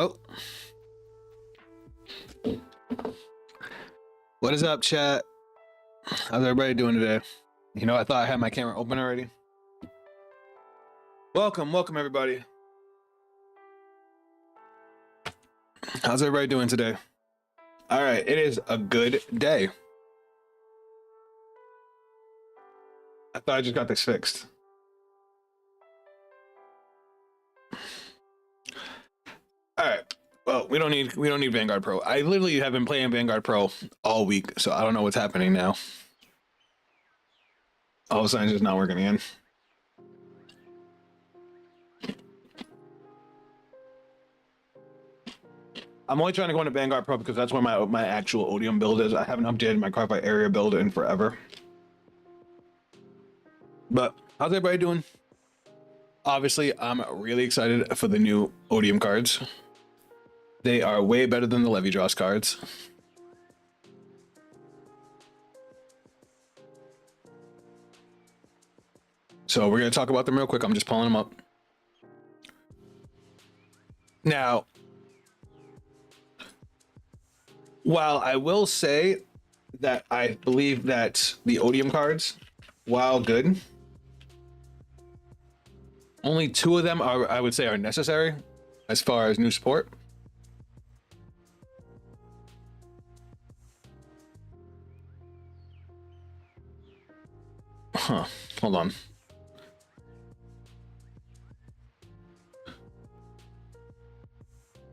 Oh. What is up, chat? How's everybody doing today? You know, I thought I had my camera open already. Welcome everybody. How's everybody doing today? All right, it is a good day. I thought I just got this fixed. All right. Well, we don't need Vanguard Pro. I literally have been playing Vanguard Pro all week, so I don't know what's happening now. All of a sudden, it's just not working again. I'm only trying to go into Vanguard Pro because that's where my actual Odium build is. I haven't updated my Cardfight area build in forever. But how's everybody doing? Obviously, I'm really excited for the new Odium cards. They are way better than the Levy Dross cards. So we're going to talk about them real quick. I'm just pulling them up. Now, while I will say that I believe that the Odium cards, while good, only 2 of them are, I would say, are necessary as far as new support. Huh, hold on.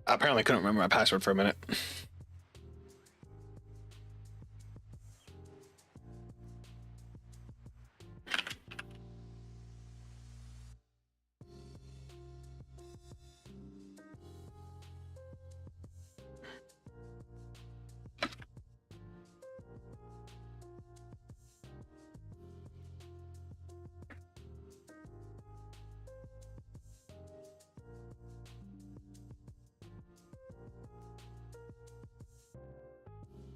I apparently couldn't remember my password for a minute.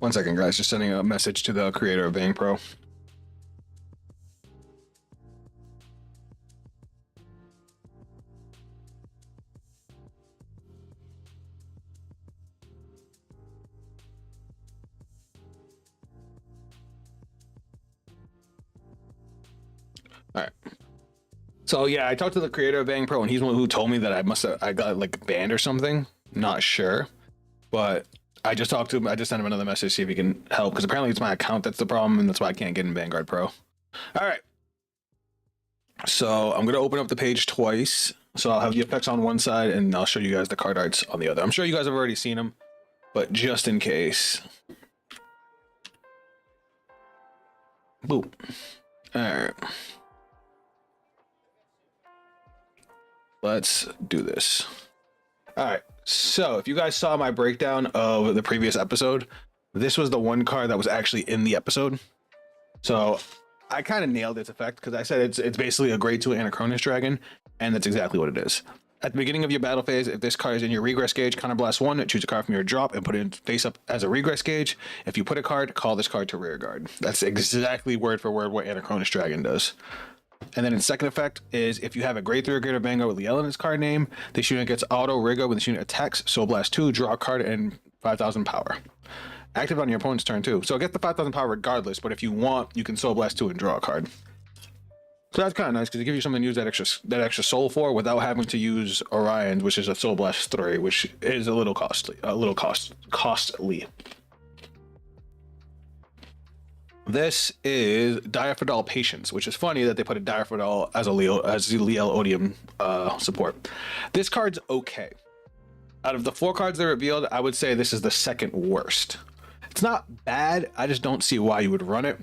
1 second, guys. Just sending a message to the creator of Bang Pro. All right. So yeah, I talked to the creator of Bang Pro, and he's the one who told me that I got like banned or something. Not sure, but I just talked to him. I just sent him another message to see if he can help, because apparently it's my account that's the problem, and that's why I can't get in Vanguard Pro. All right. So I'm gonna open up the page twice. So I'll have the effects on one side, and I'll show you guys the card arts on the other. I'm sure you guys have already seen them, but just in case. Boom. All right. Let's do this. All right. So if you guys saw my breakdown of the previous episode, this was the one card that was actually in the episode. So I kind of nailed its effect, because I said it's basically a grade 2 Anachronous Dragon, and that's exactly what it is. At the beginning of your battle phase, if this card is in your regress gauge, counterblast 1, choose a card from your drop and put it in face up as a regress gauge. If you put a card, call this card to rear guard. That's exactly word for word what Anachronous Dragon does. And then its second effect is if you have a grade 3 or greater Vanguard with Liael in its card name, this unit gets auto rigor when this unit attacks, Soul Blast 2, draw a card, and 5,000 power. Active on your opponent's turn too. So it gets the 5,000 power regardless, but if you want, you can Soul Blast 2 and draw a card. So that's kind of nice, because it gives you something to use that extra soul for without having to use Orion's, which is a Soul Blast 3, which is a little costly. This is Diaphodal Patience, which is funny that they put a Diaphodal as the Liael Odium support. This card's okay. Out of the 4 cards they revealed, I would say this is the second worst. It's not bad. I just don't see why you would run it.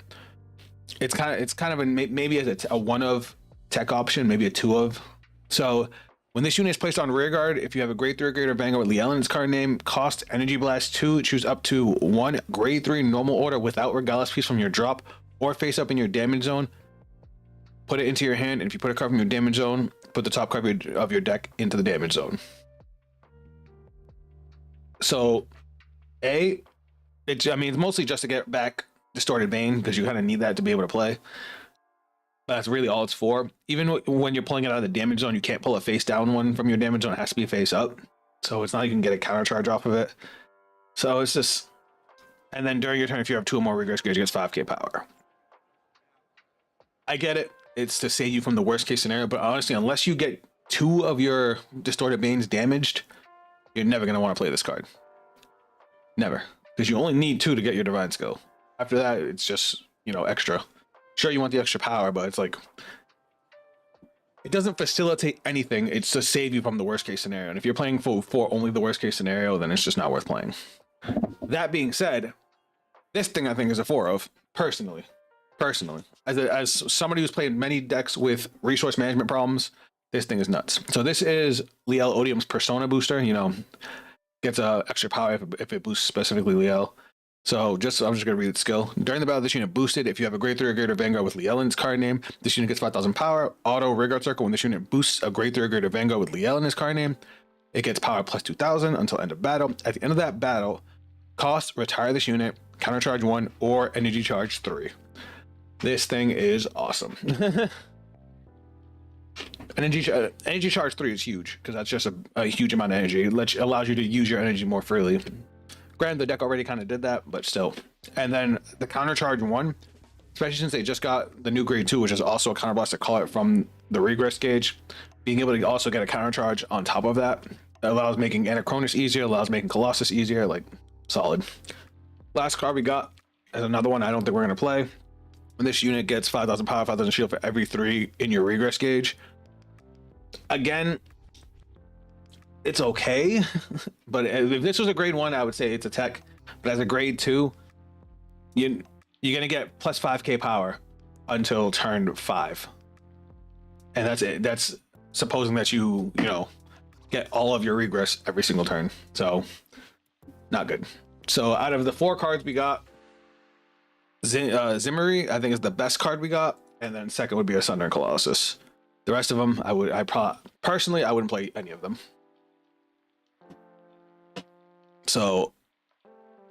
It's kind of maybe as a 1 of tech option, maybe a 2 of. So when this unit is placed on rear guard, if you have a grade 3 or greater Vanguard with Liael in its card name, cost Energy Blast 2, choose up to 1 grade 3 normal order without Regalis piece from your drop or face up in your damage zone. Put it into your hand, and if you put a card from your damage zone, put the top card of your deck into the damage zone. So, it's mostly just to get back Distorted Bane, because you kind of need that to be able to play. That's really all it's for. Even when you're pulling it out of the damage zone, you can't pull a face down one from your damage zone. It has to be face up. So it's not like you can get a counter charge off of it. So it's just... And then during your turn, if you have 2 or more regress gauge, it gets 5k power. I get it. It's to save you from the worst case scenario. But honestly, unless you get 2 of your Distorted Banes damaged, you're never going to want to play this card. Never. Because you only need 2 to get your Divine Skill. After that, it's just, extra. Sure, you want the extra power, but it's like, it doesn't facilitate anything. It's to save you from the worst case scenario. And if you're playing for only the worst case scenario, then it's just not worth playing. That being said, this thing I think is a 4 of, personally. As somebody who's played many decks with resource management problems, this thing is nuts. So this is Liael Odium's Persona booster. Gets extra power if it boosts specifically Liael. So I'm just going to read its skill. During the battle, this unit boosted. If you have a grade 3 or greater Vanguard with Liael in its card name, this unit gets 5,000 power. Auto Rigard Circle. When this unit boosts a grade 3 or greater Vanguard with Liael in its card name, it gets power plus 2,000 until end of battle. At the end of that battle, cost, retire this unit, counter charge 1, or energy charge 3. This thing is awesome. Energy charge 3 is huge, because that's just a huge amount of energy. It allows you to use your energy more freely. Granted, the deck already kind of did that, but still. And then the counter charge 1, especially since they just got the new grade 2, which is also a counterblast to call it from the regress gauge, being able to also get a counter charge on top of that, allows making Anachronous easier, allows making Colossus easier, like, solid. Last card we got is another one I don't think we're going to play. When this unit gets 5,000 power, 5,000 shield for every 3 in your regress gauge. Again, it's okay, but if this was a grade 1, I would say it's a tech. But as a grade 2, you're gonna get plus 5k power until turn 5, and that's it. That's supposing that you get all of your regress every single turn. So not good. So out of the 4 cards we got, Zimmery I think is the best card we got, and then second would be a Sunder and Colossus. The rest of them, I personally wouldn't play any of them. So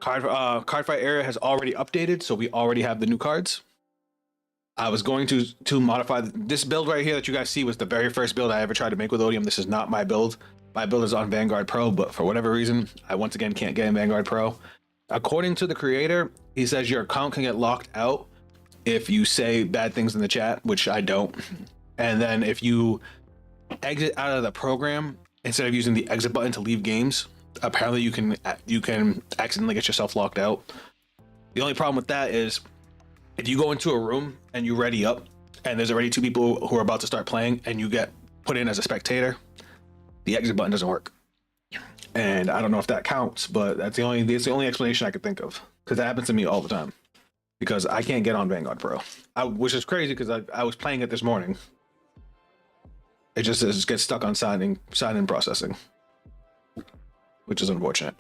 Cardfight area has already updated, so we already have the new cards. I was going to modify this build right here that you guys see was the very first build I ever tried to make with Odium. This is not my build. My build is on Vanguard Pro, but for whatever reason, I once again can't get in Vanguard Pro. According to the creator, he says your account can get locked out if you say bad things in the chat, which I don't. And then if you exit out of the program, instead of using the exit button to leave games, apparently you can accidentally get yourself locked out. The only problem with that is if you go into a room and you ready up and there's already 2 people who are about to start playing and you get put in as a spectator, the exit button doesn't work. And I don't know if that counts, but that's the only explanation I could think of, because that happens to me all the time because I can't get on Vanguard Pro, which is crazy because I was playing it this morning. It just gets stuck on sign in processing, which is unfortunate.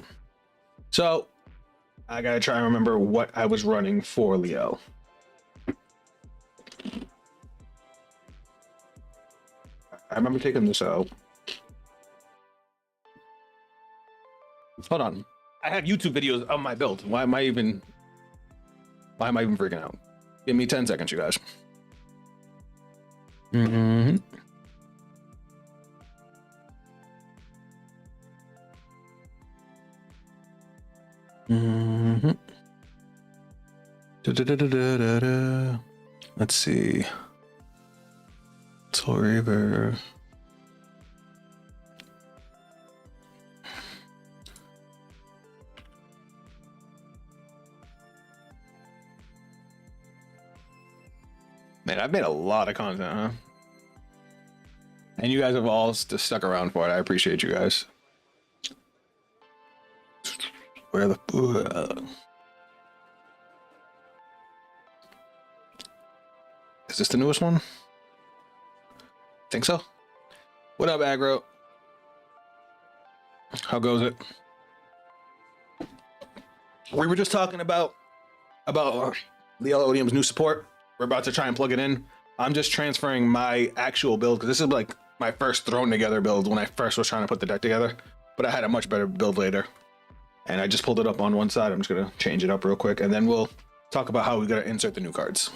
So I gotta try and remember what I was running for Liael. I remember taking this out. Hold on. I have YouTube videos of my build. Why am I even freaking out? Give me 10 seconds, you guys. Mm-hmm. Mm-hmm. Let's see. Soul Reaver. Man, I've made a lot of content, huh? And you guys have all stuck around for it. I appreciate you guys. Where the... Is this the newest one? Think so? What up, aggro? How goes it? We were just talking about Liael Odium's new support. We're about to try and plug it in. I'm just transferring my actual build because this is like my first thrown together build when I first was trying to put the deck together, but I had a much better build later. And I just pulled it up on one side. I'm just gonna change it up real quick and then we'll talk about how we gotta insert the new cards.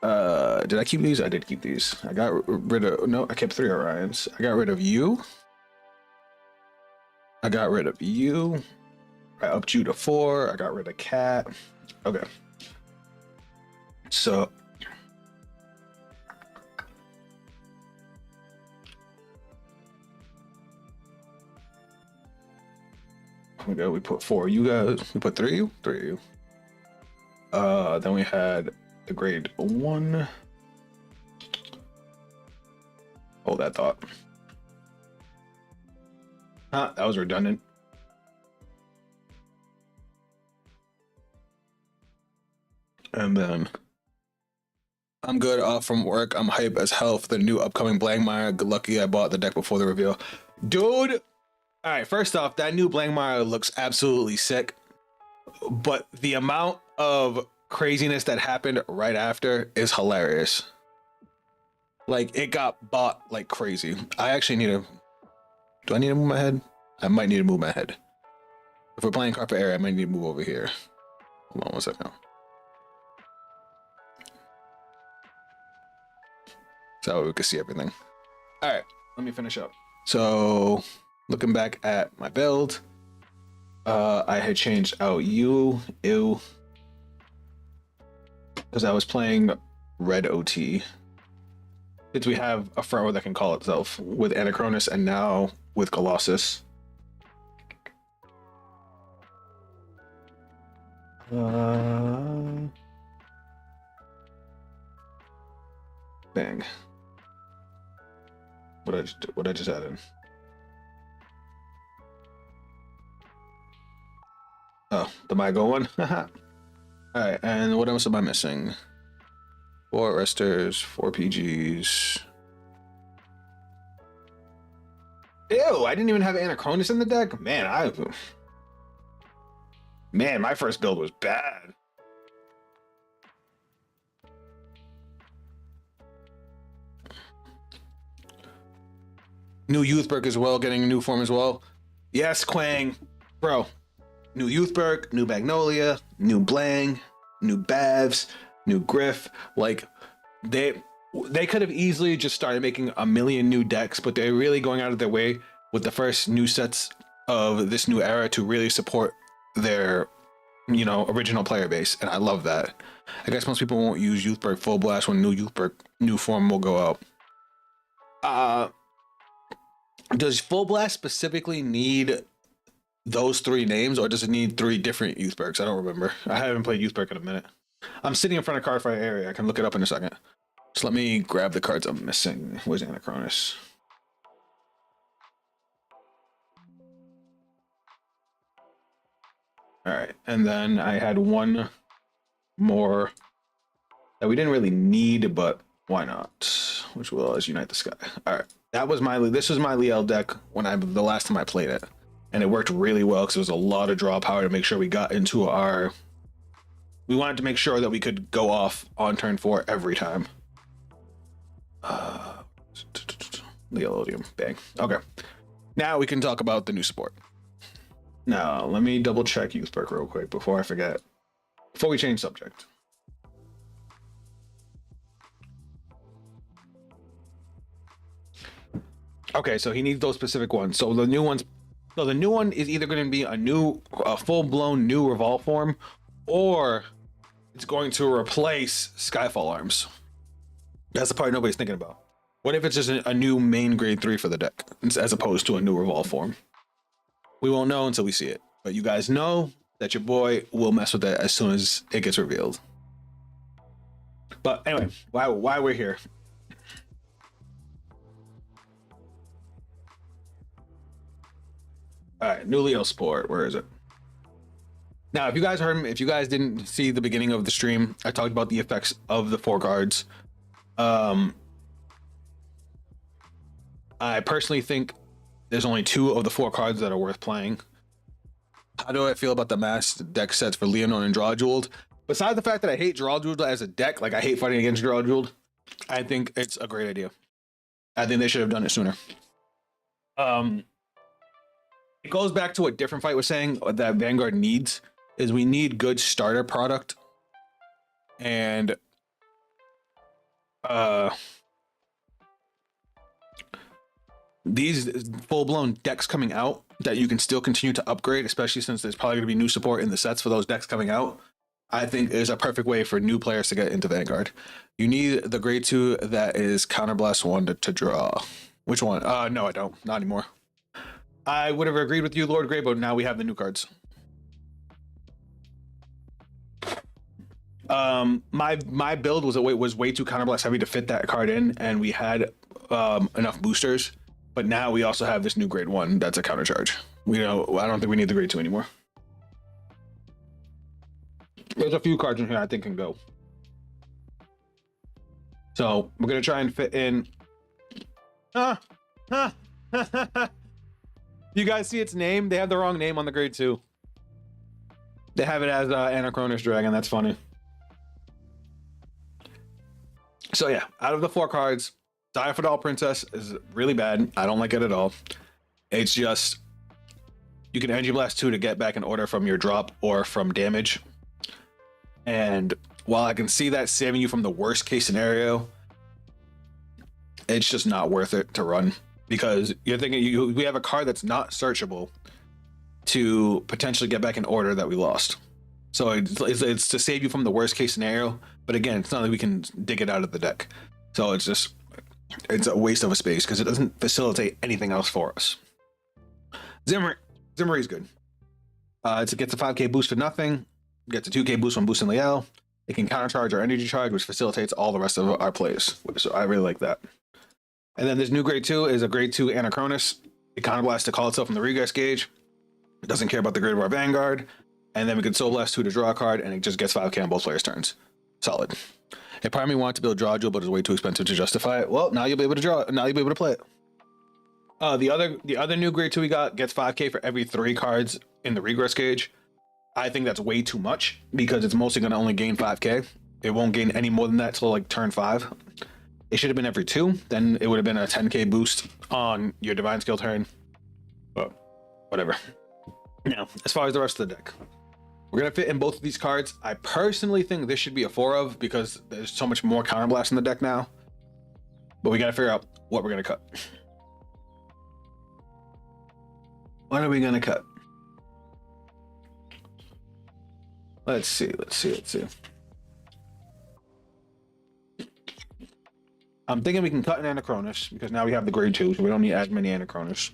Did I keep these? I did keep these. I got rid of, no, I kept 3 Orions. I got rid of you. I got rid of you. I upped you to 4. I got rid of Cat. Okay. So we put 4 you guys, we put 3 of you, 3 of you. Then we had the grade 1. Hold that thought. That was redundant. And then I'm good off from work. I'm hype as hell for the new upcoming Blankmire. Good lucky I bought the deck before the reveal. Dude! Alright, first off, that new Blankmire looks absolutely sick. But the amount of craziness that happened right after is hilarious. Like, it got bought like crazy. I actually need to... Do I need to move my head? I might need to move my head. If we're playing Carpet Area, I might need to move over here. Hold on one second. So we can see everything. All right, let me finish up. So looking back at my build, I had changed out ew, because I was playing red OT. Since we have a front row that can call itself with Anachronis and now with Colossus. Bang. What I just added. Oh, the Mygo one. All right, and what else am I missing? 4 Resters, 4 PGs. Ew, I didn't even have Anachronis in the deck. Man, my first build was bad. New Youthberg as well, getting a new form as well. Yes, Quang. Bro, New Youthberg, new Magnolia, new Blang, new Bavs, new Griff. Like they could have easily just started making a million new decks, but they're really going out of their way with the first new sets of this new era to really support their, you know, original player base, and I love that. I guess most people won't use Youthberg Full Blast when new Youthberg new form will go out. Does Full Blast specifically need those three names, or does it need three different Youthbergs? I don't remember. I haven't played Youthberg in a minute. I'm sitting in front of Cardfight area. I can look it up in a second. So let me grab the cards I'm missing. Where's Anachronus? All right, and then I had one more that we didn't really need, but why not? Which was Unite the Sky. All right, this was my Liael deck when the last time I played it, and it worked really well because there was a lot of draw power to make sure we got into our. We wanted to make sure that we could go off on turn 4 every time. Liael Odium, bang. Okay, now we can talk about the new support. Now, let me double check Youthberg real quick before I forget. Before we change subject. Okay, so he needs those specific ones. So the new ones, so the new one is either going to be a full-blown new Revolve form, or it's going to replace Skyfall Arms. That's the part nobody's thinking about. What if it's just a new main grade 3 for the deck, as opposed to a new Revolve form? We won't know until we see it, but you guys know that your boy will mess with that as soon as it gets revealed. But anyway, why we're here. All right, new Liael Sport. Where is it? Now, if you guys didn't see the beginning of the stream, I talked about the effects of the 4 cards. I personally think there's only 2 of the 4 cards that are worth playing. How do I feel about the mass deck sets for Leonor and Draw Jeweled? Besides the fact that I hate Draw Jeweled as a deck, like I hate fighting against Draw Jeweled, I think it's a great idea. I think they should have done it sooner. It goes back to what Different Fight was saying that Vanguard needs, is we need good starter product. And these full-blown decks coming out that you can still continue to upgrade, especially since there's probably going to be new support in the sets for those decks coming out, I think is a perfect way for new players to get into Vanguard. You need the grade 2 that is Counterblast 1 to draw. Which one? No, I don't. Not anymore. I would have agreed with you, Lord Grey, but now we have the new cards. My build was way too Counterblast heavy to fit that card in, and we had enough boosters. But now we also have this new grade 1 that's a counter charge. I don't think we need the grade 2 anymore. There's a few cards in here I think can go. So we're gonna try and fit in. You guys see its name? They have the wrong name on the grade 2. They have it as Anachronus Dragon. That's funny. So yeah, out of the 4 cards, Diaphrodal Princess is really bad. I don't like it at all. It's just, you can Energy Blast 2 to get back an order from your drop or from damage. And while I can see that saving you from the worst case scenario, it's just not worth it to run. Because you're thinking we have a card that's not searchable to potentially get back an order that we lost. So it's to save you from the worst case scenario. But again, it's not like we can dig it out of the deck. So it's a waste of a space because it doesn't facilitate anything else for us. Zimmery's good. It gets a 5k boost for nothing. Gets a 2k boost from boosting Liael. It can countercharge our energy charge, which facilitates all the rest of our plays. So I really like that. And then this new grade 2 is a grade 2 Anachronus. It counterblasts to call itself from the regress gauge. It doesn't care about the grade of our Vanguard. And then we can Soul Blast 2 to draw a card, and it just gets 5k on both players' turns. Solid. It probably wanted to build Draw Jewel, but it's way too expensive to justify it. Well, now you'll be able to draw. Now you'll be able to play it. The other new grade 2 we got gets 5k for every 3 cards in the regress gauge. I think that's way too much because it's mostly going to only gain 5k. It won't gain any more than that till like turn 5. It should have been every 2. Then it would have been a 10k boost on your Divine Skill turn. But whatever. Now, as far as the rest of the deck, we're gonna fit in both of these cards. I personally think this should be a 4 of because there's so much more counterblast in the deck now. But we gotta figure out what we're gonna cut. What are we gonna cut? Let's see. I'm thinking we can cut an Anachronus because now we have the grade 2, so we don't need as many Anachronus.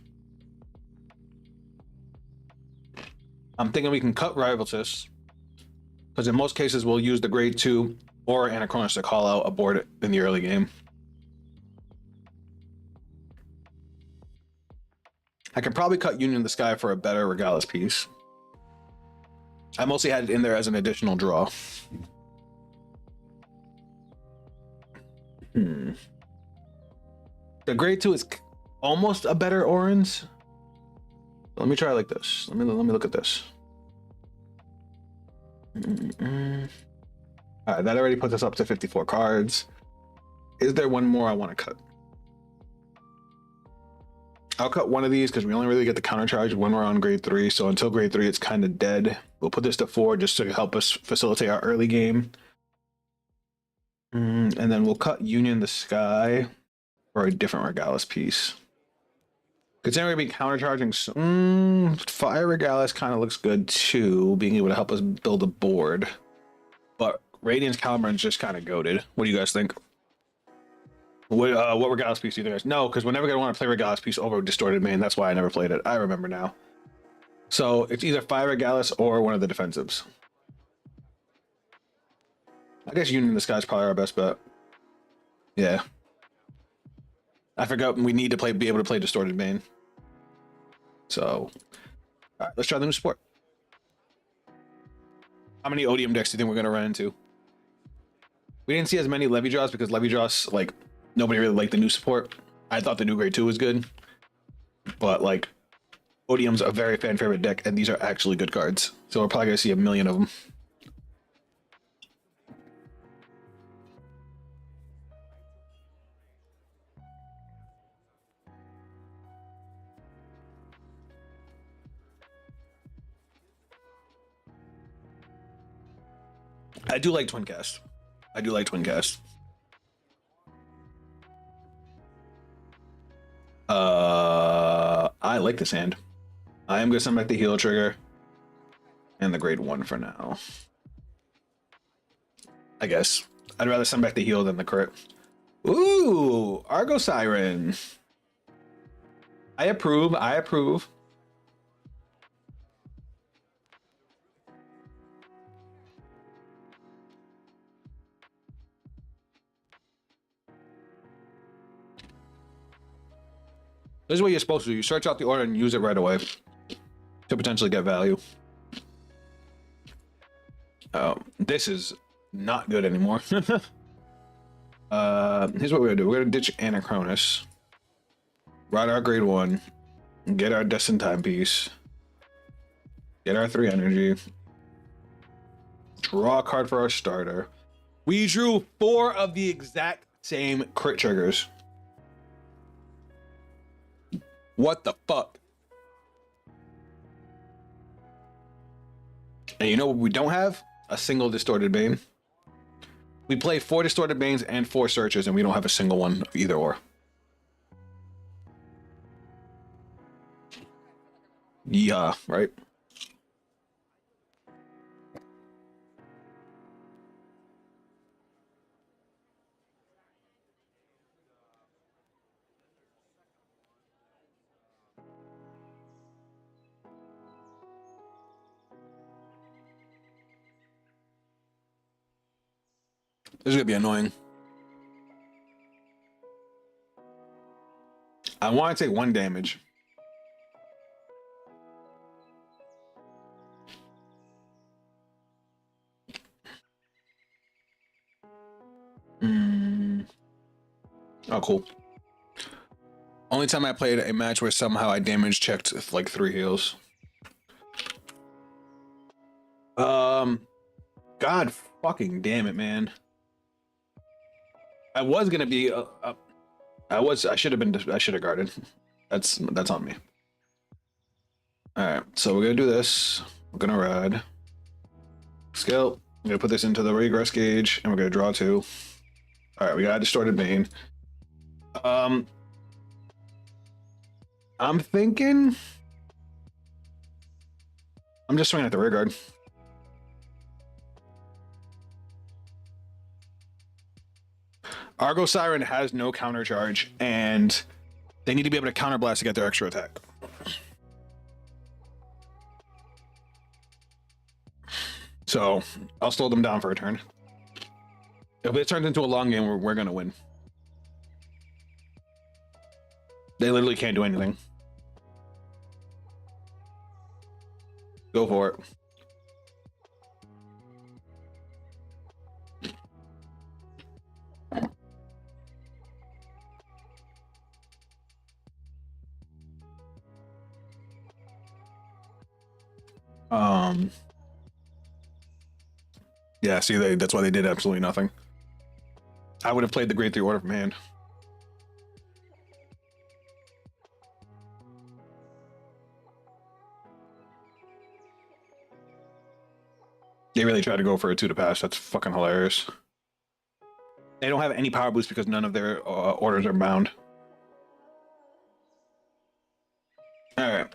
I'm thinking we can cut Rivaltus because in most cases we'll use the grade 2 or Anachronus to call out a board in the early game. I can probably cut Union of the Sky for a better Regalis piece. I mostly had it in there as an additional draw. The grade 2 is almost a better orange. Let me try like this. Let me look at this. All right, that already puts us up to 54 cards. Is there one more I want to cut? I'll cut one of these because we only really get the counter charge when we're on grade 3. So until grade 3, it's kind of dead. We'll put this to 4 just to help us facilitate our early game. And then we'll cut Union the Sky for a different Regalis piece. Considering we're countercharging, Fire Regalis kind of looks good too, being able to help us build a board. But Radiance Caliburn is just kind of goated. What do you guys think? What Regalis piece do you guys? No, because we're never going to want to play Regalis piece over Distorted Main. That's why I never played it. I remember now. So it's either Fire Regalis or one of the defensives. I guess Union in the Sky is probably our best bet. Yeah. I forgot we need to be able to play Distorted Main. So, all right, let's try the new support. How many Odium decks do you think we're going to run into? We didn't see as many Levy draws because Levy draws, like, nobody really liked the new support. I thought the new grade 2 was good. But, like, Odium's a very fan favorite deck, and these are actually good cards. So we're probably going to see a million of them. I do like Twin Cast. I like this hand. I am gonna send back the heal trigger and the grade 1 for now. I guess I'd rather send back the heal than the crit. Ooh, Argo Siren. I approve. This is what you're supposed to do. You search out the order and use it right away to potentially get value. This is not good anymore. Here's what we're gonna do. We're gonna ditch Anachronus, ride our grade 1, get our Destined Timepiece, get our 3 energy, draw a card for our starter. We drew 4 of the exact same crit triggers. What the fuck? And you know what we don't have? A single Distorted Bane. We play 4 Distorted Banes and 4 Searches, and we don't have a single one of either or. Yeah, right? This is gonna be annoying. I want to take 1 damage. Oh, cool. Only time I played a match where somehow I damage checked with like 3 heals. God fucking damn it, man. I was gonna be I should have guarded. That's on me. All right, so we're gonna do this. We're gonna ride skill. I'm gonna put this into the regress gauge, and we're gonna draw 2. All right, we got a distorted bane. I'm thinking I'm just swinging at the rear guard. Argo Siren has no counter charge, and they need to be able to counterblast to get their extra attack. So I'll slow them down for a turn. If it turns into a long game, we're gonna win. They literally can't do anything. Go for it. Yeah, see, that's why they did absolutely nothing. I would have played the Grade 3 order from hand. They really tried to go for a 2 to pass. That's fucking hilarious. They don't have any power boost because none of their orders are bound. All right.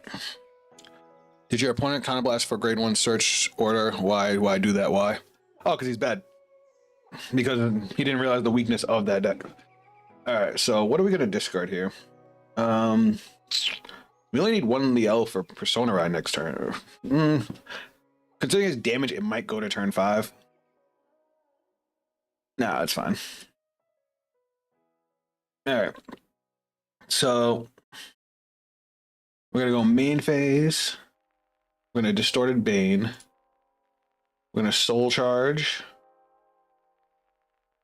Did your opponent counterblast for grade 1 search order? Why do that? Why? Oh, because he's bad. Because he didn't realize the weakness of that deck. All right, so what are we gonna discard here? We only need 1 Liael for Persona Ride next turn. Considering his damage, it might go to turn 5. Nah, it's fine. All right, so we're gonna go main phase. We're gonna Distorted Bane. We're gonna Soul Charge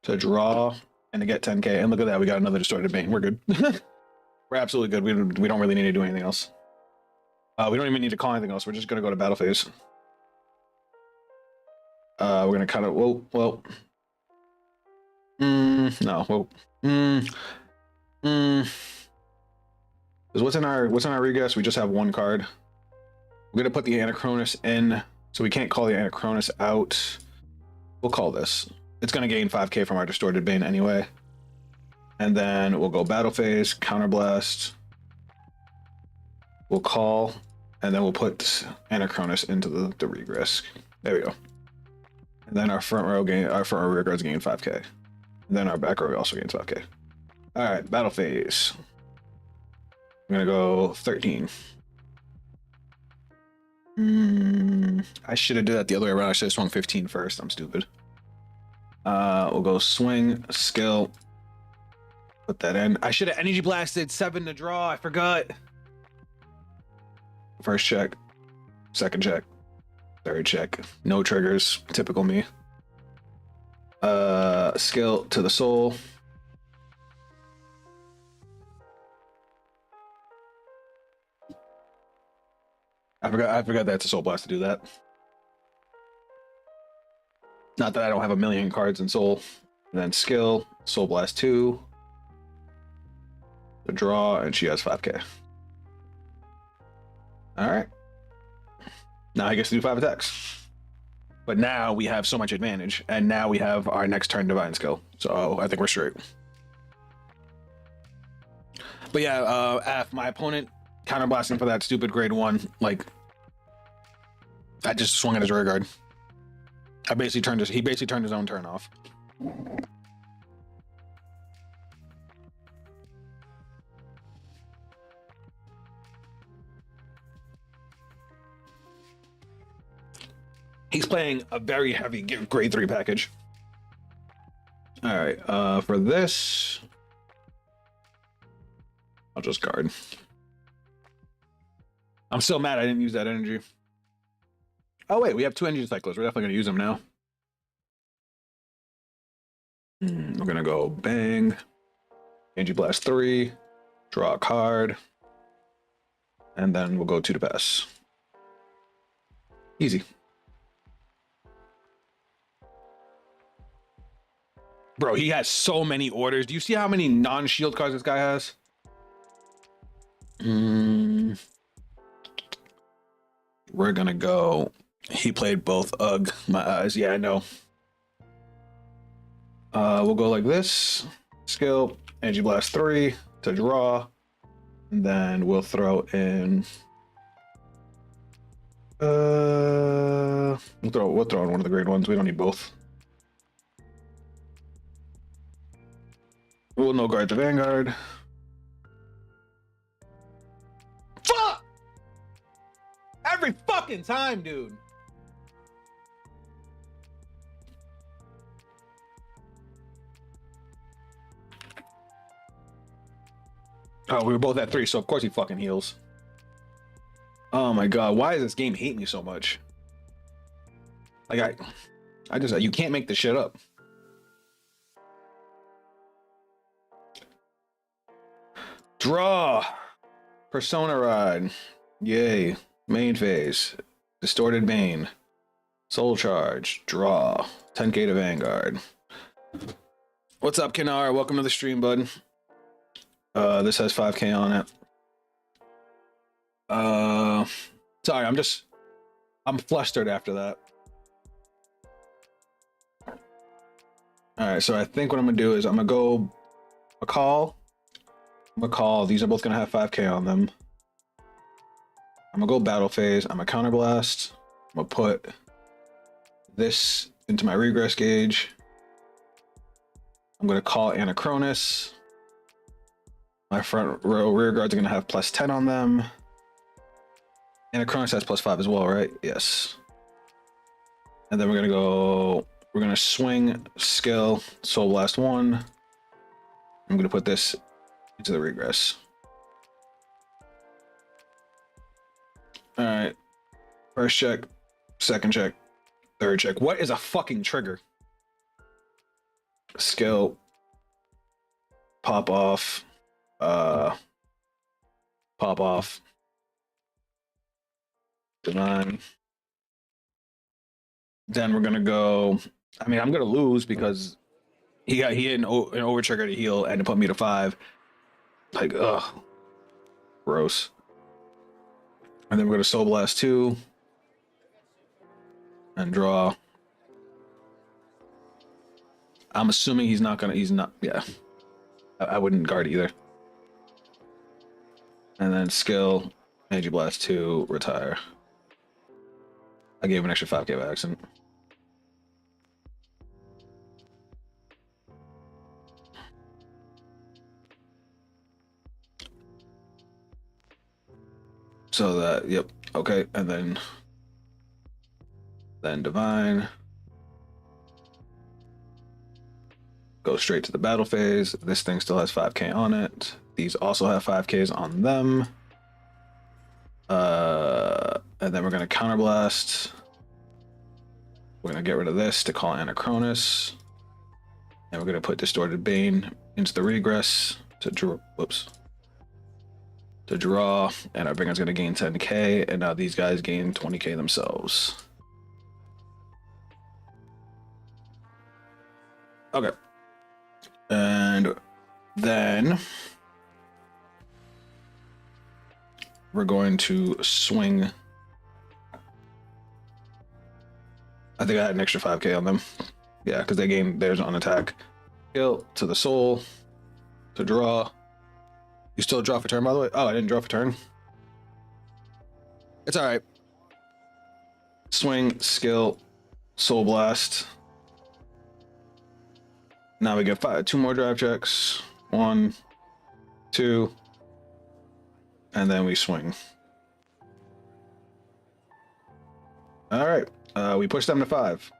to draw and to get 10k. And look at that, we got another Distorted Bane. We're good. We're absolutely good. We don't really need to do anything else. We don't even need to call anything else. We're just gonna go to battle phase. We're gonna kind of no. Because what's in our regress? We just have 1 card. We're gonna put the Anachronus in, so we can't call the Anachronus out. We'll call this. It's gonna gain 5k from our Distorted Bane anyway. And then we'll go battle phase, counterblast. We'll call, and then we'll put Anachronus into the regress. There we go. And then our front row rear guards gain 5k. And then our back row also gains 5k. All right, battle phase. I'm gonna go 13. I should have did that the other way around. I should have swung 15 first. I'm stupid. We'll go swing, skill. Put that in. I should have energy blasted 7 to draw. I forgot. First check, second check, third check. No triggers. Typical me. Skill to the soul. I forgot that's a soul blast to do that. Not that I don't have a million cards in soul. And then skill, soul blast 2. The draw, and she has 5k. All right. Now I get to do 5 attacks. But now we have so much advantage, and now we have our next turn divine skill. So I think we're straight. But yeah, my opponent counterblasting for that stupid grade 1, like, I just swung at his rear guard. He basically turned his own turn off. He's playing a very heavy grade 3 package. All right, for this, I'll just guard. I'm still mad I didn't use that energy. Oh wait, we have 2 energy cycles. We're definitely gonna use them now. We're gonna go bang, energy blast 3, draw a card, and then we'll go 2 to pass. Easy. Bro, he has so many orders. Do you see how many non-shield cards this guy has? we're gonna go. He played both. Ugh, my eyes. Yeah, I know. We'll go like this. Skill, Energy Blast 3 to draw. And then we'll throw in. We'll throw in one of the grade ones. We don't need both. We'll no guard the Vanguard. Fuck! Every fucking time, dude. Oh, we were both at 3, so of course he fucking heals. Oh my god, why does this game hate me so much? Like I just you can't make this shit up. Draw. Persona Rod. Yay. Main phase. Distorted Bane. Soul Charge. Draw. 10k to Vanguard. What's up, Kinar? Welcome to the stream, bud. This has 5k on it. Sorry, I'm flustered after that. Alright, so I think what I'm gonna do is I'm gonna go McCall. These are both gonna have 5k on them. I'm gonna go battle phase. I'm gonna counterblast. I'm gonna put this into my regress gauge. I'm gonna call Anachronis. My front row rear guards are gonna have +10 on them. Anachronis has +5 as well, right? Yes. And then we're gonna swing skill Soul Blast 1. I'm gonna put this into the regress. All right. First check, second check, third check. What is a fucking trigger? Skill. Pop off. Pop off. Divine. Then we're gonna go. I mean, I'm gonna lose because he hit an over trigger to heal and to put me to 5. Like, ugh, gross. And then we're gonna Soul Blast 2 and draw. I'm assuming he's not. Yeah, I wouldn't guard either. And then skill, Energy Blast 2, retire. I gave him an extra 5k by accident. So that, yep, okay, and then divine. Go straight to the battle phase. This thing still has 5k on it. These also have 5ks on them. And then we're gonna counterblast. We're gonna get rid of this to call Anachronis. And we're gonna put Distorted Bane into the regress to draw. Whoops. To draw, and our Vanguard's gonna gain 10k, and now these guys gain 20k themselves. Okay. And then we're going to swing. I think I had an extra 5k on them. Yeah, because they gain theirs on attack. Kill to the soul to draw. You still draw for turn, by the way? Oh, I didn't draw for turn. It's all right. Swing, skill, Soul Blast. Now we get 2 more drive checks. 1, 2, and then we swing. All right, we push them to 5.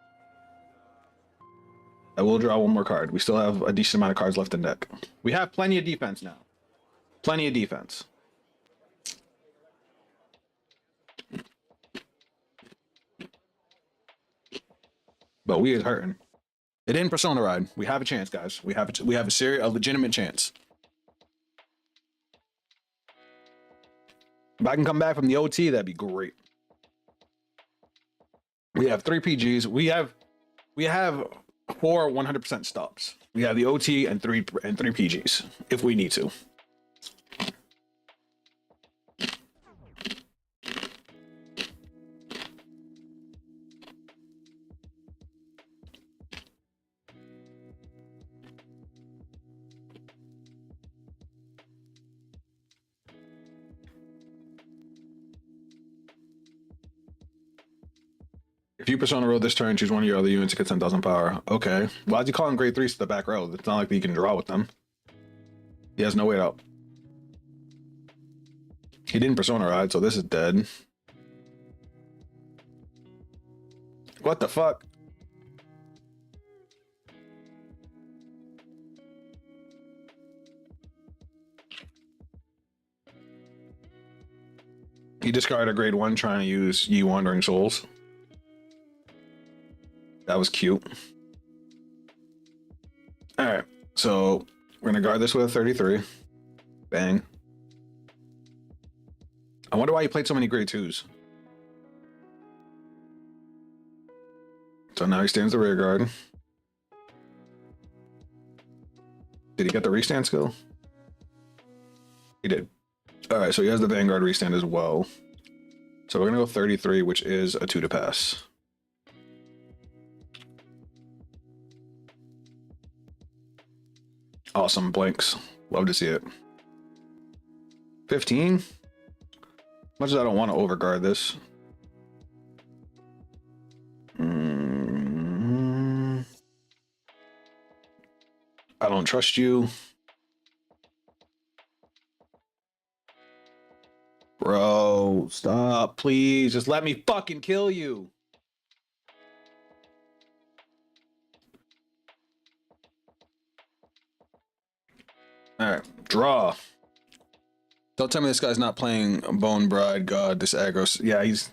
I will draw 1 more card. We still have a decent amount of cards left in deck. We have plenty of defense now. Plenty of defense. But we is hurting. It didn't Persona Ride. We have a chance, guys. We have a legitimate chance. If I can come back from the OT, that'd be great. We have 3 PGs. We have 4 100% stops. We have the OT and 3 PGs if we need to. If you persona roll this turn, choose one of your other units to get 10,000 power. Okay. Why is he calling grade 3s to the back row? It's not like you can draw with them. He has no way out. He didn't persona ride, so this is dead. What the fuck? He discarded a grade 1 trying to use Ye Wandering Souls. That was cute. Alright, so we're gonna guard this with a 33. Bang. I wonder why he played so many grade 2s. So now he stands the rear guard. Did he get the restand skill? He did. Alright, so he has the Vanguard restand as well. So we're gonna go 33, which is a 2 to pass. Awesome blanks. Love to see it. 15? Much as I don't want to overguard this. I don't trust you. Bro, stop, please. Just let me fucking kill you. Alright, draw. Don't tell me this guy's not playing Bone Bride God, this aggro. Yeah, he's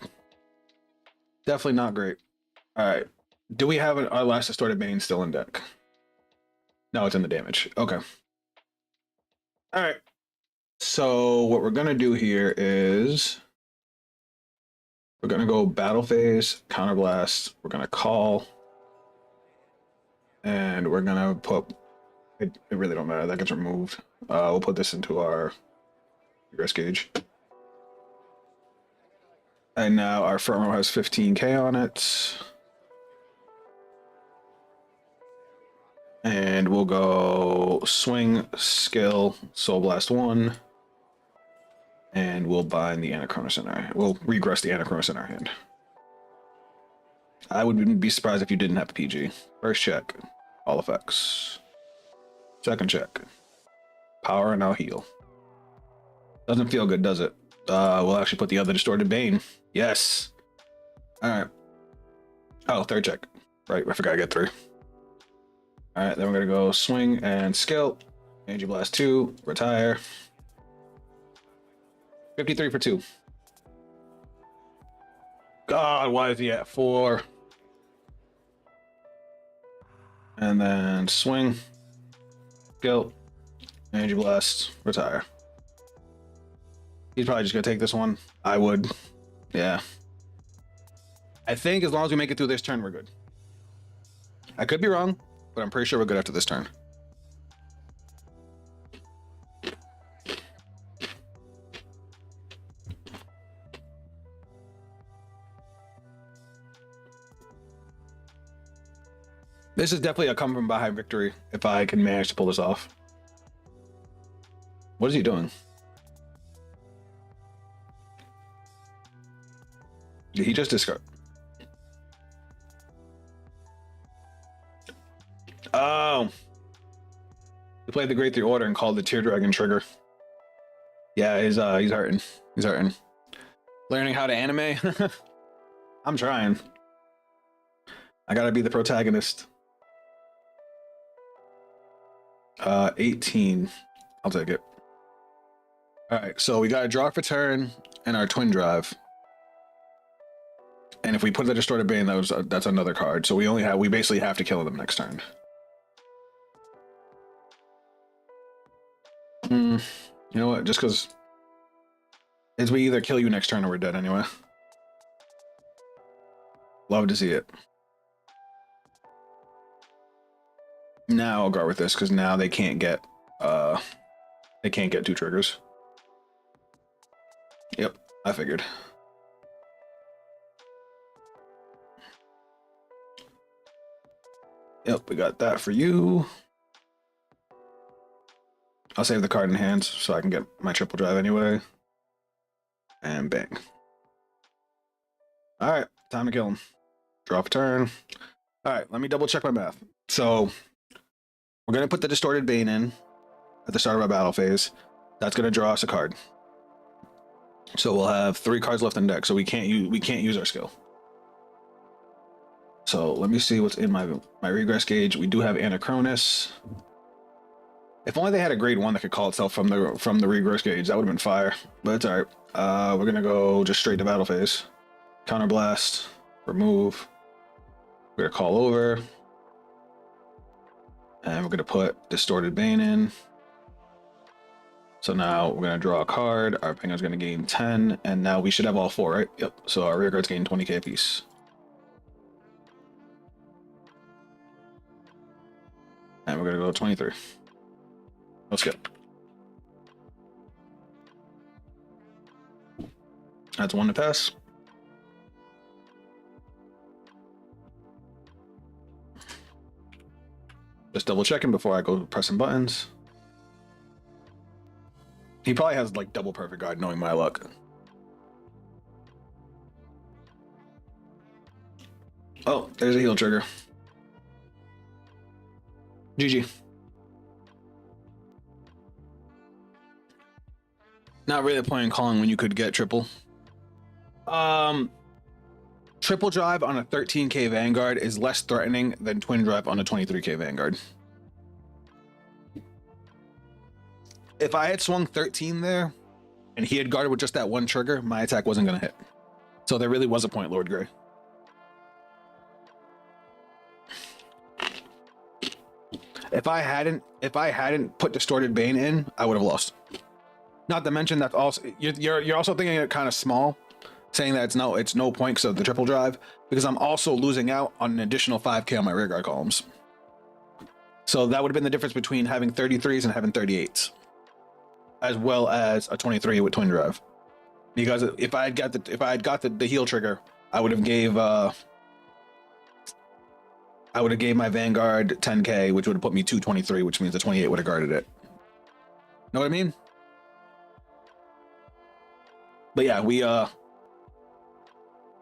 definitely not great. Alright. Do we have our last Distorted Bane still in deck? No, it's in the damage. Okay. Alright. So what we're gonna do here is we're gonna go battle phase, counterblast, we're gonna call, and we're gonna put it really don't matter, that gets removed. We'll put this into our regress gauge. And now our front row has 15k on it. And we'll go swing, skill, soul blast 1. And we'll bind the Anachronos in our hand. We'll regress the Anachronos in our hand. I would be surprised if you didn't have a PG. First check, all effects. Second check, power and now heal. Doesn't feel good, does it? We'll actually put the other Distorted Bane. Yes. All right. Oh, third check. Right, I forgot I get 3. All right, then we're gonna go swing and skill. Energy blast 2, retire. 53 for 2. God, why is he at 4? And then swing, skill, energy blast, retire. He's probably just gonna take this one. I would. Yeah. I think as long as we make it through this turn, we're good. I could be wrong, but I'm pretty sure we're good after this turn. This is definitely a come from behind victory if I can manage to pull this off. What is he doing? Did he just discard? Oh. He played the Grade 3 order and called the Tear Dragon trigger. Yeah, he's hurting. He's hurting. Learning how to anime? I'm trying. I gotta be the protagonist. 18. I'll take it. Alright, so we got a draw for turn and our twin drive. And if we put the Distorted Bane, that's another card. So we basically have to kill them next turn. You know what? Just because we either kill you next turn or we're dead anyway. Love to see it. Now I'll guard with this because now they can't get 2 triggers. Yep, I figured. Yep, we got that for you. I'll save the card in hand so I can get my triple drive anyway. And bang. Alright, time to kill him. Draw for turn. All right, let me double check my math. So we're gonna put the Distorted Bane in at the start of our battle phase. That's gonna draw us a card. So we'll have 3 cards left in deck. So we can't use our skill. So let me see what's in my regress gauge. We do have Anachronis. If only they had a grade 1 that could call itself from the regress gauge, that would have been fire. But it's all right. We're gonna go just straight to battle phase. Counterblast, remove. We're gonna call over, and we're gonna put Distorted Bane in. So now we're gonna draw a card. Our Penguin's gonna gain 10, and now we should have all 4, right? Yep. So our rear guards gain 20k apiece. And we're gonna go 23. Let's go. That's 1 to pass. Just double checking before I go pressing buttons. He probably has like double perfect guard, knowing my luck. Oh, there's a heal trigger. GG. Not really a point in calling when you could get triple. Triple drive on a 13k Vanguard is less threatening than twin drive on a 23k Vanguard. If I had swung 13 there and he had guarded with just that 1 trigger, my attack wasn't going to hit. So there really was a point, Lord Grey. If I hadn't put Distorted Bane in, I would have lost. Not to mention that also you're also thinking it kind of small, saying that it's no point because of the triple drive, because I'm also losing out on an additional 5k on my rear guard columns. So that would have been the difference between having 33s and having 38s, as well as a 23 with twin drive. Because if I had got the heal trigger, I would have gave my Vanguard 10k, which would have put me 223, which means the 28 would have guarded it. Know what I mean? But yeah,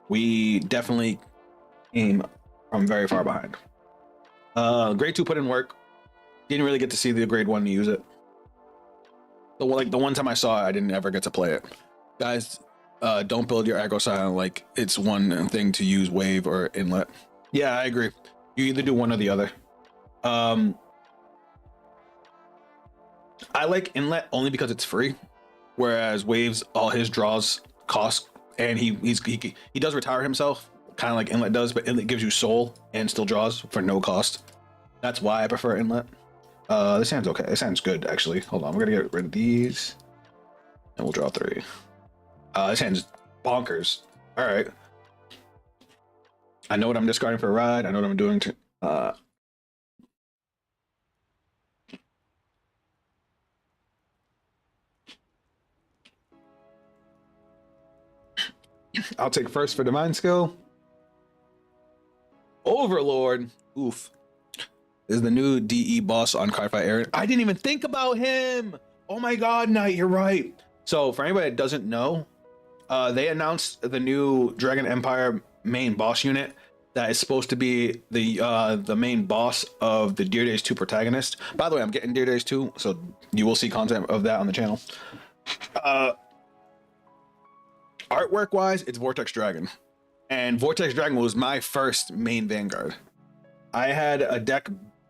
we definitely came from very far behind. Grade 2 put in work. Didn't really get to see the grade 1 to use it. So like the one time I saw it, I didn't ever get to play it. Guys, don't build your aggro silent like it's one thing to use wave or inlet. Yeah, I agree. You either do one or the other. I like inlet only because it's free, whereas waves, all his draws cost, and he does retire himself, kind of like inlet does, but inlet gives you soul and still draws for no cost. That's why I prefer inlet. This hand's okay. This hand's good actually. Hold on, we're gonna get rid of these, and we'll draw 3. This hand's bonkers. All right. I know what I'm discarding for a ride. I know what I'm doing to I'll take first for Divine Skill. Overlord. Oof. Is the new DE boss on Cardfight Aaron. I didn't even think about him. Oh my god, Knight, you're right. So for anybody that doesn't know, they announced the new Dragon Empire main boss unit that is supposed to be the main boss of the Dear Days 2 protagonist. By the way, I'm getting Dear Days 2, so you will see content of that on the channel. Artwork wise, it's Vortex Dragon, and Vortex Dragon was my first main Vanguard. I had a deck,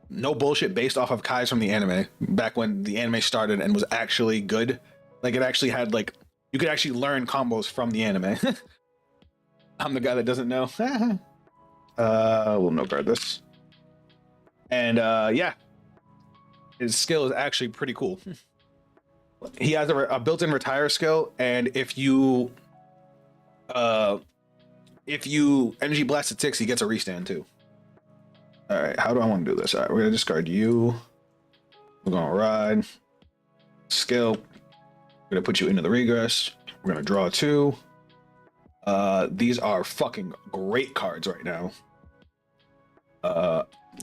no bullshit, based off of Kai's from the anime back when the anime started and was actually good. Like it actually had like, you could actually learn combos from the anime. I'm the guy that doesn't know. We'll no guard this. And yeah, his skill is actually pretty cool. He has a built-in retire skill, and if you energy blast at 6, he gets a restand too. All right, how do I want to do this? All right, we're gonna discard you. We're gonna ride skill. We're gonna put you into the regress. We're gonna draw 2. These are fucking great cards right now.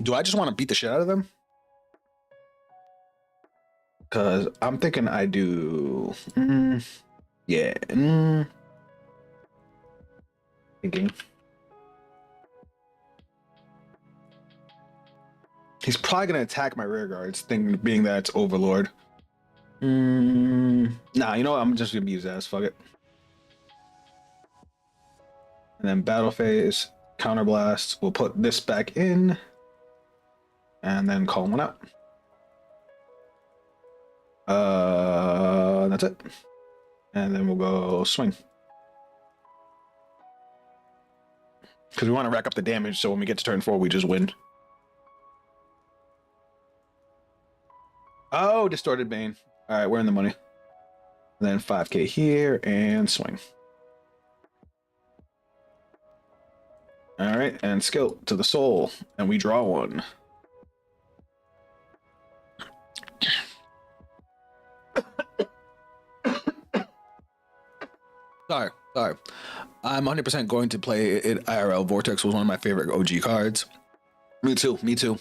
Do I just want to beat the shit out of them? Because I'm thinking I do. Yeah. Thinking. He's probably gonna attack my rear guards, thinking being that it's Overlord. Nah, you know what? I'm just gonna use that. Fuck it. And then battle phase, counterblast. We'll put this back in, and then call one out. That's it. And then we'll go swing. Because we want to rack up the damage, so when we get to turn 4, we just win. Oh, Distorted Bane. All right, we're in the money. And then 5k here, and swing. All right, and skill to the soul, and we draw one. Sorry. I'm 100% going to play it IRL. Vortex was one of my favorite OG cards. Me too.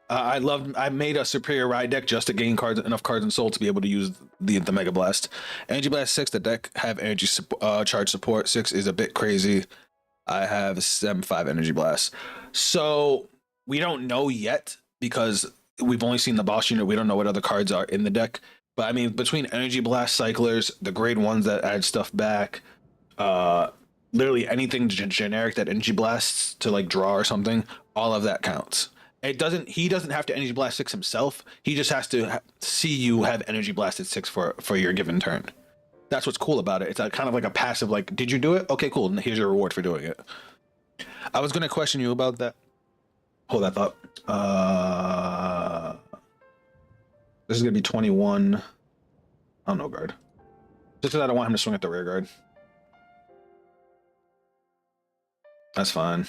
I made a superior ride deck just to gain enough cards and soul to be able to use the Mega Blast. Energy Blast 6, the deck have energy charge support. 6 is a bit crazy. I have 5 Energy Blast. So we don't know yet because we've only seen the boss unit. We don't know what other cards are in the deck. But I mean, between Energy Blast cyclers, the grade ones that add stuff back, literally anything generic that Energy Blasts to like draw or something, all of that counts. He doesn't have to Energy Blast 6 himself. He just has to see you have Energy Blasted 6 for your given turn. That's what's cool about it. It's kind of like a passive, like, did you do it? Okay, cool. And here's your reward for doing it. I was going to question you about that. Hold that thought. This is going to be 21. Oh, no guard. Just because I don't want him to swing at the rear guard. That's fine.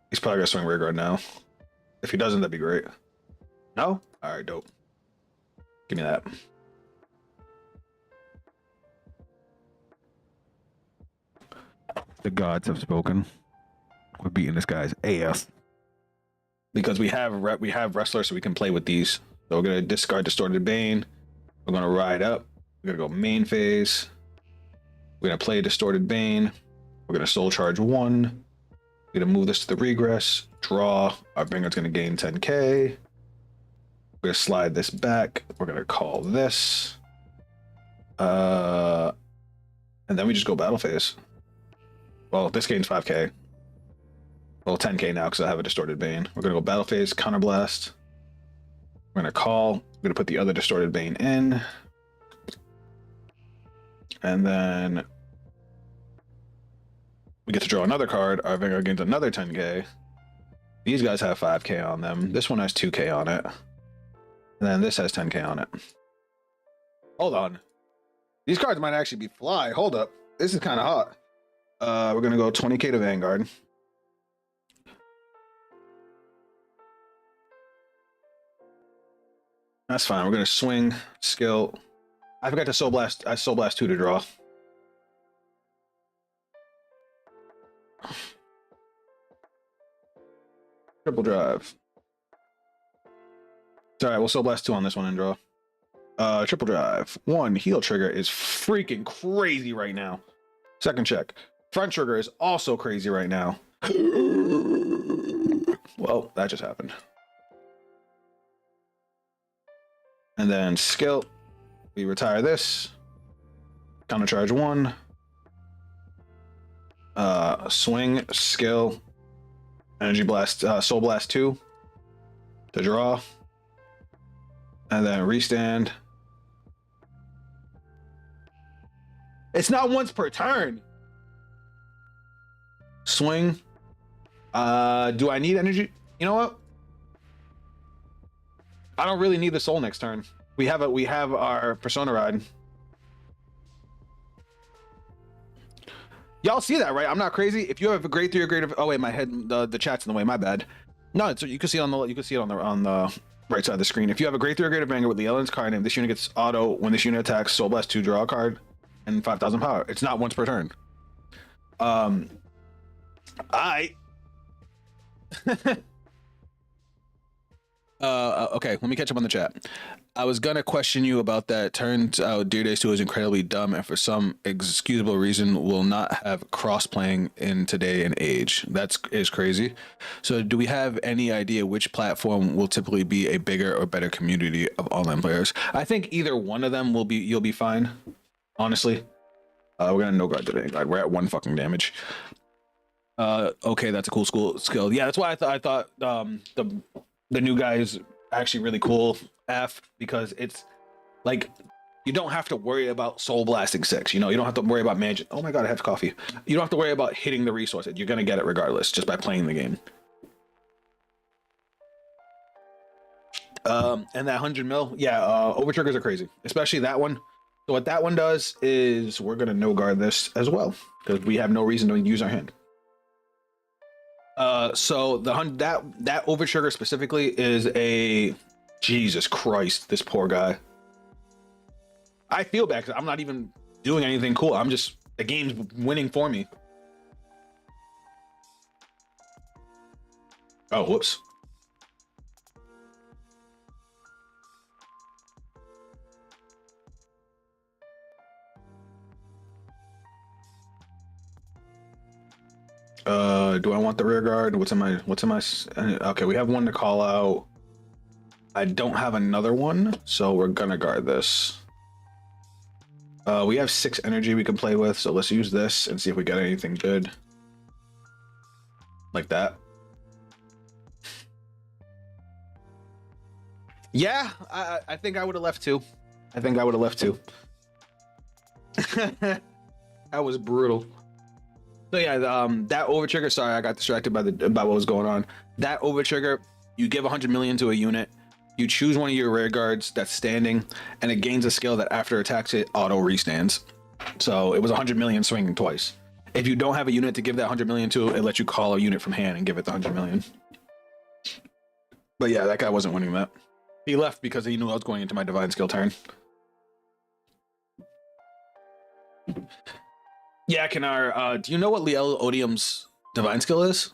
He's probably going to swing rear guard now. If he doesn't, that'd be great. No? All right, dope. Give me that. The gods have spoken. We're beating this guy's ass. Because we have wrestlers, so we can play with these. So we're gonna discard Distorted Bane. We're gonna ride up. We're gonna go main phase. We're gonna play Distorted Bane. We're gonna soul charge 1. We're gonna move this to the regress. Draw. Our Vanguard's gonna gain 10k. We're gonna slide this back. We're gonna call this. And then we just go battle phase. Well, this gains 5k. Well, 10k now because I have a Distorted Bane. We're gonna go battle phase, counterblast. We're gonna call. We're gonna put the other Distorted Bane in. And then we get to draw another card. Our Vanguard gains another 10k. These guys have 5k on them. This one has 2k on it. And then this has 10k on it. Hold on. These cards might actually be fly. Hold up. This is kind of hot. We're going to go 20k to Vanguard. That's fine. We're going to swing, skill. I forgot to Soul Blast. I Soul Blast 2 to draw. Triple drive. It's all right. We'll Soul Blast 2 on this one and draw. Triple drive. 1. Heal trigger is freaking crazy right now. Second check. Front trigger is also crazy right now. Well, that just happened. And then skill. We retire this. Counter charge 1. Swing, skill. Energy Blast, Soul Blast 2 to draw. And then restand. It's not once per turn. Swing. Do I need energy? You know what? I don't really need the soul next turn. We have our Persona ride. Y'all see that, right? I'm not crazy. If you have a grade 3 or grade of, oh wait, my head, the chat's in the way. My bad. No, so you can see it on the right side of the screen. If you have a grade 3 or grade of Vanguard with Liael's card name, this unit gets auto when this unit attacks. Soul Blast 2, draw a card, and 5,000 power. It's not once per turn. Okay, let me catch up on the chat. I was gonna question you about that. Turns out Deer Days 2 is incredibly dumb and for some excusable reason will not have cross playing in today and age. That's is crazy. So do we have any idea which platform will typically be a bigger or better community of online players? I think either one of them will be, you'll be fine. Honestly. We're gonna no guard today. We're at 1 fucking damage. Okay, that's a cool skill. Yeah, that's why I thought the new guy is actually really cool. Because it's like you don't have to worry about soul blasting 6. You know, you don't have to worry about magic. Oh my god, I have coffee. You don't have to worry about hitting the resources. You're gonna get it regardless just by playing the game. And that 100 mil, yeah, over triggers are crazy, especially that one. So what that one does is we're gonna no guard this as well because we have no reason to use our hand. So that over trigger specifically is a Jesus Christ, this poor guy. I feel bad because I'm not even doing anything cool. I'm just, the game's winning for me. Oh, whoops. Do I want the rear guard? What's in my, okay, we have one to call out. I don't have another one, so we're gonna guard this. We have 6 energy we can play with, so let's use this and see if we get anything good. Like that. Yeah, I think I would have left too. I think I would have left too. That was brutal. So yeah, that over trigger, sorry, I got distracted by what was going on. That over trigger, you give 100 million to a unit. You choose one of your rear guards that's standing, and it gains a skill that after attacks it auto restands. So it was 100 million swinging twice. If you don't have a unit to give that 100 million to, it lets you call a unit from hand and give it the 100 million. But yeah, that guy wasn't winning that. He left because he knew I was going into my divine skill turn. Yeah, Kanar, do you know what Liael Odium's divine skill is?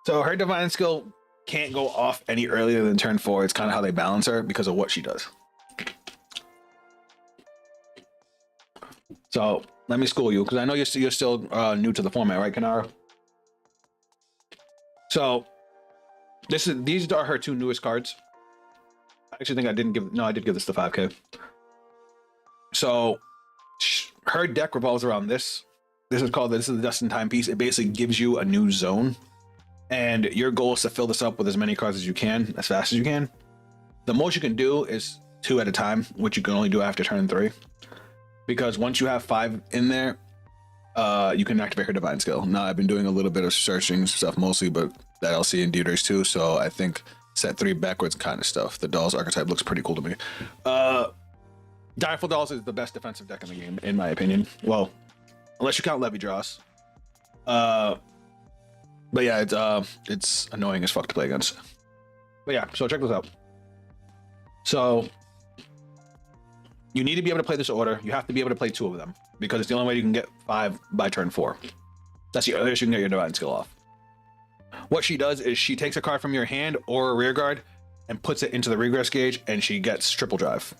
So her divine skill can't go off any earlier than turn 4. It's kind of how they balance her because of what she does. So let me school you because I know you're still new to the format, right, Kanara? So these are her 2 newest cards. I actually think I did give this the 5K. So her deck revolves around this. This is the just-in-time piece. It basically gives you a new zone. And your goal is to fill this up with as many cards as you can, as fast as you can. The most you can do is 2 at a time, which you can only do after turn 3. Because once you have 5 in there, you can activate her divine skill. Now, I've been doing a little bit of searching stuff mostly, but that I'll see in Deer Days 2, so I think set 3 backwards kind of stuff. The Dolls archetype looks pretty cool to me. Direful Dolls is the best defensive deck in the game, in my opinion. Well, unless you count Levy Draws. But yeah, it's annoying as fuck to play against. But yeah, so check this out. So you need to be able to play this order. You have to be able to play 2 of them because it's the only way you can get 5 by turn 4. That's the earliest you can get your divine skill off. What she does is she takes a card from your hand or a rear guard and puts it into the regress gauge, and she gets triple drive.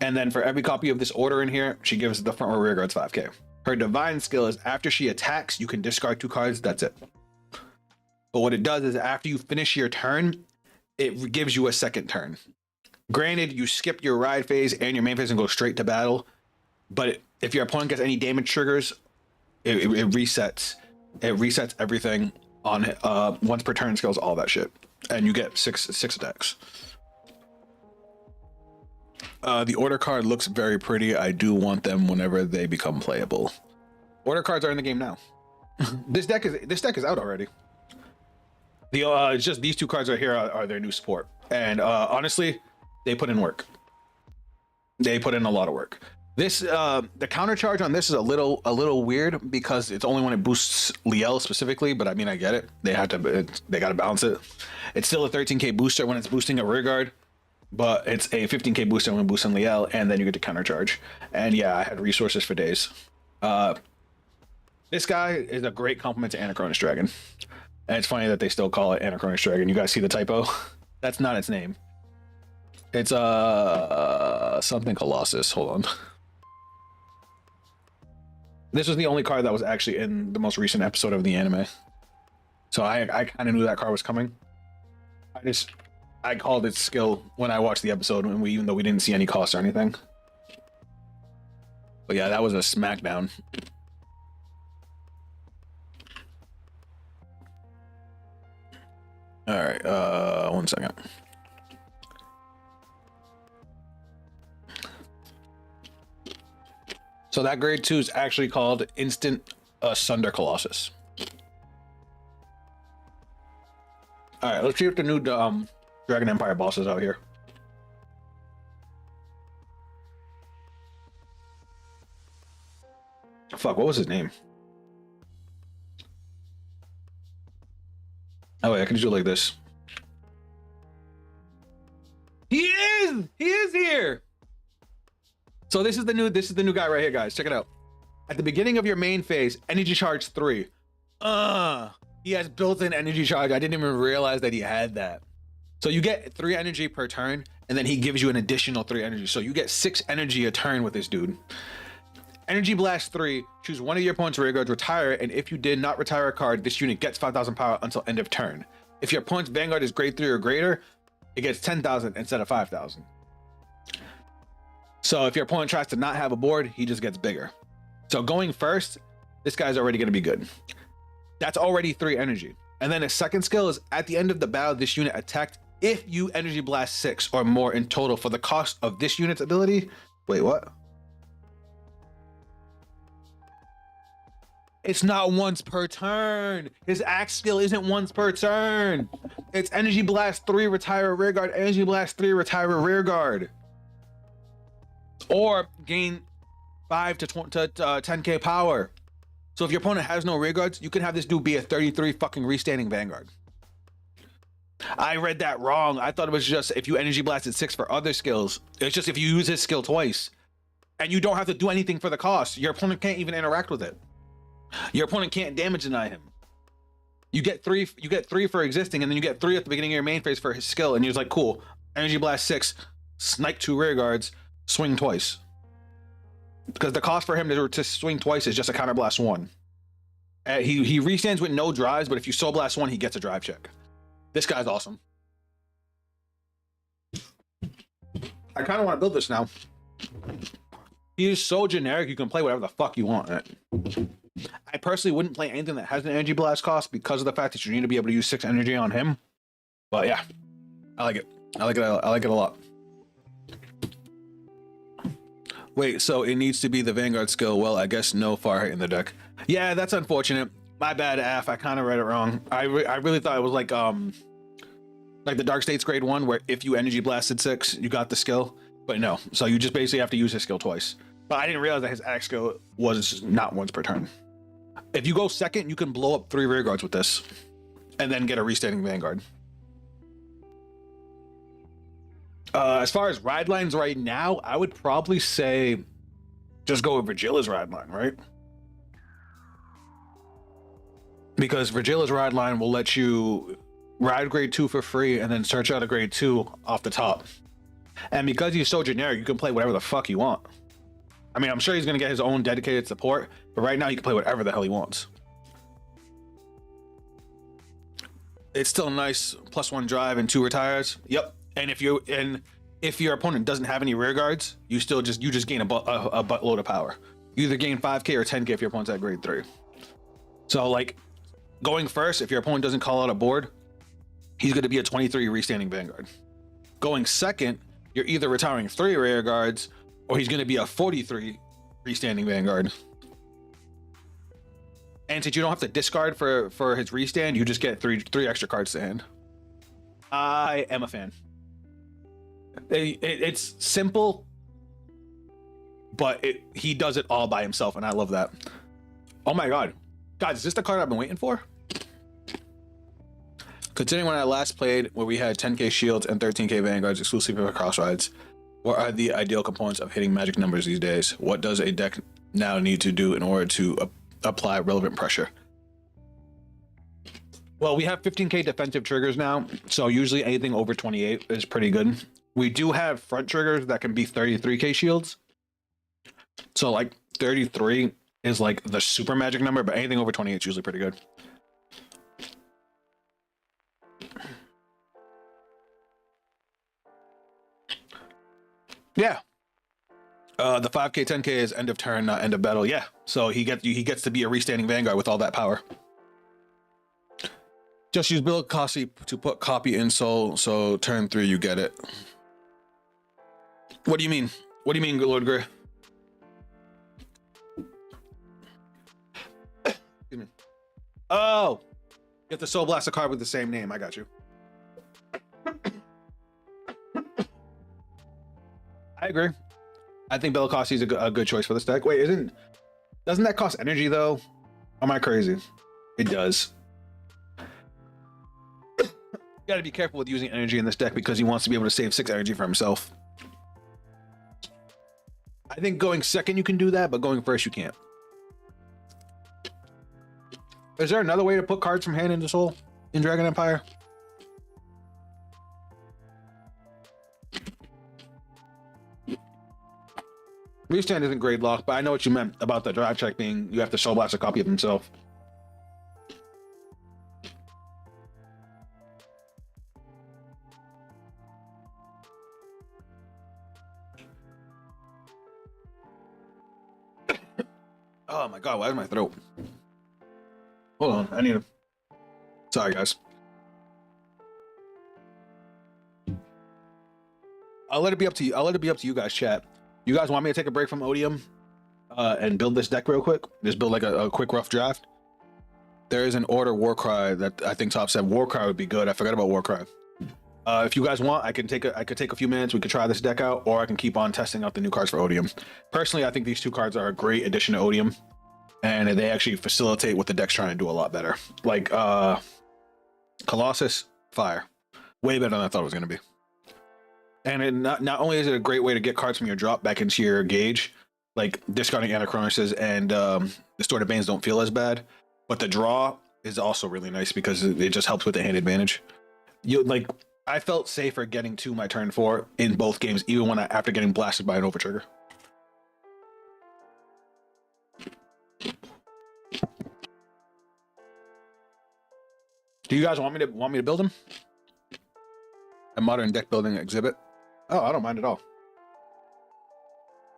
And then for every copy of this order in here, she gives the front or rear guards 5K. Her divine skill is after she attacks, you can discard 2 cards. That's it. But what it does is after you finish your turn, it gives you a second turn. Granted, you skip your ride phase and your main phase and go straight to battle. But if your opponent gets any damage triggers, it resets. It resets everything on once per turn skills, all that shit. And you get six attacks. The order card looks very pretty. I do want them whenever they become playable. Order cards are in the game now. This deck is out already. It's just these 2 cards right here are their new support. And honestly, they put in work. They put in a lot of work. This the counter charge on this is a little weird because it's only when it boosts Liael specifically, but I mean I get it. They got to balance it. It's still a 13k booster when it's boosting a rear guard, but it's a 15k booster when boosting Liael, and then you get to counter charge. And yeah, I had resources for days. This guy is a great compliment to Anachronous Dragon. And it's funny that they still call it Anachronis Dragon. You guys see the typo? That's not its name. It's something Colossus. Hold on. This was the only card that was actually in the most recent episode of the anime. So I kind of knew that card was coming. I called its skill when I watched the episode, and even though we didn't see any cost or anything. But yeah, that was a smackdown. All right, 1 second. So that grade 2 is actually called Instant Sunder Colossus. All right, let's see if the new Dragon Empire boss is out here. Fuck, what was his name? Oh wait, I can do it like this. He is here. So this is the new guy right here, guys. Check it out. At the beginning of your main phase, energy charge 3. He has built-in energy charge. I didn't even realize that he had that. So you get 3 energy per turn, and then he gives you an additional 3 energy. So you get 6 energy a turn with this dude. Energy Blast 3, choose one of your opponent's rear guards, retire it, and if you did not retire a card, this unit gets 5,000 power until end of turn. If your opponent's Vanguard is grade 3 or greater, it gets 10,000 instead of 5,000. So if your opponent tries to not have a board, he just gets bigger. So going first, this guy's already going to be good. That's already 3 energy. And then his second skill is at the end of the battle, this unit attacked if you energy blast 6 or more in total for the cost of this unit's ability. Wait, what? It's not once per turn. His axe skill isn't once per turn. It's energy blast 3, retire a rear guard, energy blast 3, retire a rear guard. Or gain 5 to 10k power. So if your opponent has no rear guards, you can have this dude be a 33 fucking restanding Vanguard. I read that wrong. I thought it was just if you energy blasted 6 for other skills. It's just if you use his skill twice. And you don't have to do anything for the cost. Your opponent can't even interact with it. Your opponent can't damage deny him. You get 3 for existing, and then you get 3 at the beginning of your main phase for his skill, and you're like, cool. Energy blast 6, snipe 2 rear guards, swing twice. Because the cost for him to swing twice is just a counter blast 1. He restands with no drives, but if you soul blast 1, he gets a drive check. This guy's awesome. I kind of want to build this now. He is so generic, you can play whatever the fuck you want. I personally wouldn't play anything that has an energy blast cost because of the fact that you need to be able to use 6 energy on him. But yeah, I like it. I like it a lot. Wait, so it needs to be the Vanguard skill. Well, I guess no Farheight in the deck. Yeah, that's unfortunate. My bad, Af. I kind of read it wrong. I really thought it was like the Dark States grade 1, where if you energy blasted 6, you got the skill. But no, so you just basically have to use his skill twice. But I didn't realize that his axe skill was not once per turn. If you go second, you can blow up 3 rear guards with this, and then get a restanding Vanguard. As far as ride lines right now, I would probably say just go with Virgila's ride line, right? Because Virgila's ride line will let you ride grade 2 for free and then search out a grade 2 off the top. And because he's so generic, you can play whatever the fuck you want. I mean, I'm sure he's going to get his own dedicated support, but right now you can play whatever the hell he wants. It's still nice, +1 drive and 2 retires. Yep. And if your opponent doesn't have any rear guards, you just gain a buttload of power. You either gain 5k or 10k if your opponent's at grade 3. So like going first, if your opponent doesn't call out a board, he's going to be a 23 restanding Vanguard. Going second, you're either retiring 3 rear guards or he's going to be a 43 restanding Vanguard. And since you don't have to discard for his restand, you just get three extra cards to hand. I am a fan. It's simple, but he does it all by himself, and I love that. Oh my god. Guys, is this the card I've been waiting for? Considering when I last played, where we had 10k shields and 13k Vanguards exclusively for cross rides, what are the ideal components of hitting magic numbers these days? What does a deck now need to do in order to apply relevant pressure? Well, we have 15k defensive triggers now, so usually anything over 28 is pretty good. We do have front triggers that can be 33k shields. So like 33 is like the super magic number, but anything over 28 is usually pretty good. Yeah. The 5k, 10k is end of turn, not end of battle. Yeah. So he gets to be a restanding Vanguard with all that power. Just use Bill Cossi to put copy in so turn 3 you get it. What do you mean? What do you mean, Lord Gray? Excuse me. Oh, you have to Soul Blast a card with the same name. I got you. I agree. I think Bellicossi is a good choice for this deck. Wait, doesn't that cost energy though? Am I crazy? It does. You got to be careful with using energy in this deck because he wants to be able to save 6 energy for himself. I think going second you can do that, but going first you can't. Is there another way to put cards from hand into soul in Dragon Empire? Restand isn't grade lock, but I know what you meant about the drive check being you have to Soul Blast a copy of himself. Oh my god, why is my throat? Hold on, I need to... Sorry, guys. I'll let it be up to you. I'll let it be up to you guys, chat. You guys want me to take a break from Odium and build this deck real quick? Just build like a quick rough draft? There is an Order Warcry that I think Top said Warcry would be good. I forgot about Warcry. If you guys want, I could take a few minutes. We could try this deck out, or I can keep on testing out the new cards for Odium. Personally, I think these two cards are a great addition to Odium, and they actually facilitate what the deck's trying to do a lot better. Like Colossus, fire, way better than I thought it was going to be. And not only is it a great way to get cards from your drop back into your gauge, like discarding Anachronuses and Distorted Banes don't feel as bad, but the draw is also really nice because it just helps with the hand advantage. I felt safer getting to my turn 4 in both games, even when after getting blasted by an overtrigger. Do you guys want me to build him? A modern deck building exhibit? Oh, I don't mind at all.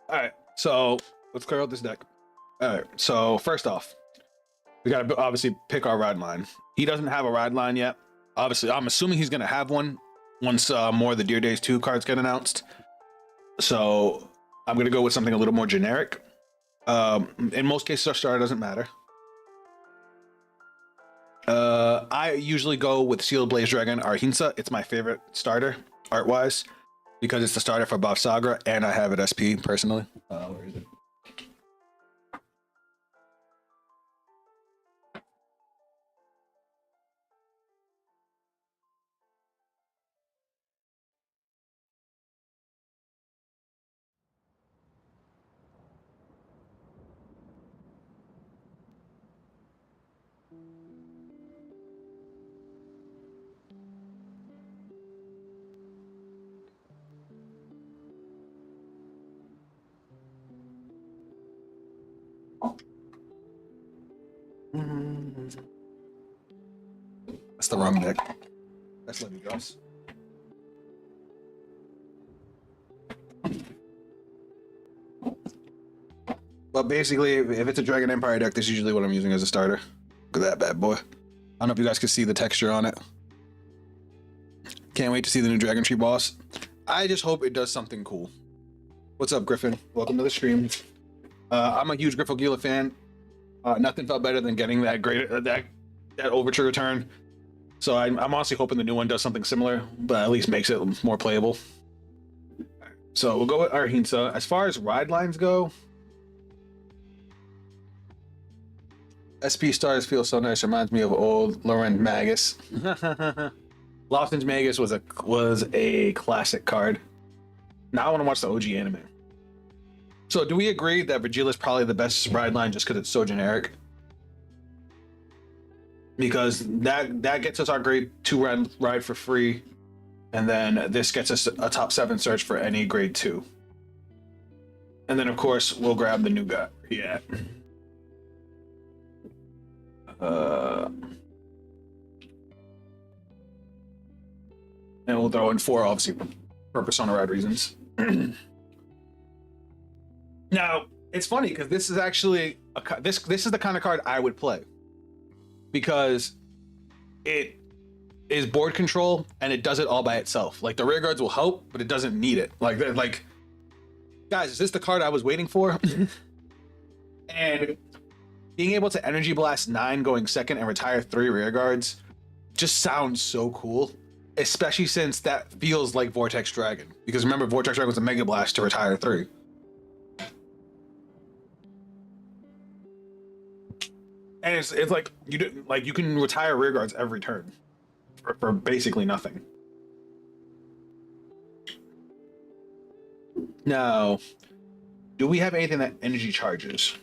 All right, so let's clear out this deck. All right, so first off, we got to obviously pick our ride line. He doesn't have a ride line yet. Obviously, I'm assuming he's going to have one once more of the Dear Days 2 cards get announced. So I'm going to go with something a little more generic. In most cases, our starter doesn't matter. I usually go with Sealed Blaze Dragon Arhinsa. It's my favorite starter, art-wise, because it's the starter for Bavsargra, and I have it SP, personally. Where is it? That's the wrong deck. That's Levy Dross. But basically, if it's a Dragon Empire deck, that's usually what I'm using as a starter. Look at that bad boy. I don't know if you guys can see the texture on it. Can't wait to see the new Dragon Tree boss. I just hope it does something cool. What's up, Griffin? Welcome to the stream. I'm a huge Griffogila fan. Nothing felt better than getting that overtrigger turn. So I'm honestly hoping the new one does something similar, but at least makes it more playable. So we'll go with Arhinsa. As far as ride lines go, SP Stars feel so nice. Reminds me of old Laurent Magus. Lofton's Magus was a classic card. Now I want to watch the OG anime. So do we agree that Virgil is probably the best ride line just because it's so generic? because that gets us our grade 2 ride for free, and then this gets us a top 7 search for any grade 2. And then of course we'll grab the new guy. Yeah. And we'll throw in 4, obviously, for persona ride reasons. Now, it's funny because this is actually this is the kind of card I would play, because it is board control and it does it all by itself. Like the rear guards will help, but it doesn't need it. Like guys, is this the card I was waiting for? And being able to energy blast 9 going second and retire 3 rear guards just sounds so cool. Especially since that feels like Vortex Dragon. Because remember, Vortex Dragon was a Mega Blast to retire 3. And it's like you can retire rear guards every turn for basically nothing. Now, do we have anything that energy charges?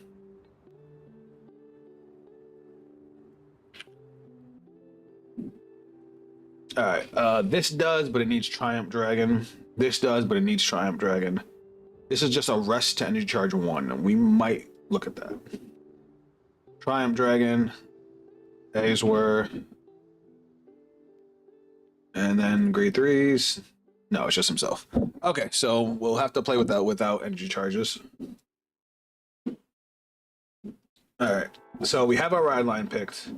All right, this does, but it needs Triumph Dragon. This does, but it needs Triumph Dragon. This is just a rest to energy charge 1. We might look at that. Triumph Dragon, these were, and then grade 3s. No, it's just himself. Okay, so we'll have to play with that without energy charges. All right, so we have our ride line picked.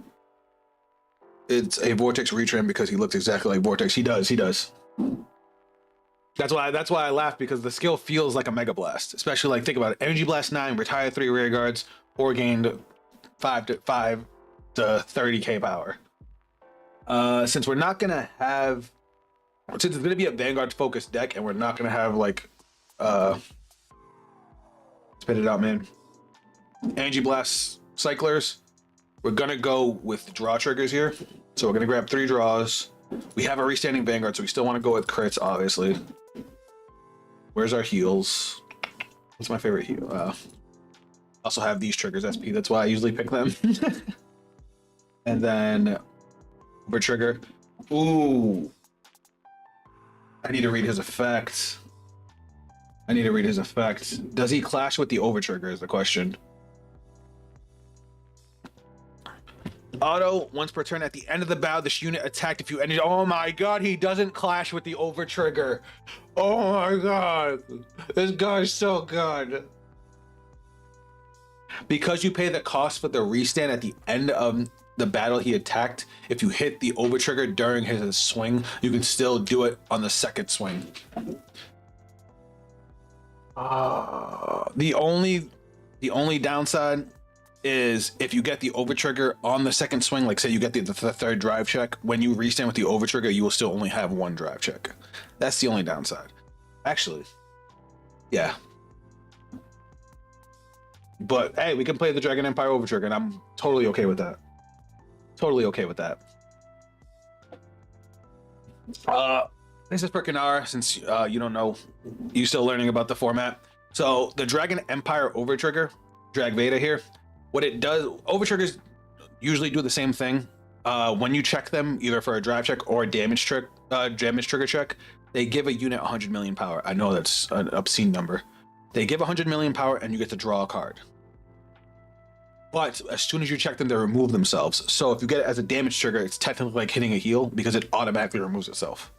It's a Vortex retrim because he looks exactly like Vortex. He does. That's why I laughed, because the skill feels like a Mega Blast. Especially, like, think about it. Energy Blast 9, retire 3 rear guards, or gained 5 to 30k power. Since we're not gonna have, since it's gonna be a Vanguard focused deck, and we're not gonna have like spit it out, man. Energy Blast cyclers. We're gonna go with draw triggers here. So we're gonna grab 3 draws. We have a restanding Vanguard, so we still want to go with crits, obviously. Where's our heals? What's my favorite heal? Also have these triggers, SP. That's why I usually pick them. And then over trigger. Ooh. I need to read his effect. Does he clash with the over trigger is the question. Auto, once per turn at the end of the battle, this unit attacked if you ended. Oh my god, he doesn't clash with the over trigger. Oh my god. This guy's so good. Because you pay the cost for the restand at the end of the battle he attacked, if you hit the over trigger during his swing, you can still do it on the second swing. The only downside is if you get the over trigger on the second swing, like say you get the third drive check, when you restand with the over trigger, you will still only have 1 drive check. That's the only downside. Actually, yeah. But hey, we can play the Dragon Empire over trigger, and I'm totally okay with that. This is for Kanar, since you don't know, you're still learning about the format. So the Dragon Empire over trigger, Drag Veda here. What it does, over triggers usually do the same thing. When you check them, either for a drive check or a damage trigger check, they give a unit 100 million power. I know that's an obscene number. They give 100 million power and you get to draw a card. But as soon as you check them, they remove themselves. So if you get it as a damage trigger, it's technically like hitting a heal because it automatically removes itself.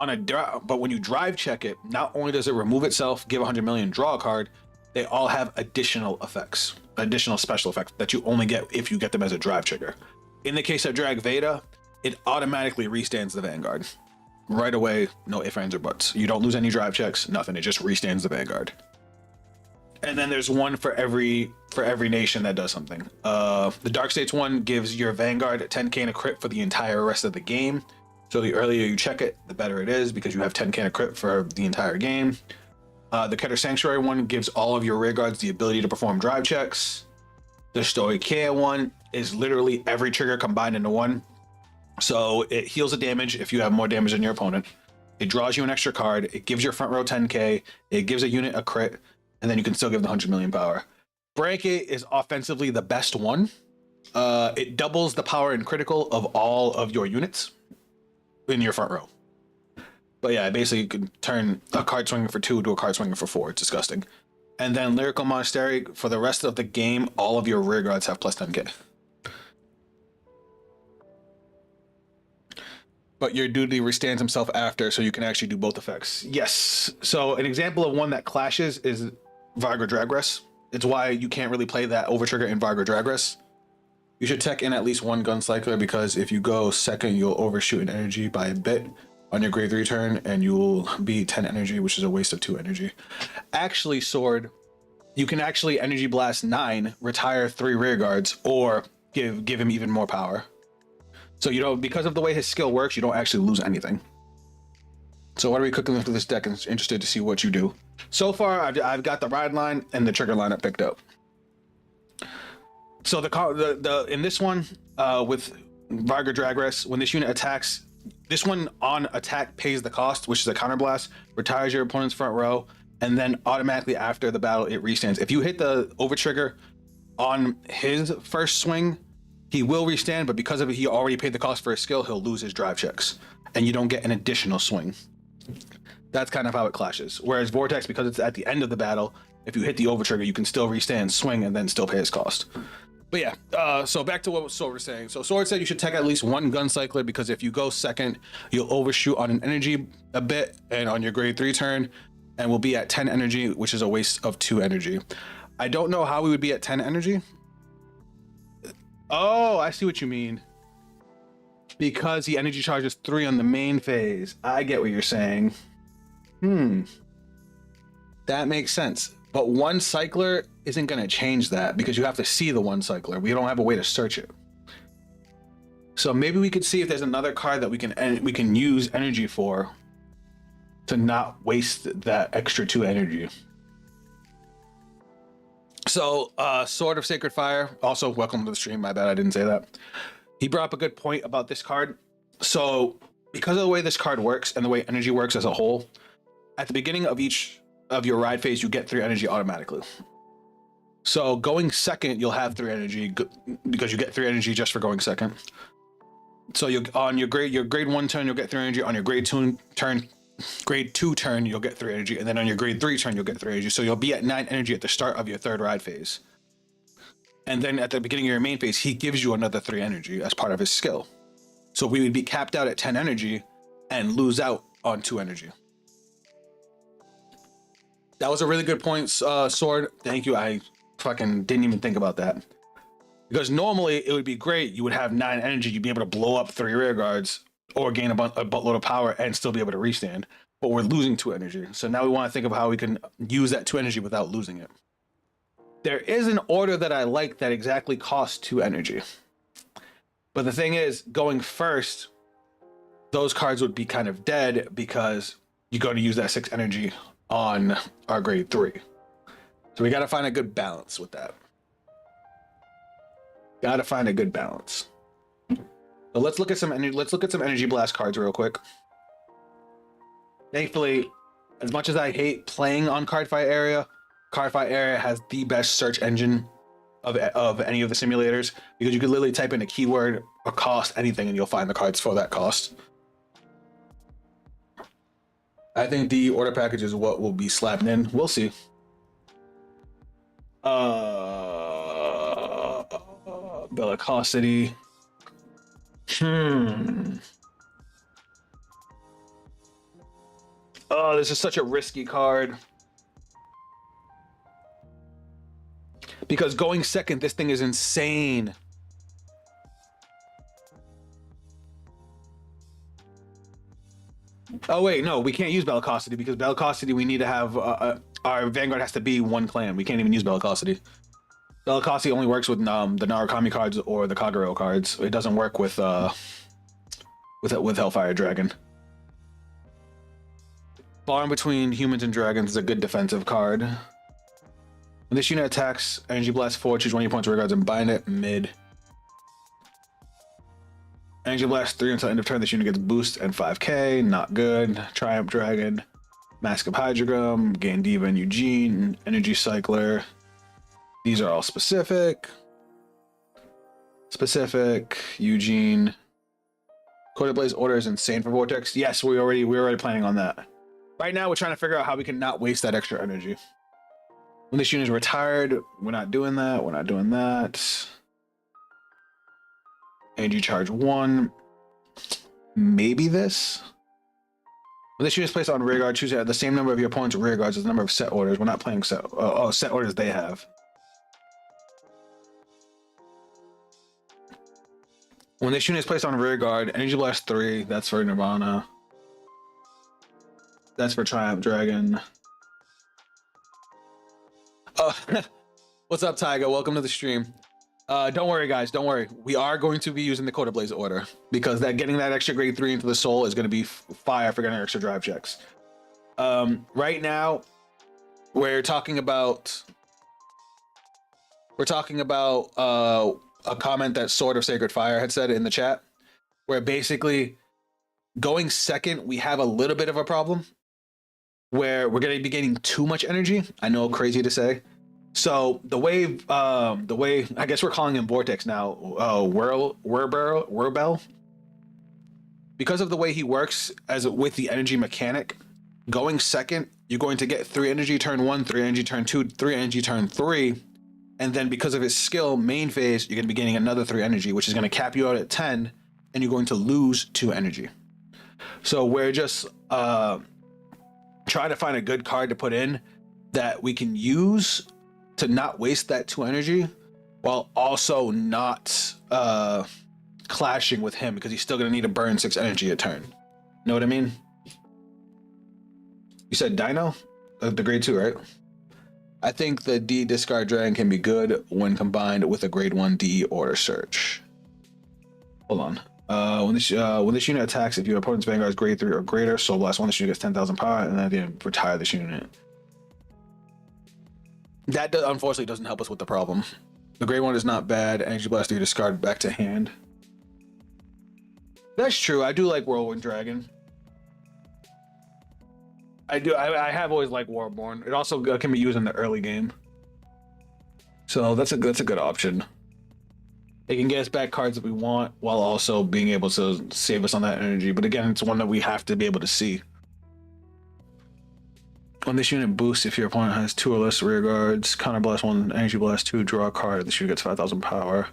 But when you drive check it, not only does it remove itself, give 100 million, draw a card, they all have additional effects, additional special effects that you only get if you get them as a drive trigger. In the case of Drag Veda, it automatically restands the Vanguard. Right away, no ifs, ands, or buts. You don't lose any drive checks, nothing. It just restands the Vanguard. And then there's one for every nation that does something. The Dark States one gives your Vanguard 10k and a crit for the entire rest of the game. So the earlier you check it, the better it is because you have 10k and a crit for the entire game. The Keter Sanctuary one gives all of your rear guards the ability to perform drive checks. The Stoicheia one is literally every trigger combined into one. So it heals the damage if you have more damage than your opponent. It draws you an extra card. It gives your front row 10k. It gives a unit a crit. And then you can still give the 100 million power. Break It is offensively the best one. It doubles the power and critical of all of your units in your front row. But yeah, basically you can turn a card swinging for 2 to a card swinging for 4. It's disgusting. And then Lyrical Monastery, for the rest of the game, all of your rear guards have plus 10k. But your duty restands himself after, so you can actually do both effects. Yes. So an example of one that clashes is Varga Dragress. It's why you can't really play that overtrigger in Varga Dragress. You should tech in at least one Guncycler, because if you go second, you'll overshoot an energy by a bit on your grade 3 turn, and you'll be 10 energy, which is a waste of 2 energy. Actually, Sword, you can actually Energy Blast 9, retire 3 rear guards, or give him even more power. So, you know, because of the way his skill works, you don't actually lose anything. So what are we cooking through this deck? I'm interested to see what you do. So far, I've got the ride line and the trigger lineup picked up. So in this one, with Varga Dragress, when this unit attacks, this one on attack pays the cost, which is a counterblast, retires your opponent's front row, and then automatically after the battle, it restands. If you hit the overtrigger on his first swing, he will restand, but because of it, he already paid the cost for his skill, he'll lose his drive checks, and you don't get an additional swing. That's kind of how it clashes. Whereas Vortex, because it's at the end of the battle, if you hit the overtrigger, you can still restand, swing, and then still pay his cost. But yeah, so back to what Sword was saying. So Sword said you should tech at least one Guncycler, because if you go second, you'll overshoot on an energy a bit, and on your grade 3 turn, and will be at 10 energy, which is a waste of 2 energy. I don't know how we would be at 10 energy. Oh, I see what you mean. Because he energy charges 3 on the main phase. I get what you're saying. That makes sense. But one cycler isn't going to change that, because you have to see the one cycler. We don't have a way to search it. So maybe we could see if there's another card that we can use energy for to not waste that extra 2 energy. So Sword of Sacred Fire, also welcome to the stream. My bad, I didn't say that. He brought up a good point about this card. So because of the way this card works and the way energy works as a whole, at the beginning of each of your ride phase, you get 3 energy automatically. So going second, you'll have 3 energy because you get 3 energy just for going second. So you on your grade 1 turn, you'll get 3 energy. On your grade 2 turn, you'll get 3 energy, and then on your grade 3 turn, you'll get 3 energy. So you'll be at 9 energy at the start of your 3rd ride phase. And then at the beginning of your main phase, he gives you another 3 energy as part of his skill. So we would be capped out at 10 energy and lose out on 2 energy. That was a really good point, Sword. Thank you. I fucking didn't even think about that. Because normally it would be great. You would have 9 energy. You'd be able to blow up 3 rear guards or gain a buttload of power and still be able to restand. But we're losing 2 energy. So now we want to think of how we can use that 2 energy without losing it. There is an order that I like that exactly costs 2 energy. But the thing is, going first, those cards would be kind of dead because you're going to use that 6 energy on our grade 3. So we got to find a good balance with that. Got to find a good balance. So let's look at some energy blast cards real quick. Thankfully, as much as I hate playing on Cardfight area has the best search engine of any of the simulators, because you could literally type in a keyword or cost anything and you'll find the cards for that cost. I think the order package is what will be slapped in. We'll see. Bellicosity. Oh, this is such a risky card. Because going second, this thing is insane. Oh wait, no, we can't use Bellicosity, because Bellicosity we need to have our Vanguard has to be 1 clan. We can't even use Bellicosity. Bellicosity only works with the Narukami cards or the Kagero cards. It doesn't work with Hellfire Dragon. Bond between humans and dragons is a good defensive card. When this unit attacks, Energy Blast 4, choose one of your opponent's rear guards and bind it mid. Energy Blast 3 until end of turn. This unit gets boost and 5k. Not good. Triumph Dragon. Mask of Hydrogram. Gandiva and Eugene. Energy Cycler. These are all specific. Specific, Eugene. Code Blaze order is insane for Vortex. Yes, we're already planning on that. Right now, we're trying to figure out how we can not waste that extra energy. When this unit is retired, we're not doing that. We're not doing that. Energy charge 1. Maybe this. When this unit is placed on rear guard, choose the same number of your opponent's rear guards as the number of set orders. We're not playing set. Set orders they have. When this unit is placed on rear guard, Energy Blast 3. That's for Nirvana. That's for Triumph Dragon. Oh, what's up, Tyga? Welcome to the stream. Don't worry, guys. Don't worry. We are going to be using the Coda Blaze order because getting that extra grade 3 into the soul is going to be fire for getting extra drive checks. Right now, we're talking about a comment that Sword of Sacred Fire had said in the chat, where basically going second, we have a little bit of a problem where we're going to be getting too much energy. I know, crazy to say. So the way I guess we're calling him Vortex now, Whirbell, because of the way he works with the energy mechanic, going second, you're going to get 3 energy turn 1, 3 energy turn 2, 3 energy turn 3, and then because of his skill main phase, you're going to be getting another 3 energy, which is going to cap you out at 10, and you're going to lose 2 energy. So we're just trying to find a good card to put in that we can use to not waste that 2 energy while also not clashing with him, because he's still going to need to burn 6 energy a turn. Know what I mean? You said Dino? The grade 2, right? I think the D discard dragon can be good when combined with a grade 1 D order search. Hold on. When this unit attacks, if your opponent's Vanguard is grade 3 or greater, Soul Blast 1, this unit gets 10,000 power, and then you retire this unit. That unfortunately doesn't help us with the problem. The grade 1 is not bad. Energy Blast 3 discard back to hand. That's true. I do like Whirlwind Dragon. I do. I have always liked Warborn. It also can be used in the early game, so that's a good option. It can get us back cards that we want while also being able to save us on that energy. But again, it's one that we have to be able to see. When this unit boosts, if your opponent has 2 or less rear guards, counter blast 1, energy blast 2, draw a card. This unit gets 5,000 power.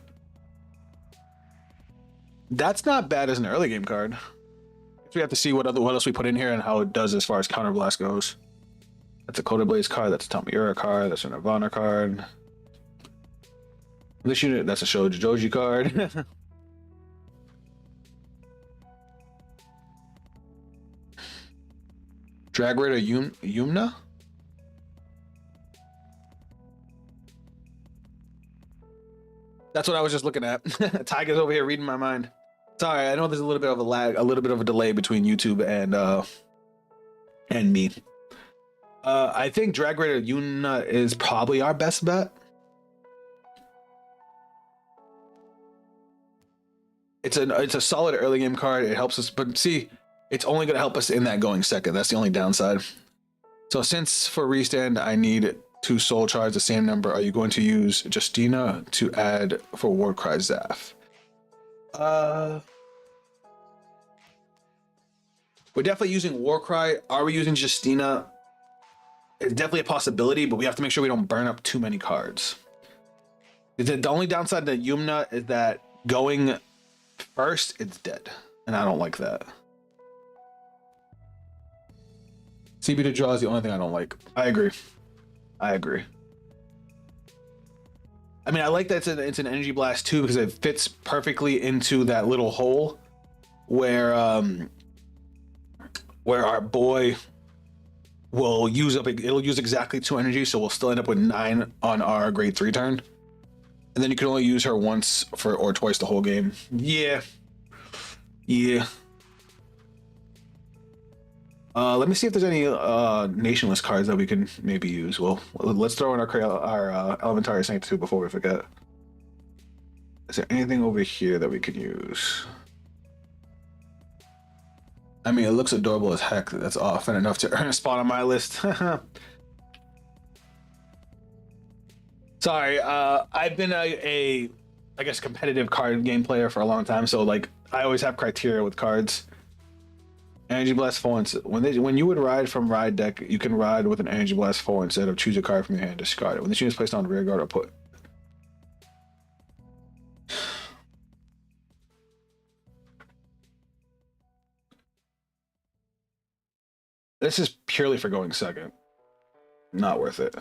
That's not bad as an early game card. We have to see what else we put in here and how it does as far as counter blast goes. That's a Coda Blaze card. That's a Tamura card. That's a Nirvana card. This unit, that's a Shojoji card. Drag Raider Yumna? That's what I was just looking at. Tiger's over here reading my mind. Sorry, I know there's a little bit of a lag, a little bit of a delay between YouTube and me. I think Drag Raider Yuna is probably our best bet. It's a solid early game card. It helps us, but see, it's only going to help us in that going second. That's the only downside. So since for restand I need 2 soul charge, the same number, are you going to use Justina to add for Warcry Zaf? We're definitely using Warcry. Are we using Justina? It's definitely a possibility, but we have to make sure we don't burn up too many cards. The only downside to Yumna is that going first, it's dead, and I don't like that. CB to draw is the only thing I don't like. I agree. I mean, I like that it's an energy blast too, because it fits perfectly into that little hole where our boy will use up. It'll use exactly 2 energy, so we'll still end up with 9 on our grade 3 turn, and then you can only use her once or twice the whole game. Yeah. Let me see if there's any nationless cards that we can maybe use. Well, let's throw in our Elementary Sanctitude before we forget. Is there anything over here that we can use? I mean, it looks adorable as heck. That's often enough to earn a spot on my list. Sorry, I've been a I guess, competitive card game player for a long time. So like, I always have criteria with cards. Energy Blast 4. When you would ride from ride deck, you can ride with an Energy Blast 4 instead of choose a card from your hand, discard it. When this unit is placed on rear guard or put. This is purely for going second. Not worth it.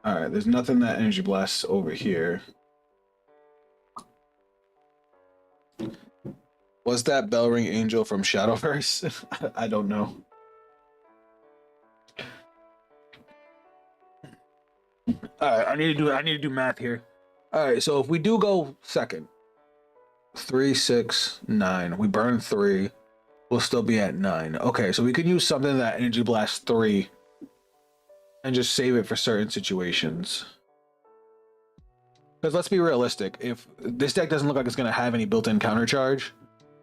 Alright, there's nothing that Energy Blasts over here. Was that Bellring Angel from Shadowverse? I don't know. Alright, I need to do math here. Alright, so if we do go second, 3, 6, 9. We burn 3. We'll still be at 9. Okay, so we can use something that Energy Blast 3 and just save it for certain situations. Because let's be realistic, if this deck doesn't look like it's going to have any built-in counter charge,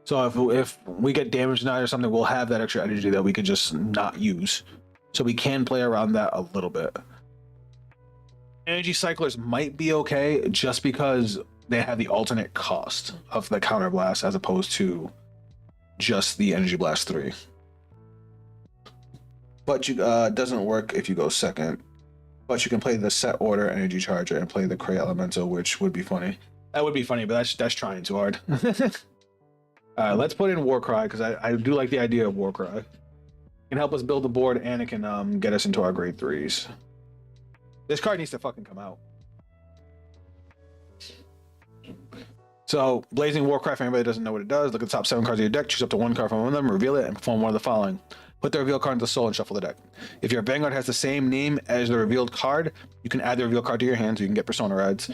so if we get damage denied or something, we'll have that extra energy that we could just not use. So we can play around that a little bit. Energy Cyclers might be okay just because they have the alternate cost of the counter blast as opposed to just the Energy Blast 3. But you doesn't work if you go second. But you can play the set order Energy Charger and play the Cray Elemental, which would be funny. That would be funny, but that's trying too hard. Let's put in Warcry, because I do like the idea of Warcry. It can help us build the board, and it can get us into our grade 3s. This card needs to fucking come out. So, Blazing Warcry, for anybody that doesn't know what it does, look at the top 7 cards of your deck, choose up to 1 card from one of them, reveal it, and perform one of the following. Put the revealed card into the soul and shuffle the deck. If your Vanguard has the same name as the revealed card, you can add the revealed card to your hand so you can get Persona rides.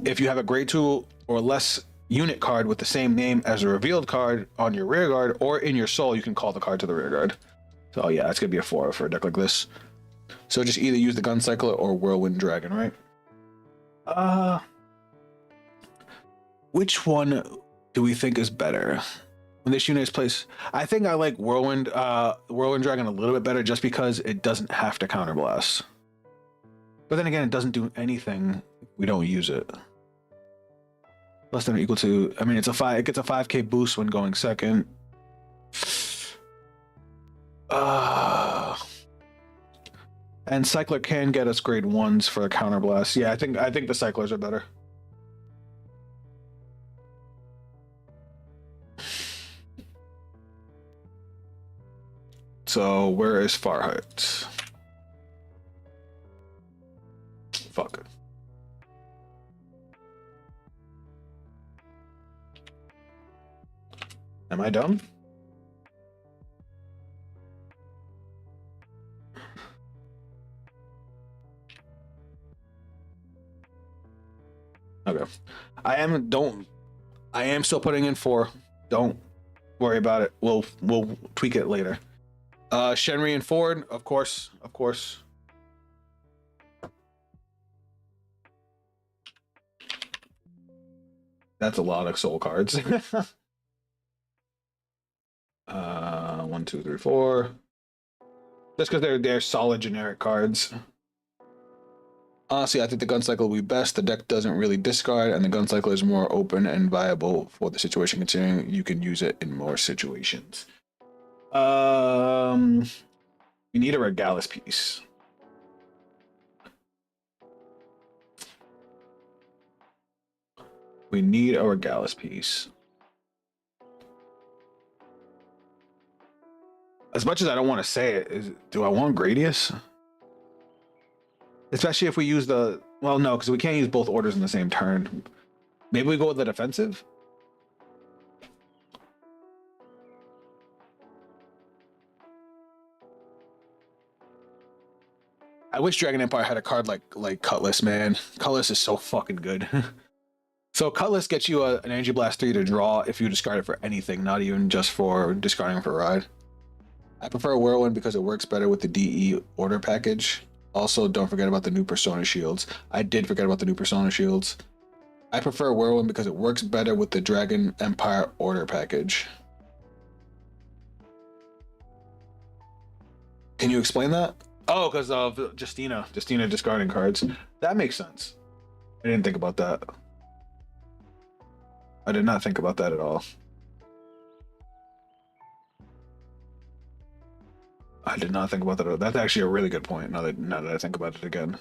If you have a grade 2 or less unit card with the same name as a revealed card on your rear guard or in your soul, you can call the card to the rear guard. So yeah, it's gonna be a 4 for a deck like this. So just either use the Gun Cycler or Whirlwind Dragon, right? Which one do we think is better when this unit is placed? I think I like Whirlwind Dragon a little bit better just because it doesn't have to counterblast. But then again, it doesn't do anything if we don't use it. Less than or equal to, I mean, it gets a 5k boost when going second. And Cycler can get us grade 1s for a counterblast. Yeah, I think the Cyclers are better. So where is Farhut? Fuck it. Am I dumb? Okay. I am still putting in 4. Don't worry about it. We'll tweak it later. Shenri and Ford, of course. That's a lot of soul cards. 1, 2, 3, 4. Just because they're solid generic cards. Honestly, I think the Gun Cycle will be best. The deck doesn't really discard, and the Gun Cycle is more open and viable for the situation, considering you can use it in more situations. We need a Regalis piece. We need a Regalis piece. As much as I don't want to say it, do I want Gradius? Especially if we use the... Well, no, because we can't use both orders in the same turn. Maybe we go with the defensive? I wish Dragon Empire had a card like Cutlass, man. Cutlass is so fucking good. So Cutlass gets you an Energy Blast 3 to draw if you discard it for anything, not even just for discarding for a ride. I prefer Whirlwind because it works better with the DE order package. Also, don't forget about the new Persona shields. I did forget about the new Persona shields. I prefer Whirlwind because it works better with the Dragon Empire order package. Can you explain that? Oh, because of Justina discarding cards. That makes sense. I didn't think about that. I did not think about that at all. I did not think about that at all. That's actually a really good point, now that I think about it again.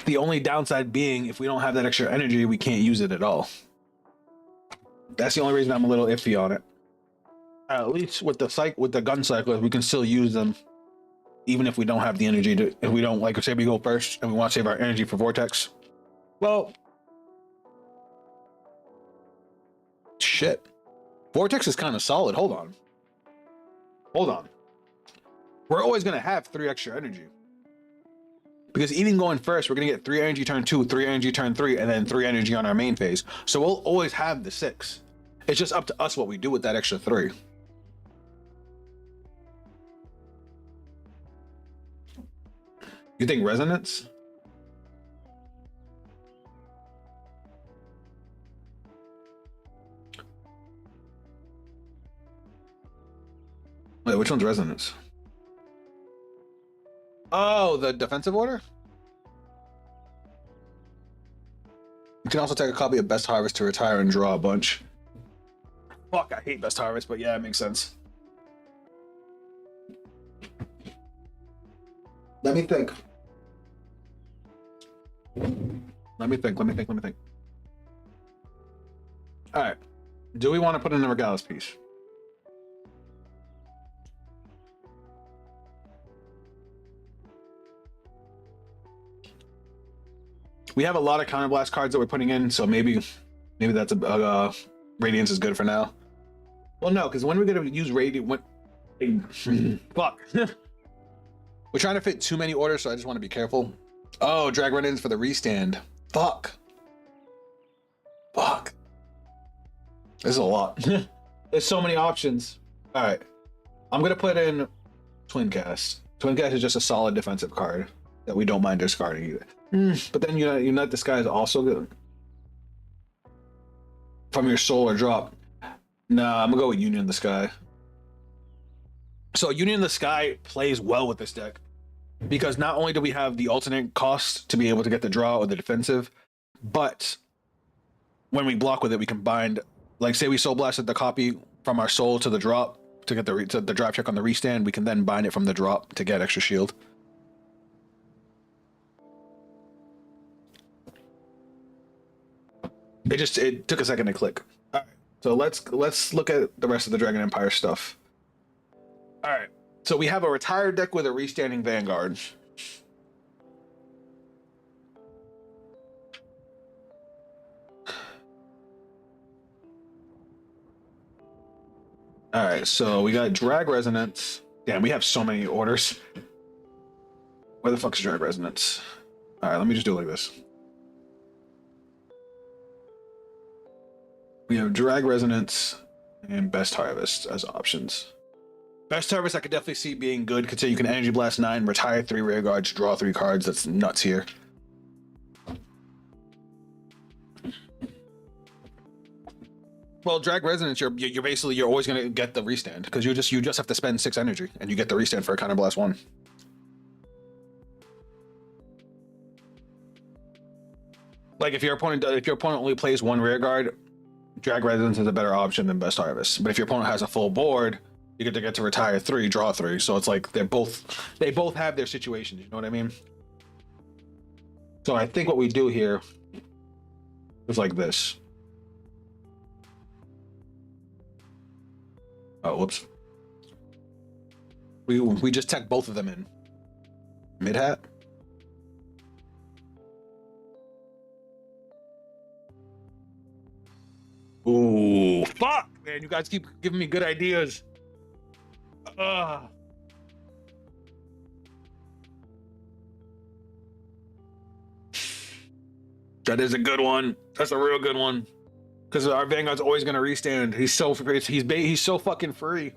The only downside being, if we don't have that extra energy, we can't use it at all. That's the only reason I'm a little iffy on it. At least with the gun cyclers, we can still use them, even if we don't have the energy to. If we don't, like, say we go first and we want to save our energy for Vortex. Well, shit. Vortex is kind of solid. Hold on. We're always gonna have 3 extra energy. Because even going first, we're gonna get 3 energy turn 2, 3 energy turn 3, and then 3 energy on our main phase. So we'll always have the 6. It's just up to us what we do with that extra 3. You think resonance? Wait, which one's resonance? Oh, the defensive order? You can also take a copy of Best Harvest to retire and draw a bunch. Fuck, I hate Best Harvest, but yeah, it makes sense. Let me think. All right. Do we want to put in the Regalis piece? We have a lot of counterblast cards that we're putting in, so maybe that's a Radiance is good for now. Well, no, because when we're gonna use Radiant, fuck. We're trying to fit too many orders, so I just want to be careful. Oh, drag run-ins for the restand. Fuck. This is a lot. There's so many options. All right, I'm gonna put in Twin Cast. Twin Cast is just a solid defensive card that we don't mind discarding either. But then Unite the Sky is also good. From your soul or drop. Nah, I'm gonna go with Union the Sky. So Union the Sky plays well with this deck, because not only do we have the alternate cost to be able to get the draw or the defensive, but when we block with it, we can bind, like say we soul blasted the copy from our soul to the drop to get the drive check on the restand, we can then bind it from the drop to get extra shield. It took a second to click. All right, so let's look at the rest of the Dragon Empire stuff. All right, so we have a retired deck with a restanding Vanguard. All right, so we got Drag Resonance. Damn, we have so many orders. Where the fuck's Drag Resonance? All right, let me just do it like this. We have Drag Resonance and Best Harvest as options. Best Harvest I could definitely see being good, considering you can Energy Blast 9, retire 3 rear guards, draw 3 cards. That's nuts here. Well, Drag Resonance, you're basically, you're always gonna get the restand, because you just have to spend 6 energy and you get the restand for a Counter Blast 1. Like if your opponent only plays 1 rear guard, Drag Resonance is a better option than Best Harvest. But if your opponent has a full board, you get to retire 3, draw 3. So it's like they both have their situations. You know what I mean? So I think what we do here is like this. Oh, whoops. We just tech both of them in. Mid hat. Ooh, fuck, man! You guys keep giving me good ideas. That is a good one. That's a real good one. Because our Vanguard's always gonna restand. He's so fucking free.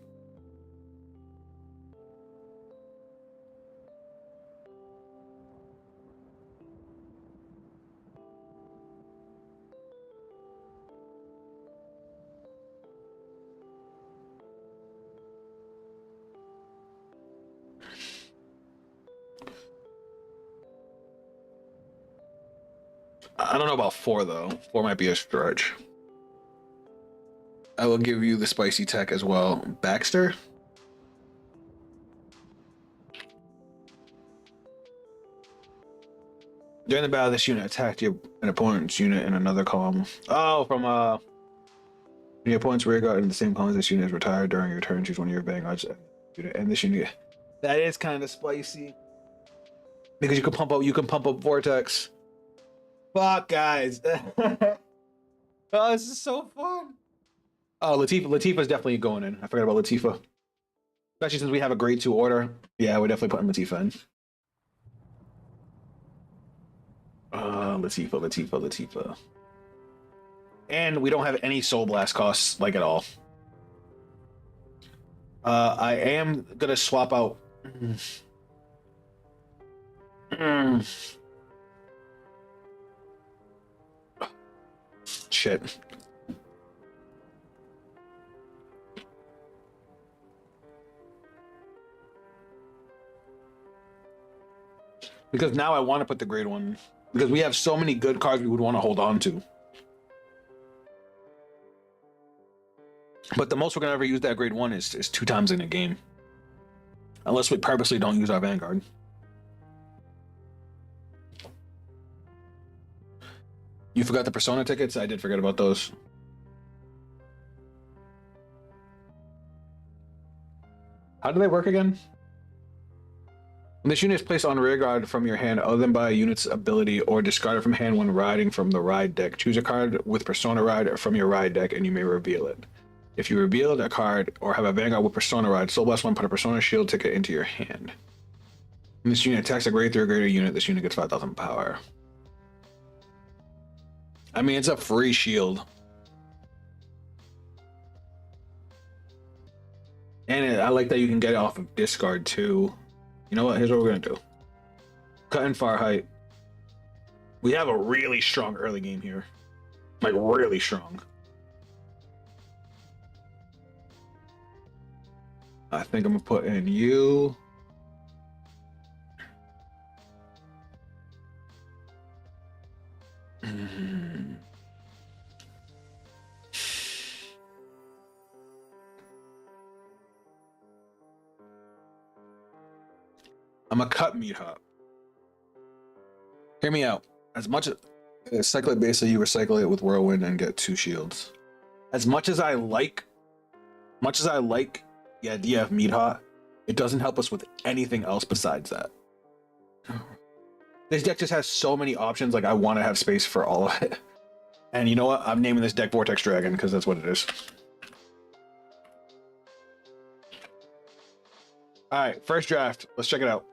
I don't know about 4 though. 4 might be a stretch. I will give you the spicy tech as well. Baxter. During the battle, this unit attacked an opponent's unit in another column. Oh, from the opponent's rear guard in the same column as this unit is retired during your turn. Choose one of your vanguards and this unit. That is kind of spicy because you can pump up Vortex. Fuck, guys. Oh, this is so fun. Oh, Latifa's definitely going in. I forgot about Latifa. Especially since we have a grade 2 order. Yeah, we're definitely putting Latifa in. Latifa. And we don't have any Soul Blast costs, like, at all. I am gonna swap out... Shit. Because now I want to put the grade 1. Because we have so many good cards we would want to hold on to. But the most we're going to ever use that grade 1 is 2 times in a game. Unless we purposely don't use our Vanguard. You forgot the Persona tickets? I did forget about those. How do they work again? When this unit is placed on rear guard from your hand other than by a unit's ability or discarded from hand when riding from the ride deck, choose a card with Persona Ride from your ride deck and you may reveal it. If you reveal a card or have a Vanguard with Persona Ride, Soul Blast 1, put a Persona Shield ticket into your hand. When this unit attacks a grade 3 or greater unit, this unit gets 5,000 power. I mean, it's a free shield. And I like that you can get it off of discard too. You know what? Here's what we're gonna do. Cut in far height. We have a really strong early game here. Like, really strong. I think I'm gonna put in you. I'm a cut meat hop. Hear me out. As much as cycle it basically, you recycle it with whirlwind and get 2 shields. As much as I like the idea of meat hot, it doesn't help us with anything else besides that. This deck just has so many options. Like, I want to have space for all of it. And you know what? I'm naming this deck Vortex Dragon because that's what it is. All right, first draft. Let's check it out.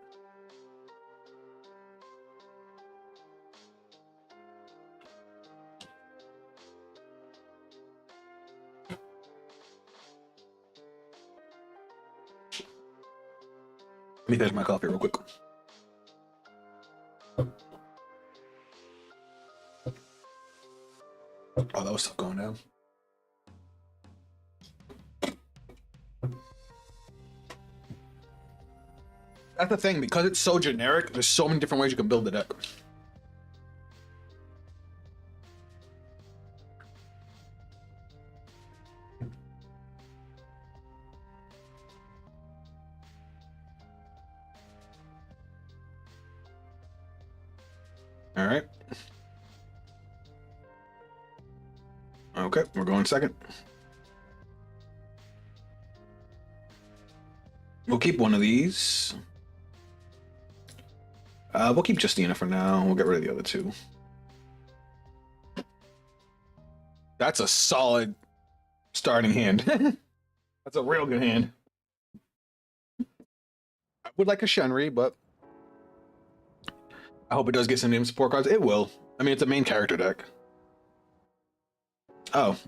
Let me finish my coffee real quick. Oh, that was stuff going down. That's the thing, because it's so generic, there's so many different ways you can build the deck. All right. Okay, we're going second. We'll keep one of these. We'll keep Justina for now. We'll get rid of the other 2. That's a solid starting hand. That's a real good hand. I would like a Shenri, but I hope it does get some name support cards. It will. I mean, it's a main character deck. Oh.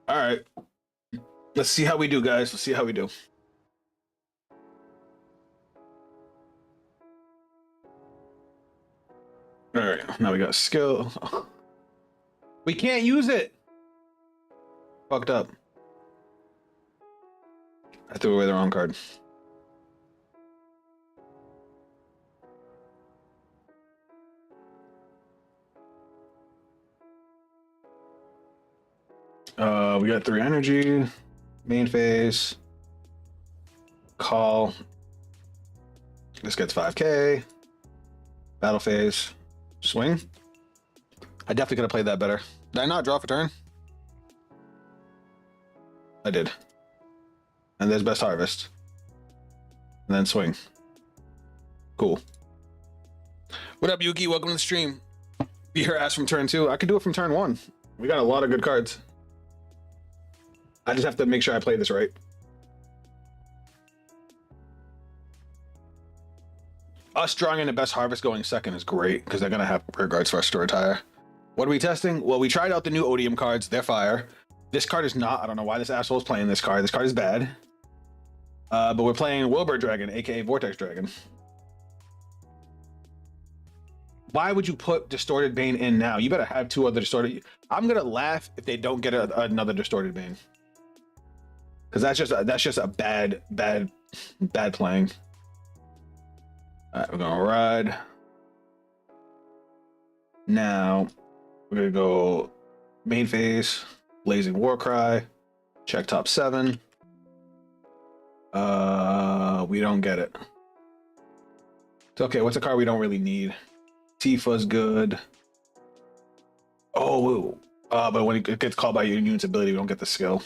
All right. Let's see how we do, guys. Let's see how we do. All right. Now we got skill. We can't use it. Fucked up. I threw away the wrong card. We got 3 energy, main phase, call. This gets 5k. Battle phase, swing. I definitely could have played that better. Did I not draw for turn? I did. And there's best harvest. And then swing. Cool. What up, Yuki? Welcome to the stream. Be her ass from turn 2. I could do it from turn 1. We got a lot of good cards. I just have to make sure I play this right. Us drawing in the best harvest going second is great because they're going to have rear guards for us to retire. What are we testing? Well, we tried out the new Odium cards. They're fire. This card is not. I don't know why this asshole is playing this card. This card is bad. But we're playing Wilbur Dragon, aka Vortex Dragon. Why would you put Distorted Bane in now? You better have 2 other Distorted. I'm going to laugh if they don't get another Distorted Bane. Because that's just a bad playing. All right, we're gonna ride. Now we're gonna go main phase, Blazing Warcry, check top 7. We don't get it. It's okay. What's a card we don't really need? Tifa's good. Oh, but when it gets called by your unit's ability, we don't get the skill.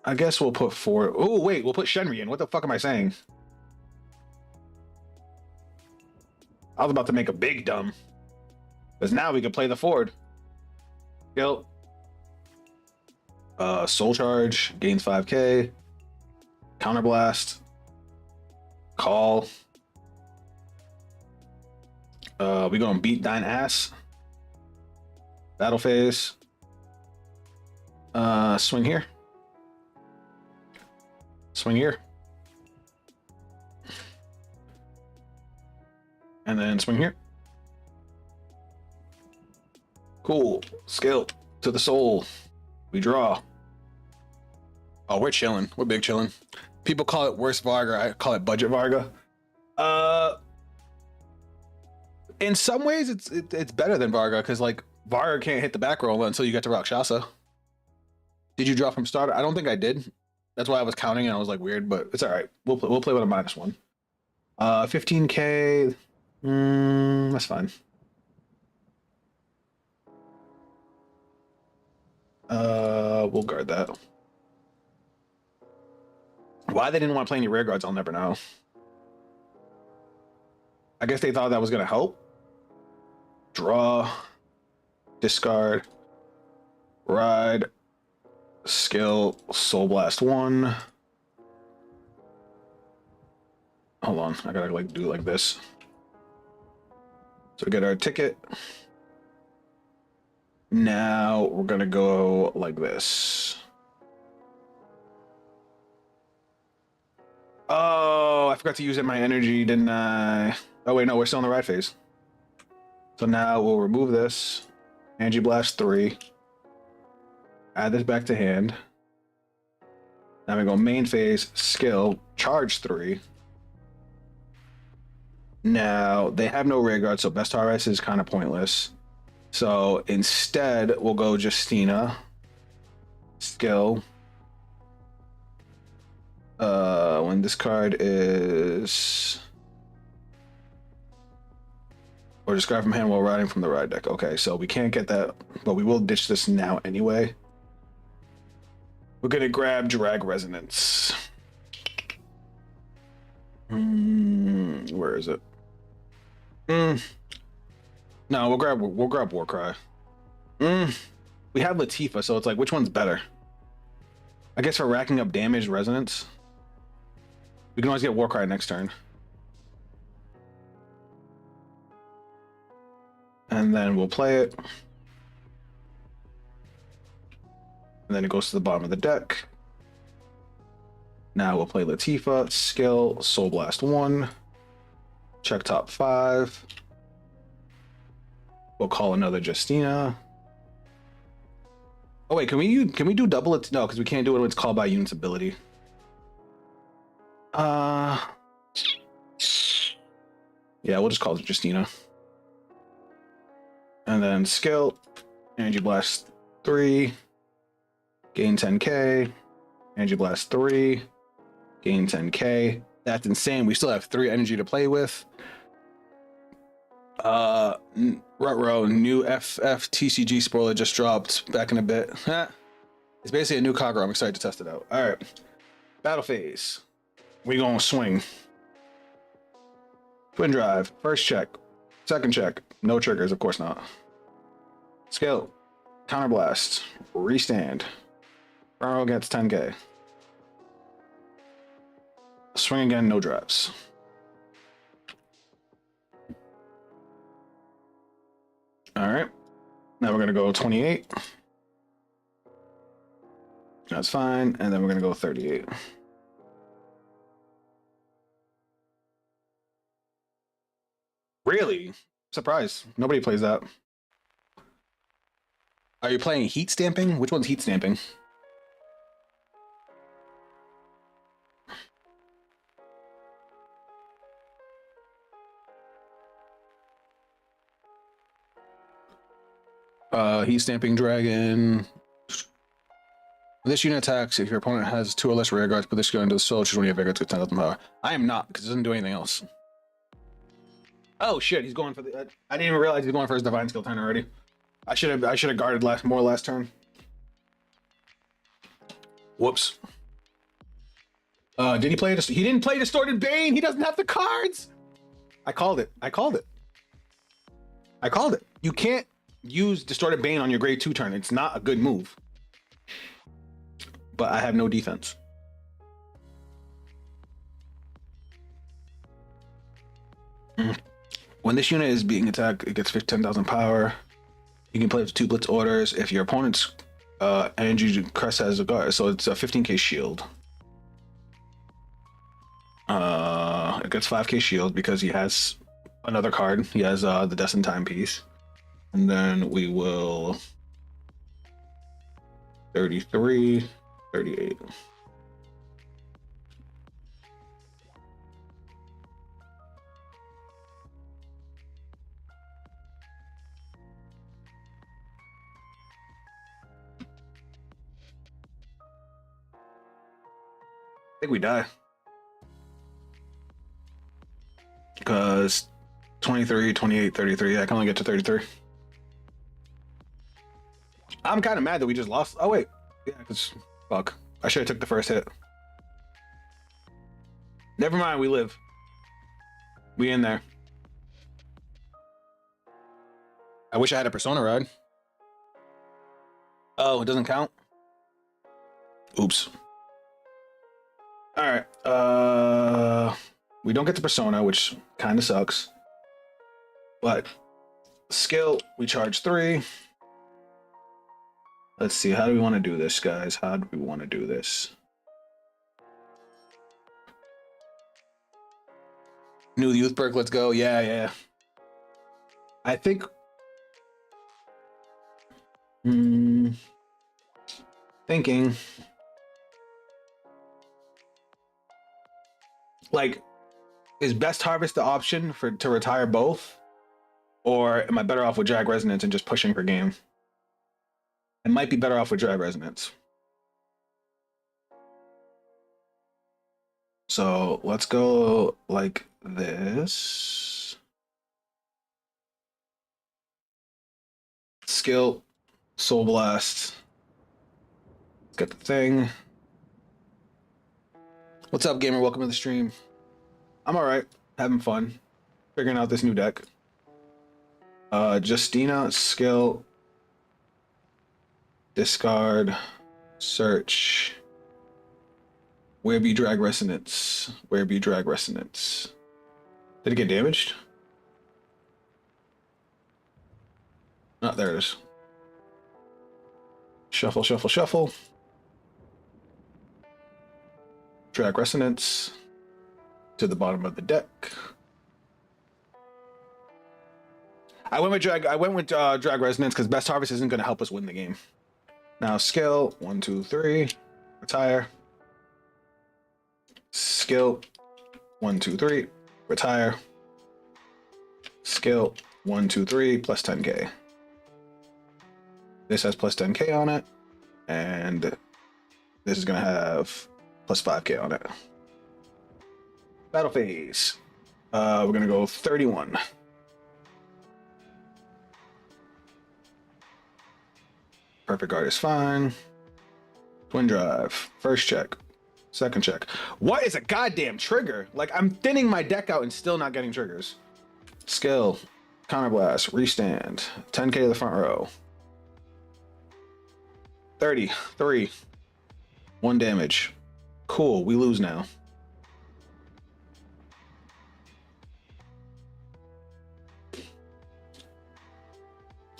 I guess we'll put 4. Oh, wait, we'll put Shenri in. What the fuck am I saying? I was about to make a big dumb. Because now we can play the Ford. Skill. Soul Charge, gains 5k. Counterblast. Call. We gonna beat thine ass. Battle phase. Swing here. Swing here. And then swing here. Cool. Skill to the soul. We draw. Oh, we're chilling. We're big chilling. People call it worse Varga. I call it budget Varga. In some ways, it's better than Varga because like Varga can't hit the back roll until you get to Rakshasa. Did you draw from starter? I don't think I did. That's why I was counting and I was like weird, but it's all right. We'll play with a -1. 15k. That's fine. We'll guard that. Why they didn't want to play any rear guards, I'll never know. I guess they thought that was gonna help. Draw, discard, ride, skill, Soul Blast 1. Hold on, I gotta like do it like this. So we get our ticket. Now we're gonna go like this. Oh, I forgot to use it my energy, didn't I? Oh wait, no, we're still in the ride phase. So now we'll remove this. Energy Blast 3. Add this back to hand. Now we go main phase, skill, charge 3. Now they have no rear guard, so best RS is kind of pointless. So instead, we'll go Justina, skill. When this card is, or discard from hand while riding from the ride deck. Okay, so we can't get that, but we will ditch this now anyway. We're gonna grab Drag Resonance. Where is it? No, we'll grab Warcry. We have Latifa, so it's like, which one's better? I guess for racking up damage, Resonance. We can always get Warcry next turn. And then we'll play it. And then it goes to the bottom of the deck. Now we'll play Latifa, skill, Soul Blast 1. Check top 5. We'll call another Justina. Oh wait, can we do double it? No, because we can't do it when it's called by unit's ability. Yeah, we'll just call it Justina. And then skill, Energy Blast 3, gain 10k. Energy Blast 3, gain 10k. That's insane. We still have 3 energy to play with. Rutro, new FF TCG spoiler just dropped back in a bit. It's basically a new Kagura. I'm excited to test it out. All right, battle phase. We gonna swing. Twin drive. First check. Second check. No triggers, of course not. Skill. Counterblast. Restand. Rutro gets 10k. Swing again. No drives. All right, now we're gonna go 28. That's fine, and then we're gonna go 38. Really? Surprise! Nobody plays that. Are you playing heat stamping? Which one's heat stamping? Heat stamping dragon. This unit attacks if your opponent has 2 or less rear guards. Put this gun into the soul. Choose one of your rear guards. Get 10,000 power. I am not, because it doesn't do anything else. Oh shit! He's going for the. I didn't even realize he's going for his divine skill turn already. I should have guarded more last turn. Whoops. Did he play it? He didn't play Distorted Bane. He doesn't have the cards. I called it. I called it. I called it. You can't use Distorted Bane on your grade 2 turn. It's not a good move. But I have no defense. When this unit is being attacked, it gets 10,000 power. You can play with 2 Blitz orders if your opponent's energy crest has a guard. So it's a 15k shield. It gets 5k shield because he has another card. He has the Destined Timepiece. And then we will 33, 38. I think we die. Because 23, 28, 33. I can only get to 33. I'm kind of mad that we just lost. Oh, wait. Yeah, because fuck. I should have took the first hit. Never mind, we live. We in there. I wish I had a Persona ride. Oh, it doesn't count? Oops. Alright. We don't get the Persona, which kind of sucks. But skill, we charge 3. Let's see, how do we want to do this, guys? How do we want to do this? New youth perk, let's go. Yeah. I think... thinking... Like, is Best Harvest the option to retire both? Or am I better off with Drag Resonance and just pushing for game? I might be better off with Drag Resonance. So let's go like this. Skill, Soul Blast. Let's get the thing. What's up, gamer? Welcome to the stream. I'm all right, having fun, figuring out this new deck. Justina, skill, discard, search. Where be Drag Resonance? Where be Drag Resonance? Did it get damaged? Oh, there it is. Shuffle, shuffle, shuffle. Drag Resonance to the bottom of the deck. I went with Drag Resonance because Best Harvest isn't going to help us win the game. Now skill 1, 2, 3, retire. Skill 1, 2, 3, retire. Skill 1, 2, 3 plus 10k. This has plus 10k on it, and this is gonna have plus 5k on it. Battle phase. We're gonna go 31. Perfect guard is fine. Twin drive. First check. Second check. What is a goddamn trigger? Like, I'm thinning my deck out and still not getting triggers. Skill. Counterblast. Restand. 10k to the front row. 33. 1 damage. Cool. We lose now.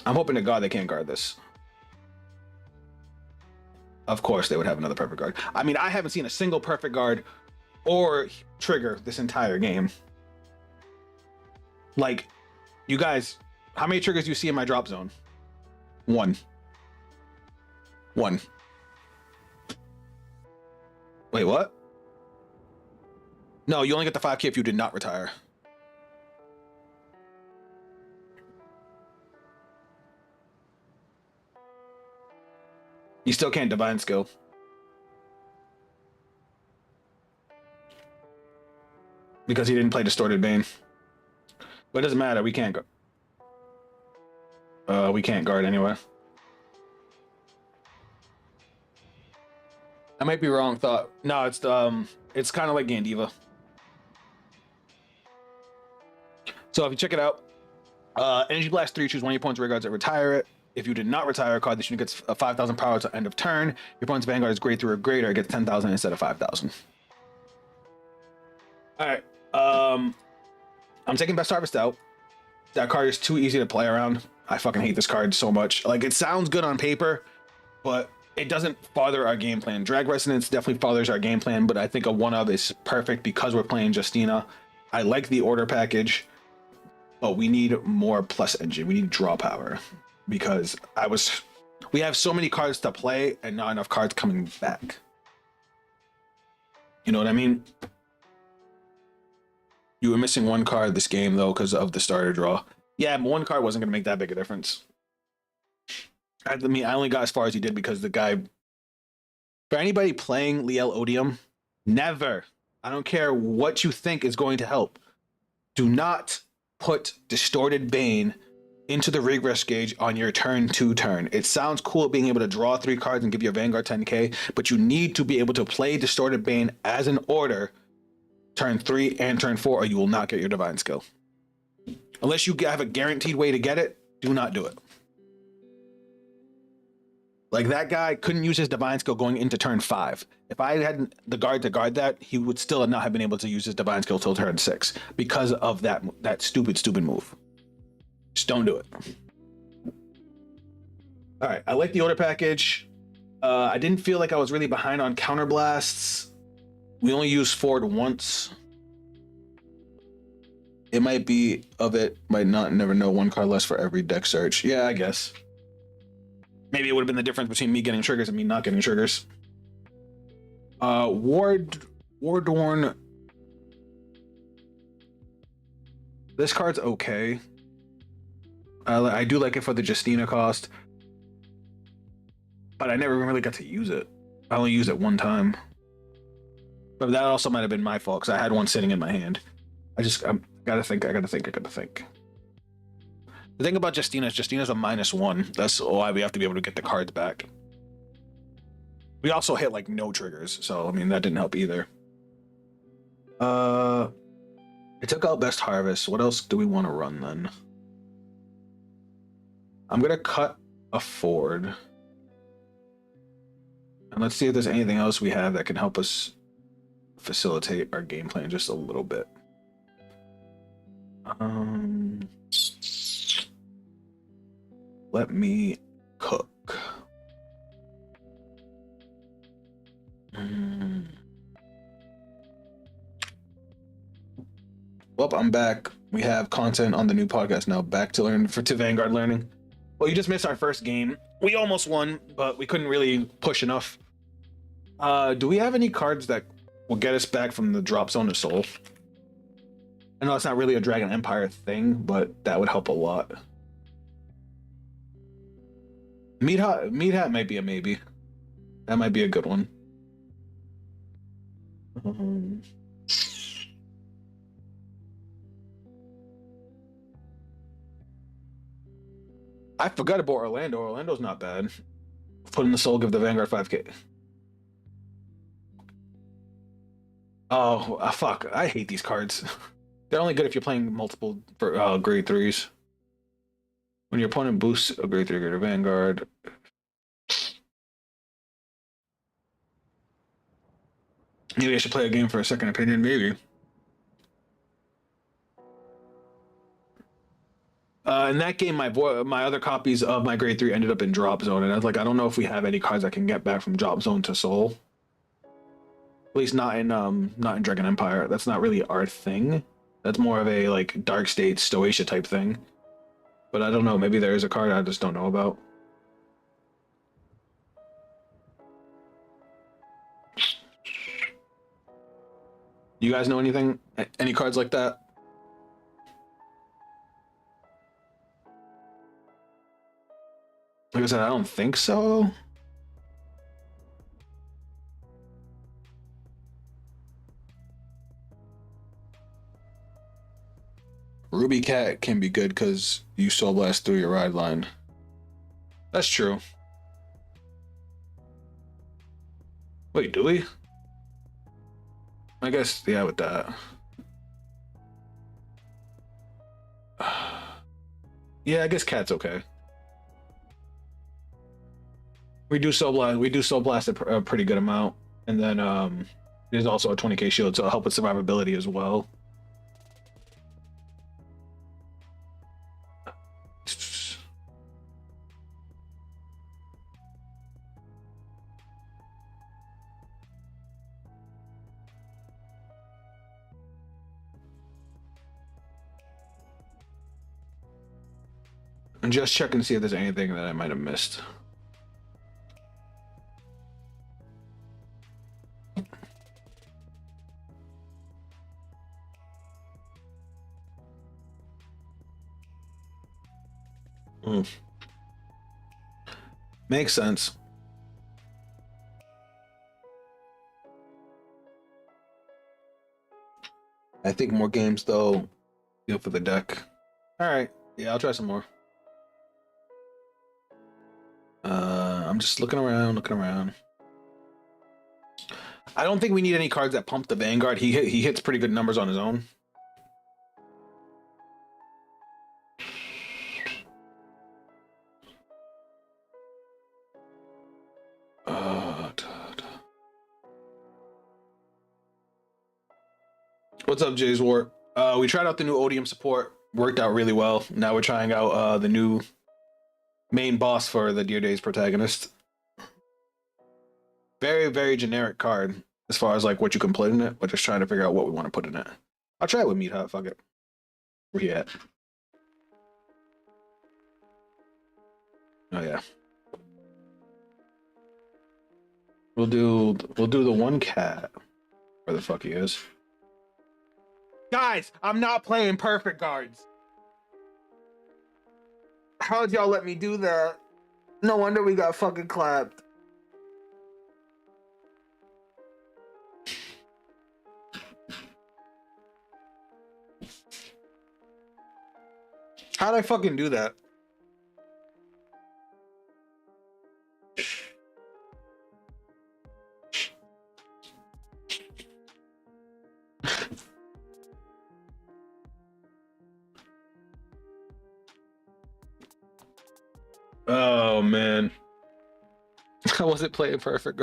I'm hoping to God they can't guard this. Of course they would have another perfect guard. I mean, I haven't seen a single perfect guard or trigger this entire game. Like, you guys, how many triggers do you see in my drop zone? One. Wait, what? No, you only get the 5k if you did not retire. You still can't divine skill. Because he didn't play Distorted Bane. But it doesn't matter, we can't go. We can't guard anyway. I might be wrong, thought. No, it's kind of like Gandiva. So if you check it out, Energy Blast 3, choose one of your opponent's rear guards and retire it. If you did not retire a card, this unit gets a 5,000 power to end of turn. Your opponent's Vanguard is grade 3 or greater. It gets 10,000 instead of 5,000. All right. I'm taking Best Harvest out. That card is too easy to play around. I fucking hate this card so much. Like, it sounds good on paper, but it doesn't father our game plan. Drag Resonance definitely fathers our game plan, but I think a 1-of is perfect because we're playing Justina. I like the order package, but we need more plus engine. We need draw power. Because we have so many cards to play and not enough cards coming back. You know what I mean? You were missing 1 card this game though because of the starter draw. Yeah, but 1 card wasn't going to make that big a difference. I mean, I only got as far as he did because the guy. For anybody playing Liael Odium, never. I don't care what you think is going to help. Do not put Distorted Bane into the regress gauge on your turn 2 turn. It sounds cool being able to draw 3 cards and give your Vanguard 10k, but you need to be able to play Distorted Bane as an order turn 3 and turn 4, or you will not get your divine skill. Unless you have a guaranteed way to get it, do not do it. Like, that guy couldn't use his divine skill going into turn 5. If I had the guard to guard that, he would still not have been able to use his divine skill till turn 6 because of that stupid move. Just don't do it. All right, I like the order package. I didn't feel like I was really behind on counterblasts. We only used Ford once. It might be of it, might not, never know, 1 card less for every deck search. Yeah, I guess. Maybe it would have been the difference between me getting triggers and me not getting triggers. Wardworn. This card's okay. I do like it for the Justina cost, but I never really got to use it. I only used it 1 time. But that also might have been my fault because I had 1 sitting in my hand. I gotta think. The thing about Justina is Justina's a -1. That's why we have to be able to get the cards back. We also hit like no triggers, so I mean that didn't help either. I took out Best Harvest. What else do we want to run then? I'm gonna cut a Ford. And let's see if there's anything else we have that can help us facilitate our game plan just a little bit. Let me cook. Well, I'm back. We have content on the new podcast now. Back to Vanguard learning. Well, you just missed our first game. We almost won, but we couldn't really push enough. Do we have any cards that will get us back from the drop zone to soul? I know it's not really a Dragon Empire thing, but that would help a lot. Meat hat might be a maybe. That might be a good one. Um, I forgot about Orlando. Orlando's not bad. Put in the soul, give the Vanguard 5K. Oh, fuck. I hate these cards. They're only good if you're playing multiple for grade 3s. When your opponent boosts a grade 3 greater Vanguard. Maybe I should play a game for a second opinion, maybe. In that game, my other copies of my grade 3 ended up in drop zone, and I was like, I don't know if we have any cards I can get back from drop zone to soul. At least not in Dragon Empire. That's not really our thing. That's more of a like Dark State Stoatia type thing. But I don't know. Maybe there is a card I just don't know about. You guys know anything? Any cards like that? Like I said, I don't think so. Ruby Cat can be good because you Soul Blast through your ride line. That's true. Wait, do we? I guess, yeah, with that. Yeah, I guess Cat's okay. We do Soul Blast a pretty good amount. And then there's also a 20k shield, so it'll help with survivability as well. And just check and see if there's anything that I might have missed. Makes sense. I think more games though. Feel for the deck. All right, yeah, I'll try some more. I'm just looking around. I don't think we need any cards that pump the Vanguard. He hits pretty good numbers on his own. What's up, Jay's War? We tried out the new Odium support. Worked out really well. Now we're trying out the new main boss for the Dear Days protagonist. Very, very generic card as far as like what you can put in it. We're just trying to figure out what we want to put in it. I'll try it with Meat Hut. Fuck it. Where you at? Oh yeah. We'll do the one cat. Where the fuck he is? Guys, I'm not playing perfect guards. How'd y'all let me do that? No wonder we got fucking clapped. How'd I fucking do that? Oh man. I wasn't playing perfect.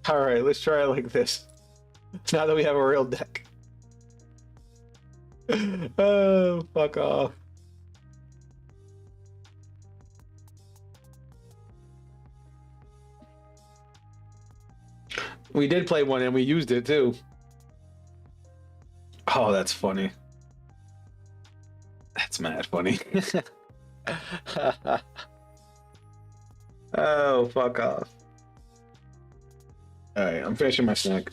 All right, let's try it like this. Now that we have a real deck. Oh, fuck off. We did play one and we used it too. Oh, that's funny. That's mad funny. Oh, fuck off. All right, I'm finishing my snack.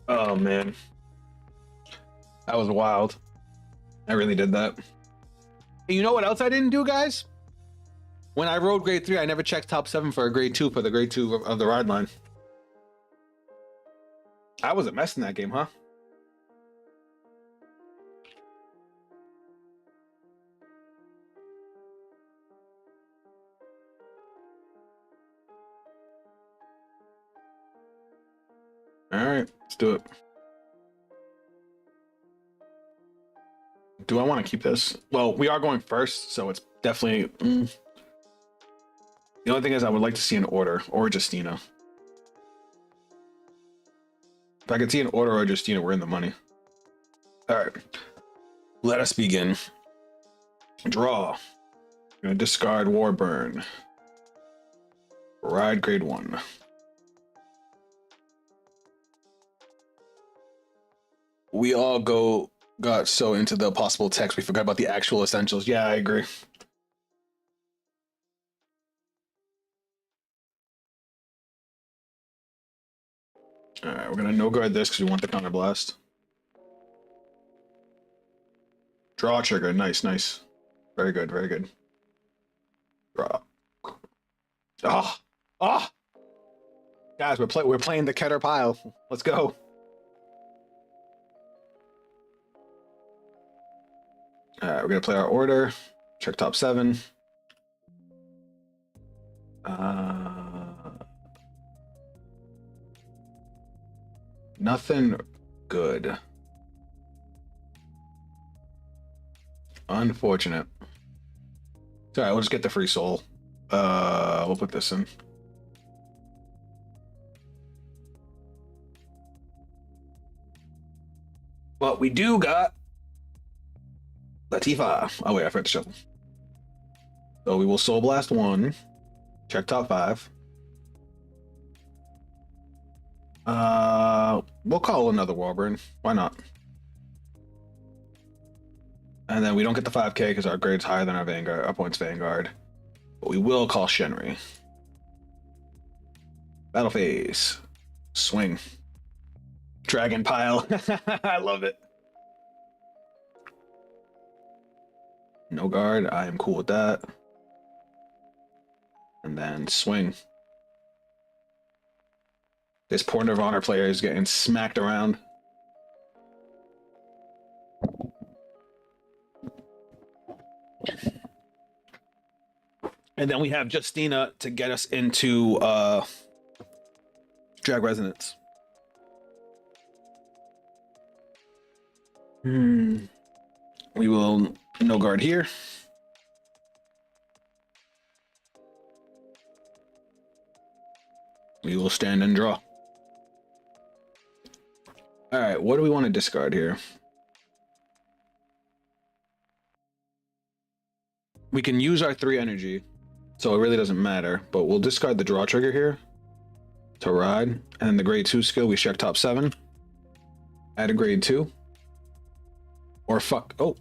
Oh man, that was wild. I really did that. And you know what else I didn't do, guys? When I rode grade 3, I never checked top 7 for a grade 2 for the grade 2 of the ride line. I was a mess in that game, huh? All right, let's do it. Do I want to keep this? Well, we are going first, so it's definitely... The only thing is I would like to see an order or Justina. If I could see an order or Justina, we're in the money. All right, let us begin. Draw. I'm gonna discard Warburn. Ride grade 1. We all got so into the possible text we forgot about the actual essentials. Yeah, I agree. All right, we're gonna no guard this because we want the counter blast. Draw trigger, nice, nice, very good, very good. Draw. Ah, ah, guys, we're playing the Keter pile. Let's go. All right, we're gonna play our order. Check top 7. Nothing good. Unfortunate. It's all right, we'll just get the free soul. We'll put this in. Well, we do got Latifa. Oh wait, I forgot to shuffle. So we will soul blast 1. Check top 5. We'll call another Warburn. Why not? And then we don't get the 5k because our grade's higher than our Vanguard, our points Vanguard. But we will call Shenri. Battle phase. Swing. Dragon pile. I love it. No guard. I am cool with that. And then swing. This poor Nirvana player is getting smacked around. And then we have Justina to get us into Drag Resonance. We will no guard here. We will stand and draw. All right, what do we want to discard here? We can use our 3 energy, so it really doesn't matter, but we'll discard the draw trigger here to ride, and then the grade 2 skill, we check top 7. Add a grade 2. Or fuck, oh,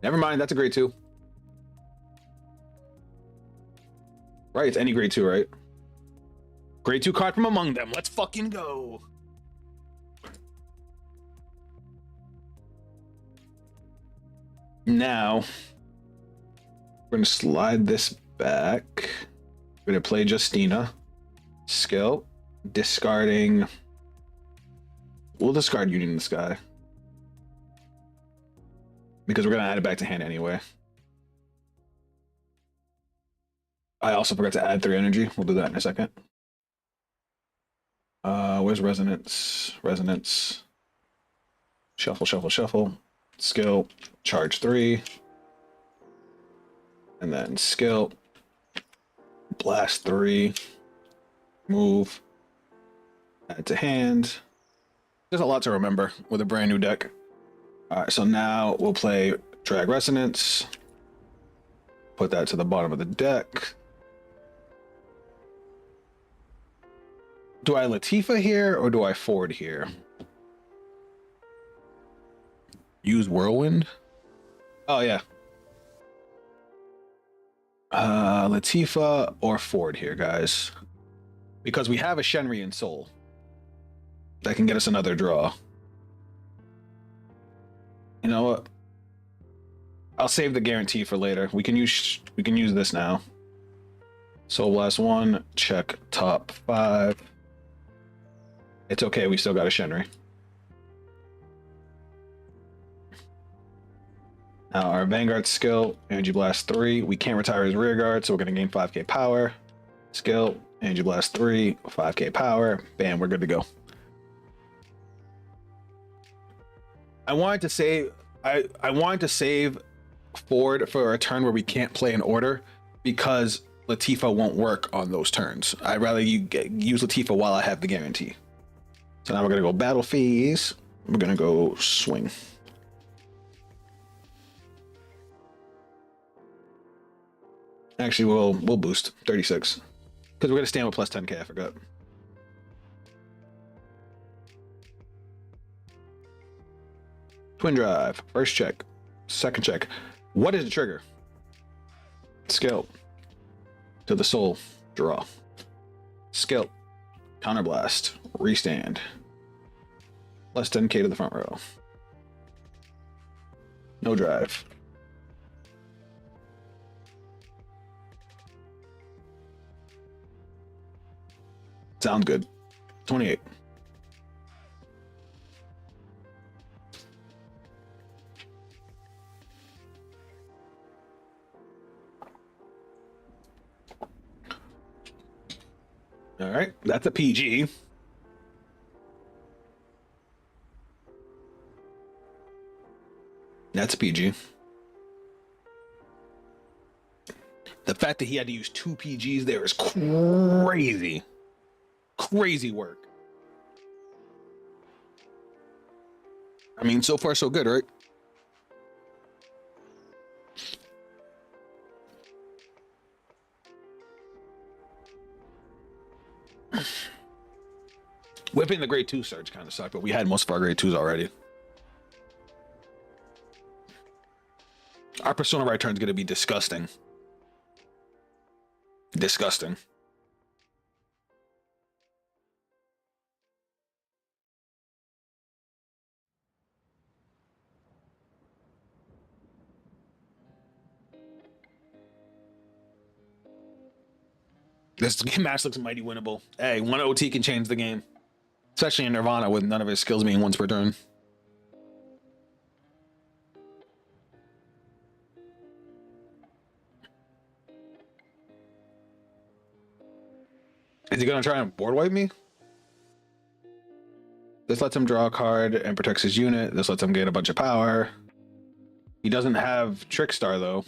never mind, that's a grade 2. Right, it's any grade 2, right? Grade 2 card from among them. Let's fucking go. Now, we're going to slide this back. We're going to play Justina. Skill. Discarding. We'll discard Union in the Sky. Because we're going to add it back to hand anyway. I also forgot to add 3 energy. We'll do that in a second. Where's Resonance? Resonance. Shuffle, shuffle, shuffle. Skill. Charge 3. And then skill. Blast 3. Move. Add to hand. There's a lot to remember with a brand new deck. Alright, so now we'll play Drag Resonance. Put that to the bottom of the deck. Do I Latifa here or do I Ford here? Use Whirlwind? Oh, yeah. Latifa or Ford here, guys. Because we have a Shenri in Soul. That can get us another draw. You know what? I'll save the guarantee for later. We can use this now. Soul Blast 1, check top 5. It's okay, we still got a Shenry. Now our Vanguard skill, Energy Blast 3. We can't retire his rear guard, so we're gonna gain 5k power. Skill, Energy Blast 3, 5k power. Bam, we're good to go. I wanted to save Ford for a turn where we can't play in order because Latifah won't work on those turns. I'd rather use Latifah while I have the guarantee. So now we're gonna go battle phase. We're gonna go swing. Actually, we'll boost 36 because we're gonna stand with plus 10k. I forgot. Twin drive. First check. Second check. What is the trigger? Skill. To the soul. Draw. Skill. Counterblast. Restand. Plus 10k to the front row. No drive. Sounds good. 28. All right, that's a PG. That's a PG. The fact that he had to use 2 PGs there is crazy. Crazy work. I mean, so far so good, right? Whipping the grade 2 surge kind of sucked, but we had most of our grade 2s already. Our Persona right turn is going to be disgusting. Disgusting. This match looks mighty winnable. Hey, one OT can change the game. Especially in Nirvana with none of his skills being once per turn. Is he gonna try and board wipe me? This lets him draw a card and protects his unit. This lets him gain a bunch of power. He doesn't have Trickstar though.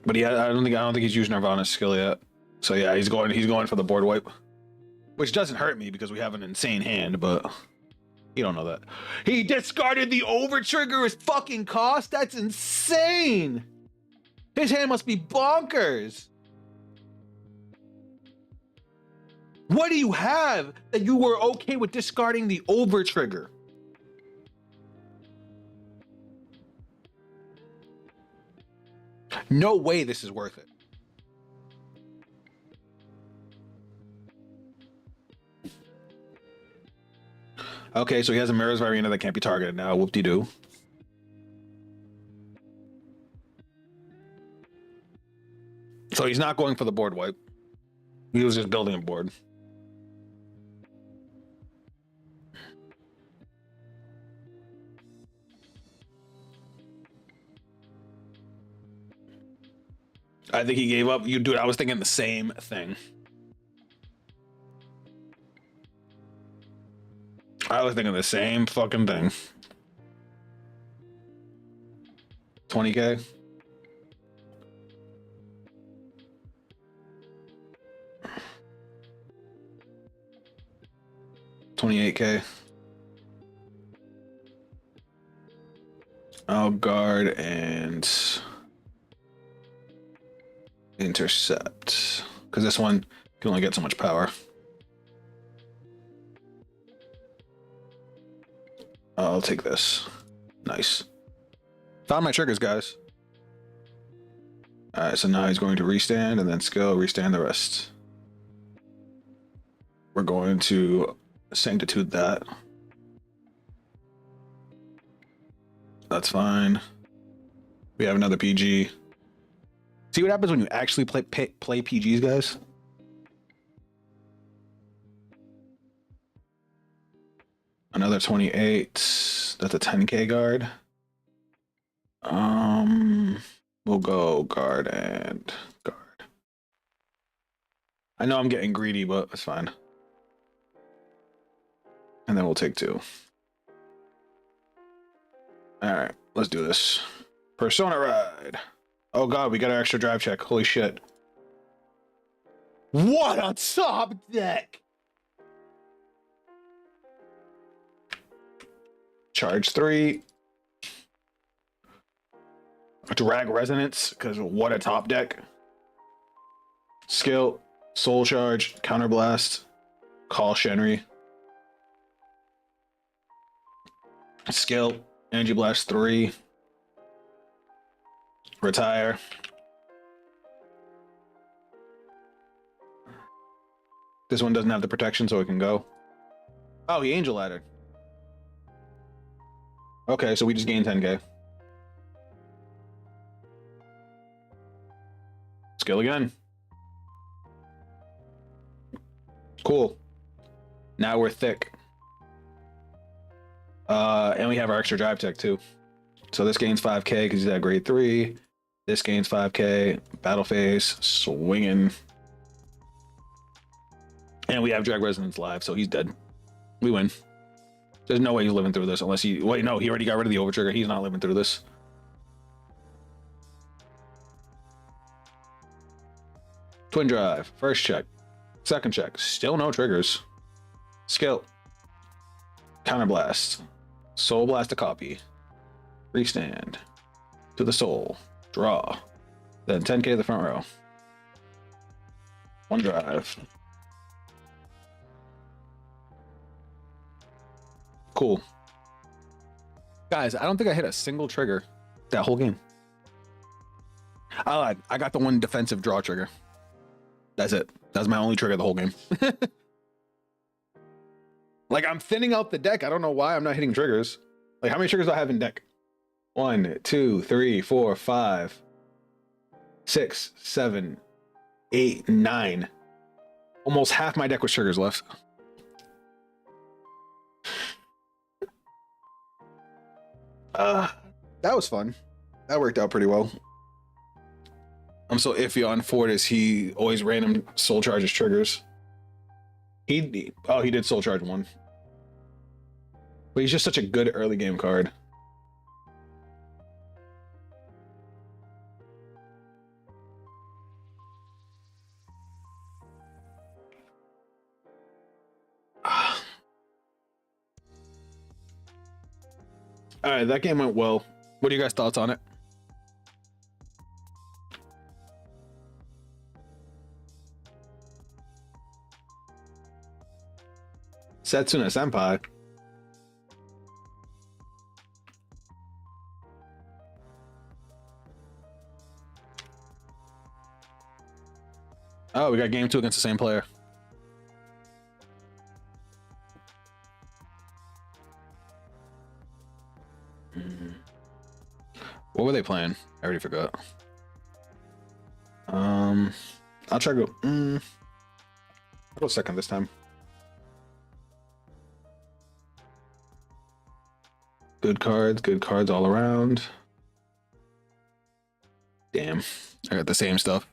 But I don't think he's used Nirvana's skill yet. So yeah, he's going for the board wipe. Which doesn't hurt me because we have an insane hand, but you don't know that. He discarded the over trigger his fucking cost? That's insane! His hand must be bonkers! What do you have that you were okay with discarding the over trigger? No way this is worth it. Okay, so he has a Mirror's Varina that can't be targeted now. Whoop-de-doo. So he's not going for the board wipe. He was just building a board. I think he gave up. You dude, I was thinking the same thing. I was thinking the same fucking thing. 20k. $28k. I'll guard and intercept. Because this one can only get so much power. I'll take this. Nice. Found my triggers, guys. Alright, so now he's going to restand and then skill, restand the rest. we're going to sanctitude that. That's fine. We have another PG. See what happens when you actually play PGs, guys? Another 28. That's a 10k guard. We'll go guard and guard. I know I'm getting greedy, but that's fine. And then we'll take 2. All right, let's do this. Persona ride. Oh god, we got our extra drive check. Holy shit. What a top deck! Charge 3. Drag Resonance, because what a top deck. Skill, Soul Charge, Counterblast, Call Shenry. Skill, Energy Blast 3. Retire. This one doesn't have the protection, so it can go. Oh, he Angel Ladder. Okay, so we just gained 10k. Skill again. Cool. Now we're thick. And we have our extra drive tech too. So this gains 5k because he's at grade 3. This gains 5k. Battle phase. Swinging. And we have Drag Resonance live, so he's dead. We win. There's no way he's living through this unless he... Wait, no, he already got rid of the Overtrigger. He's not living through this. Twin Drive. First check. Second check. Still no triggers. Skill. Counterblast. Soul Blast a copy. Restand. To the soul. Draw. Then 10k to the front row. One drive. Cool. Guys, I don't think I hit a single trigger that whole game. I lied. I got the one defensive draw trigger. That's it. That's my only trigger the whole game. Like, I'm thinning out the deck. I don't know why I'm not hitting triggers. Like, how many triggers do I have in deck? 1, 2, 3, 4, 5, 6, 7, 8, 9. Almost half my deck with triggers left. That was fun. That worked out pretty well. I'm so iffy on Fortis. He always random soul charges triggers. He did soul charge 1. But he's just such a good early game card. All right, that game went well. What are you guys' thoughts on it? Setsuna Senpai. Oh, we got game 2 against the same player. What were they playing? I already forgot. I'll try to go. I'll go second this time. Good cards all around. Damn, I got the same stuff.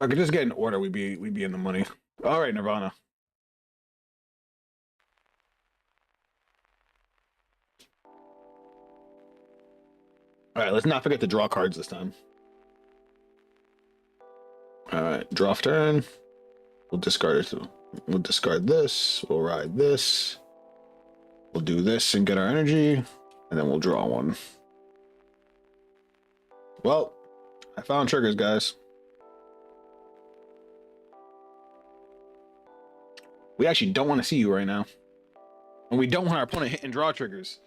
If I could just get an order, we'd be in the money. All right, Nirvana. All right, let's not forget to draw cards this time. All right, draw turn. We'll discard it. We'll discard this. We'll ride this. We'll do this and get our energy, and then we'll draw one. Well, I found triggers, guys. We actually don't want to see you right now. And we don't want our opponent hit and draw triggers.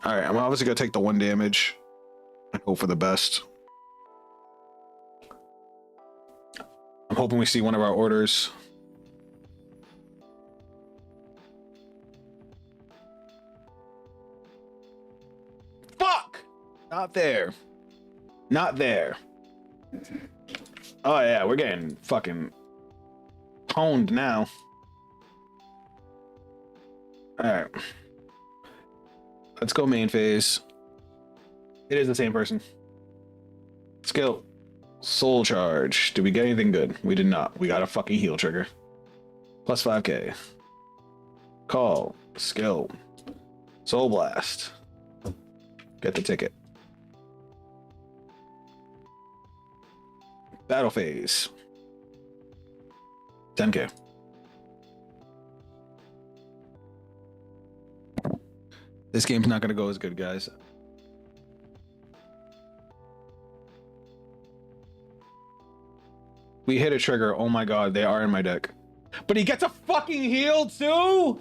All right, I'm obviously gonna take the 1 damage. I hope for the best. I'm hoping we see one of our orders. Fuck! Not there. Not there. Oh yeah, we're getting fucking honed now. Alright. Let's go main phase. It is the same person. Skill. Soul charge. Did we get anything good? We did not. We got a fucking heal trigger. Plus 5k. Call. Skill. Soul blast. Get the ticket. Battle phase. 10k. This game's not gonna go as good, guys. We hit a trigger. Oh my god, they are in my deck. But he gets a fucking heal too?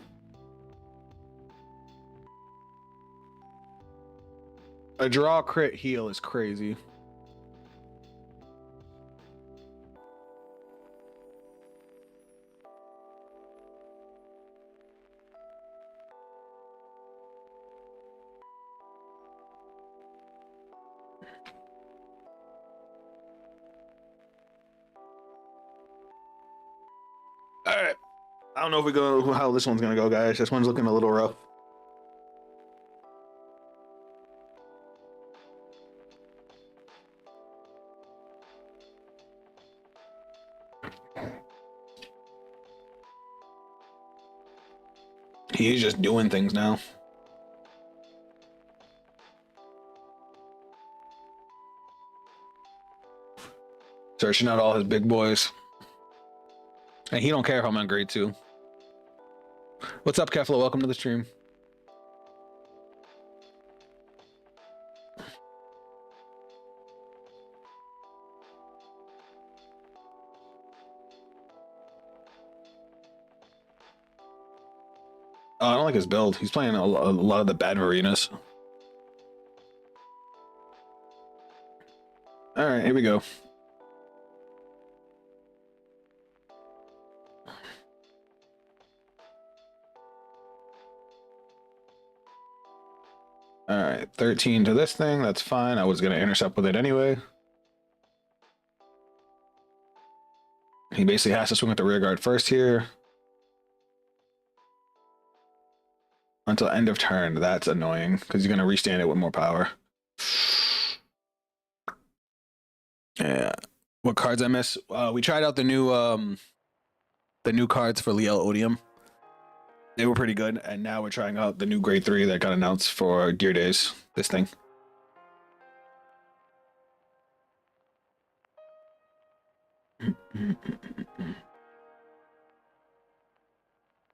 A draw crit heal is crazy. All right. I don't know if we go how this one's gonna go, guys. This one's looking a little rough. He's just doing things now. Searching out all his big boys. And he don't care if I'm on grade 2. What's up, Kefla? Welcome to the stream. Oh, I don't like his build. He's playing a lot of the bad arenas. All right, here we go. All right, 13 to this thing. That's fine. I was going to intercept with it anyway. He basically has to swing with the rear guard first here. Until end of turn. That's annoying because you're going to restand it with more power. Yeah. What cards I miss? We tried out the new cards for Liael Odium. They were pretty good, and now we're trying out the new grade 3 that got announced for Deer Days. This thing.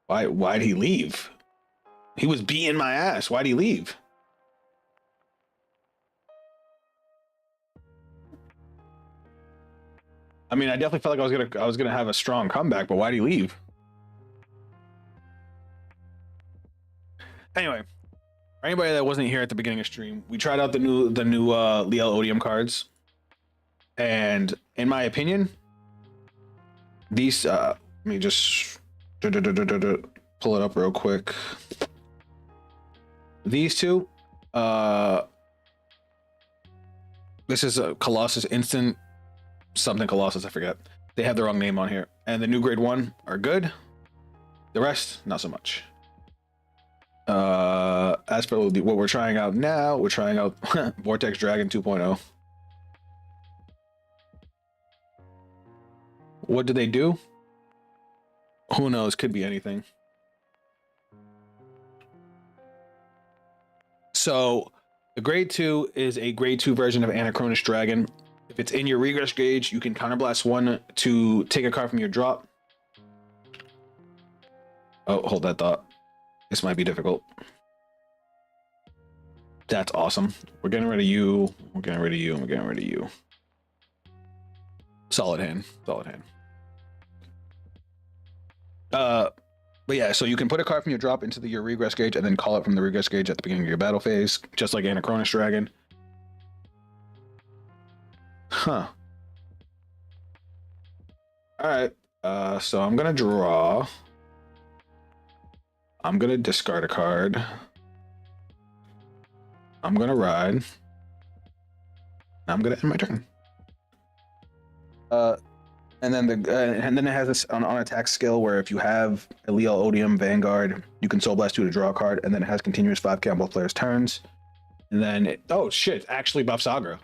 Why'd he leave? He was beating my ass. Why'd he leave? I mean, I definitely felt like I was gonna have a strong comeback, but why'd he leave? Anyway, for anybody that wasn't here at the beginning of stream, we tried out the new Liael Odium cards, and in my opinion, these let me just pull it up real quick. These two, this is a Colossus instant something Colossus, I forget. They have the wrong name on here, and the new grade 1 are good. The rest, not so much. As for what we're trying out now, we're trying out Vortex Dragon 2.0. What do they do? Who knows? Could be anything. So the grade 2 is a grade 2 version of Anachronous Dragon. If it's in your regress gauge, you can counterblast 1 to take a card from your drop. Oh, hold that thought. This might be difficult. That's awesome. We're getting rid of you. We're getting rid of you. And we're getting rid of you. Solid hand. Solid hand. But yeah, so you can put a card from your drop into your regress gauge and then call it from the regress gauge at the beginning of your battle phase, just like Anachronous Dragon. Huh. All right. So I'm gonna draw. I'm gonna discard a card. I'm gonna ride. I'm gonna end my turn. And then it has this on attack skill where if you have a Liael Odium Vanguard, you can Soul Blast 2 to draw a card, and then it has continuous 5k on both players' turns. And then oh shit, actually Bavsargra.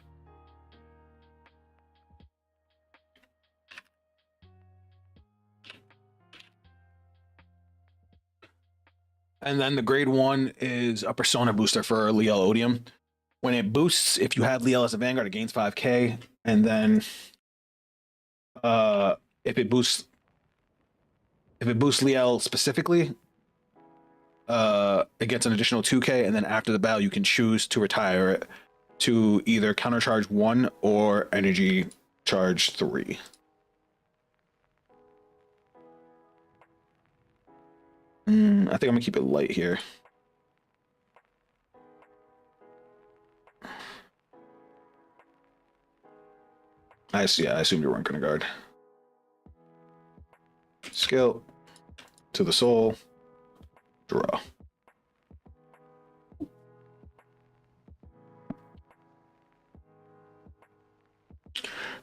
And then the grade 1 is a persona booster for Liael Odium. When it boosts, if you have Liael as a Vanguard, it gains 5k. And then if it boosts Liael specifically, it gets an additional 2k, and then after the battle you can choose to retire it to either countercharge 1 or energy charge 3. I think I'm gonna keep it light here. I assumed you weren't gonna guard. Skill to the soul, draw.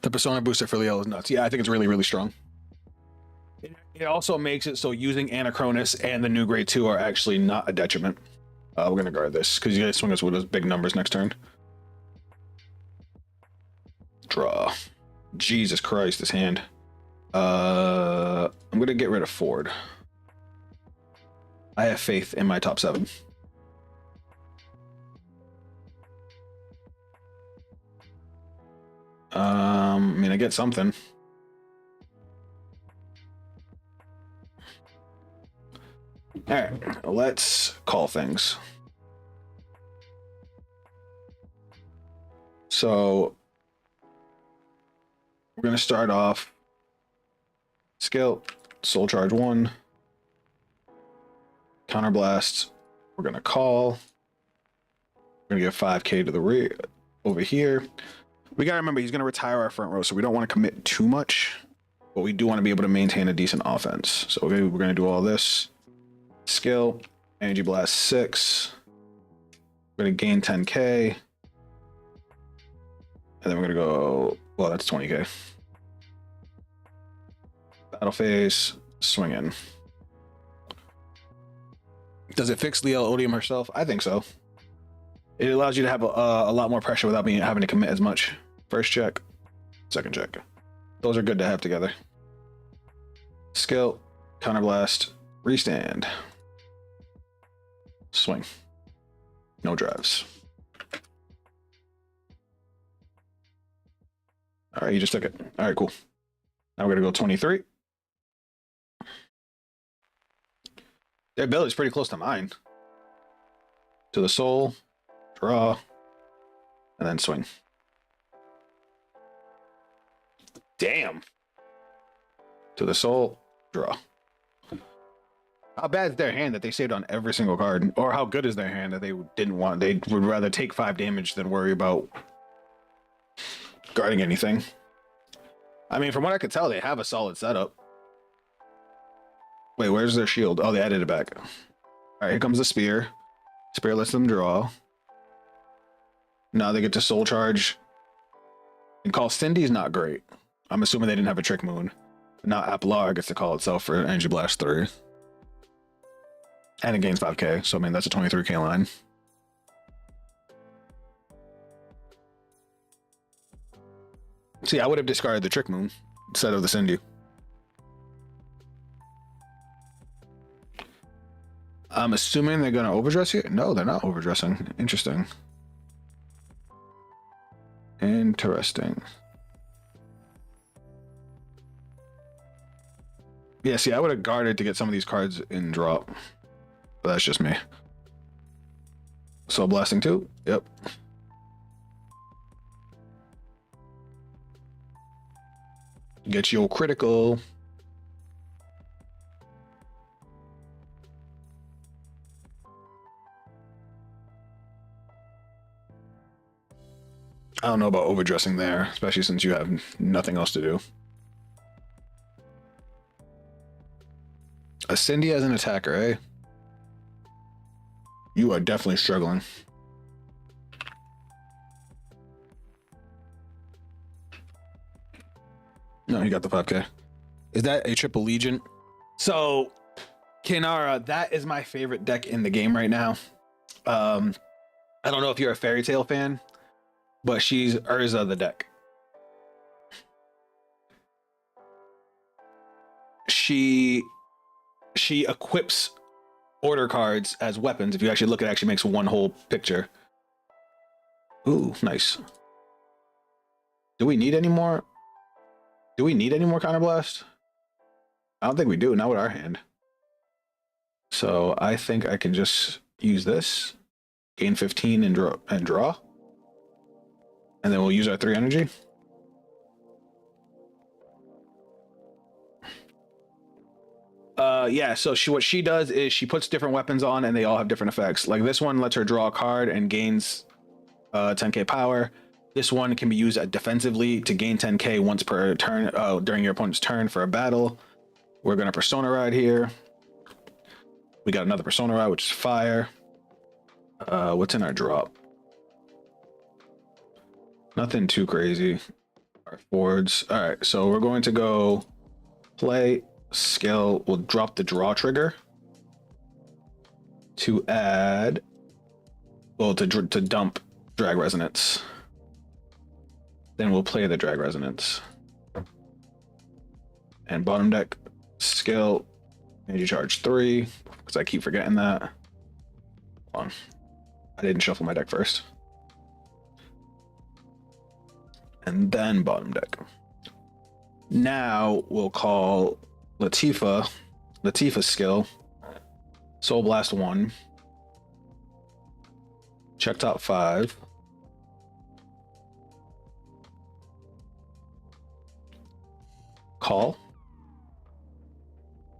The persona booster for Liael is nuts. Yeah, I think it's really, really strong. It also makes it so using Anachronous and the new grade 2 are actually not a detriment. We're gonna guard this because you guys swing us with those big numbers next turn. Draw. Jesus Christ, this hand. I'm gonna get rid of Ford. I have faith in my top 7. I mean, I get something. All right, let's call things. So we're gonna start off skill, soul charge 1, counterblast. We're gonna call. We're gonna give 5k to the rear over here. We gotta remember he's gonna retire our front row, so we don't want to commit too much, but we do want to be able to maintain a decent offense. So we're gonna do all this. Skill, energy blast 6. We're gonna gain 10k, and then we're gonna go. Well, that's 20k. Battle phase, swing in. Does it fix Liael Odium herself? I think so. It allows you to have a lot more pressure without having to commit as much. First check, second check. Those are good to have together. Skill, counterblast, restand. Swing. No drives. All right, you just took it. All right, cool. Now we're gonna go 23. Their ability is pretty close to mine. To the soul, draw, and then swing. Damn. To the soul, draw. How bad is their hand that they saved on every single card? Or how good is their hand that they didn't want? They would rather take 5 damage than worry about guarding anything. I mean, from what I could tell, they have a solid setup. Wait, where's their shield? Oh, they added it back. All right, here comes the spear. Spear lets them draw. Now they get to soul charge. And call Cindy's not great. I'm assuming they didn't have a trick moon. Now Aplar gets to call itself for Energy Blast 3. And it gains 5k, so I mean that's a 23k line. See, I would have discarded the Trick Moon instead of the Cindy. I'm assuming they're gonna overdress here? No, they're not overdressing. Interesting. Interesting. Yeah, see, I would have guarded to get some of these cards in drop. But that's just me. Soul Blasting 2? Yep. Get your critical. I don't know about overdressing there, especially since you have nothing else to do. A Cindy as an attacker, eh? You are definitely struggling. No, you got the 5K. Is that a triple legion? So, Kinara, that is my favorite deck in the game right now. I don't know if you're a Fairy Tail fan, but she's Urza the deck. She equips order cards as weapons. If you actually look, it actually makes one whole picture. Ooh, nice. Do we need any more? Do we need any more Counterblast? I don't think we do, not with our hand. So I think I can just use this, gain 15 and draw. And then we'll use our 3 energy. Yeah, so what she does is she puts different weapons on and they all have different effects. Like this one lets her draw a card and gains 10k power. This one can be used defensively to gain 10k once per turn during your opponent's turn for a battle. We're gonna Persona Ride here. We got another Persona Ride, which is fire. What's in our drop? Nothing too crazy. Our forwards. All right, so we're going to go play skill. We'll drop the draw trigger to add, well, to dump drag resonance. Then we'll play the drag resonance. And bottom deck skill, energy charge 3, because I keep forgetting that. Hold on. I didn't shuffle my deck first. And then bottom deck. Now we'll call Latifa's skill, Soul Blast 1, check top 5, call,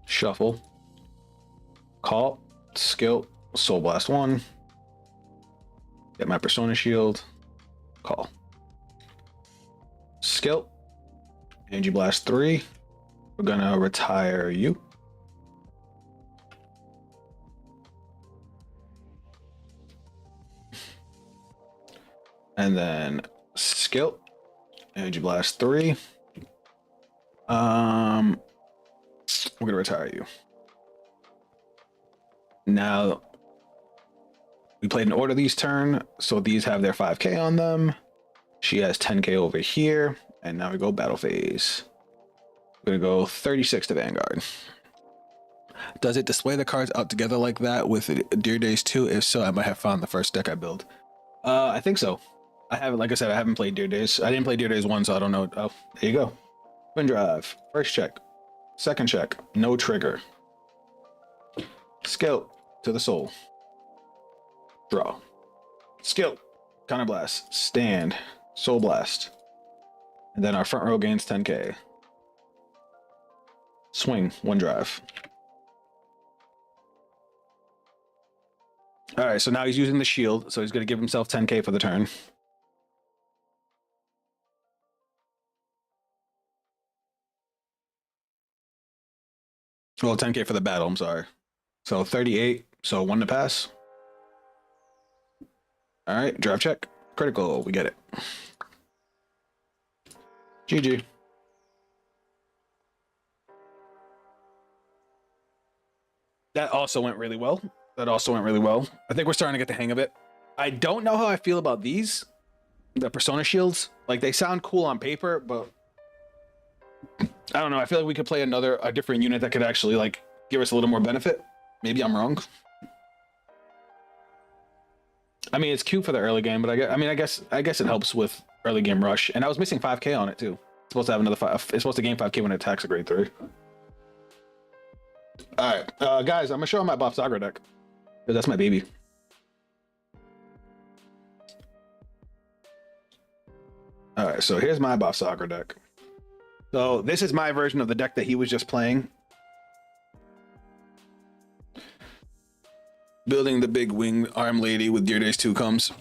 shuffle, call, skill, Soul Blast 1, get my Persona Shield, call, skill, Energy Blast 3. We're gonna retire you. And then skill, Energy Blast 3. We're gonna retire you. Now we played an order these turn, so these have their 5k on them. She has 10k over here, and now we go battle phase. We're gonna go 36 to Vanguard. Does it display the cards out together like that with Dear Days 2? If so, I might have found the first deck I built. I think so. I haven't, like I said, I haven't played Dear Days. I didn't play Dear Days 1, so I don't know. Oh, there you go. Twin drive. First check. Second check. No trigger. Skill to the soul. Draw. Skill. Counterblast. Stand. Soul Blast. And then our front row gains 10k. Swing, 1 drive. All right, so now he's using the shield, so he's going to give himself 10k for the turn. Well, 10k for the battle, I'm sorry. So 38, so 1 to pass. All right, drive check. Critical, we get it. GG. That also went really well. I think we're starting to get the hang of it. I don't know how I feel about these, the Persona Shields. Like, they sound cool on paper, but I don't know. I feel like we could play a different unit that could actually, like, give us a little more benefit. Maybe I'm wrong. I mean, it's cute for the early game, but I guess it helps with early game rush. And I was missing 5k on it too. It's supposed to have another 5. It's supposed to gain 5k when it attacks a grade 3. All right, guys, I'm gonna show you my Bavsargra deck, because that's my baby. All right, so here's my Bavsargra deck. So this is my version of the deck that he was just playing. Building the big wing arm lady with Dear Days 2 comes.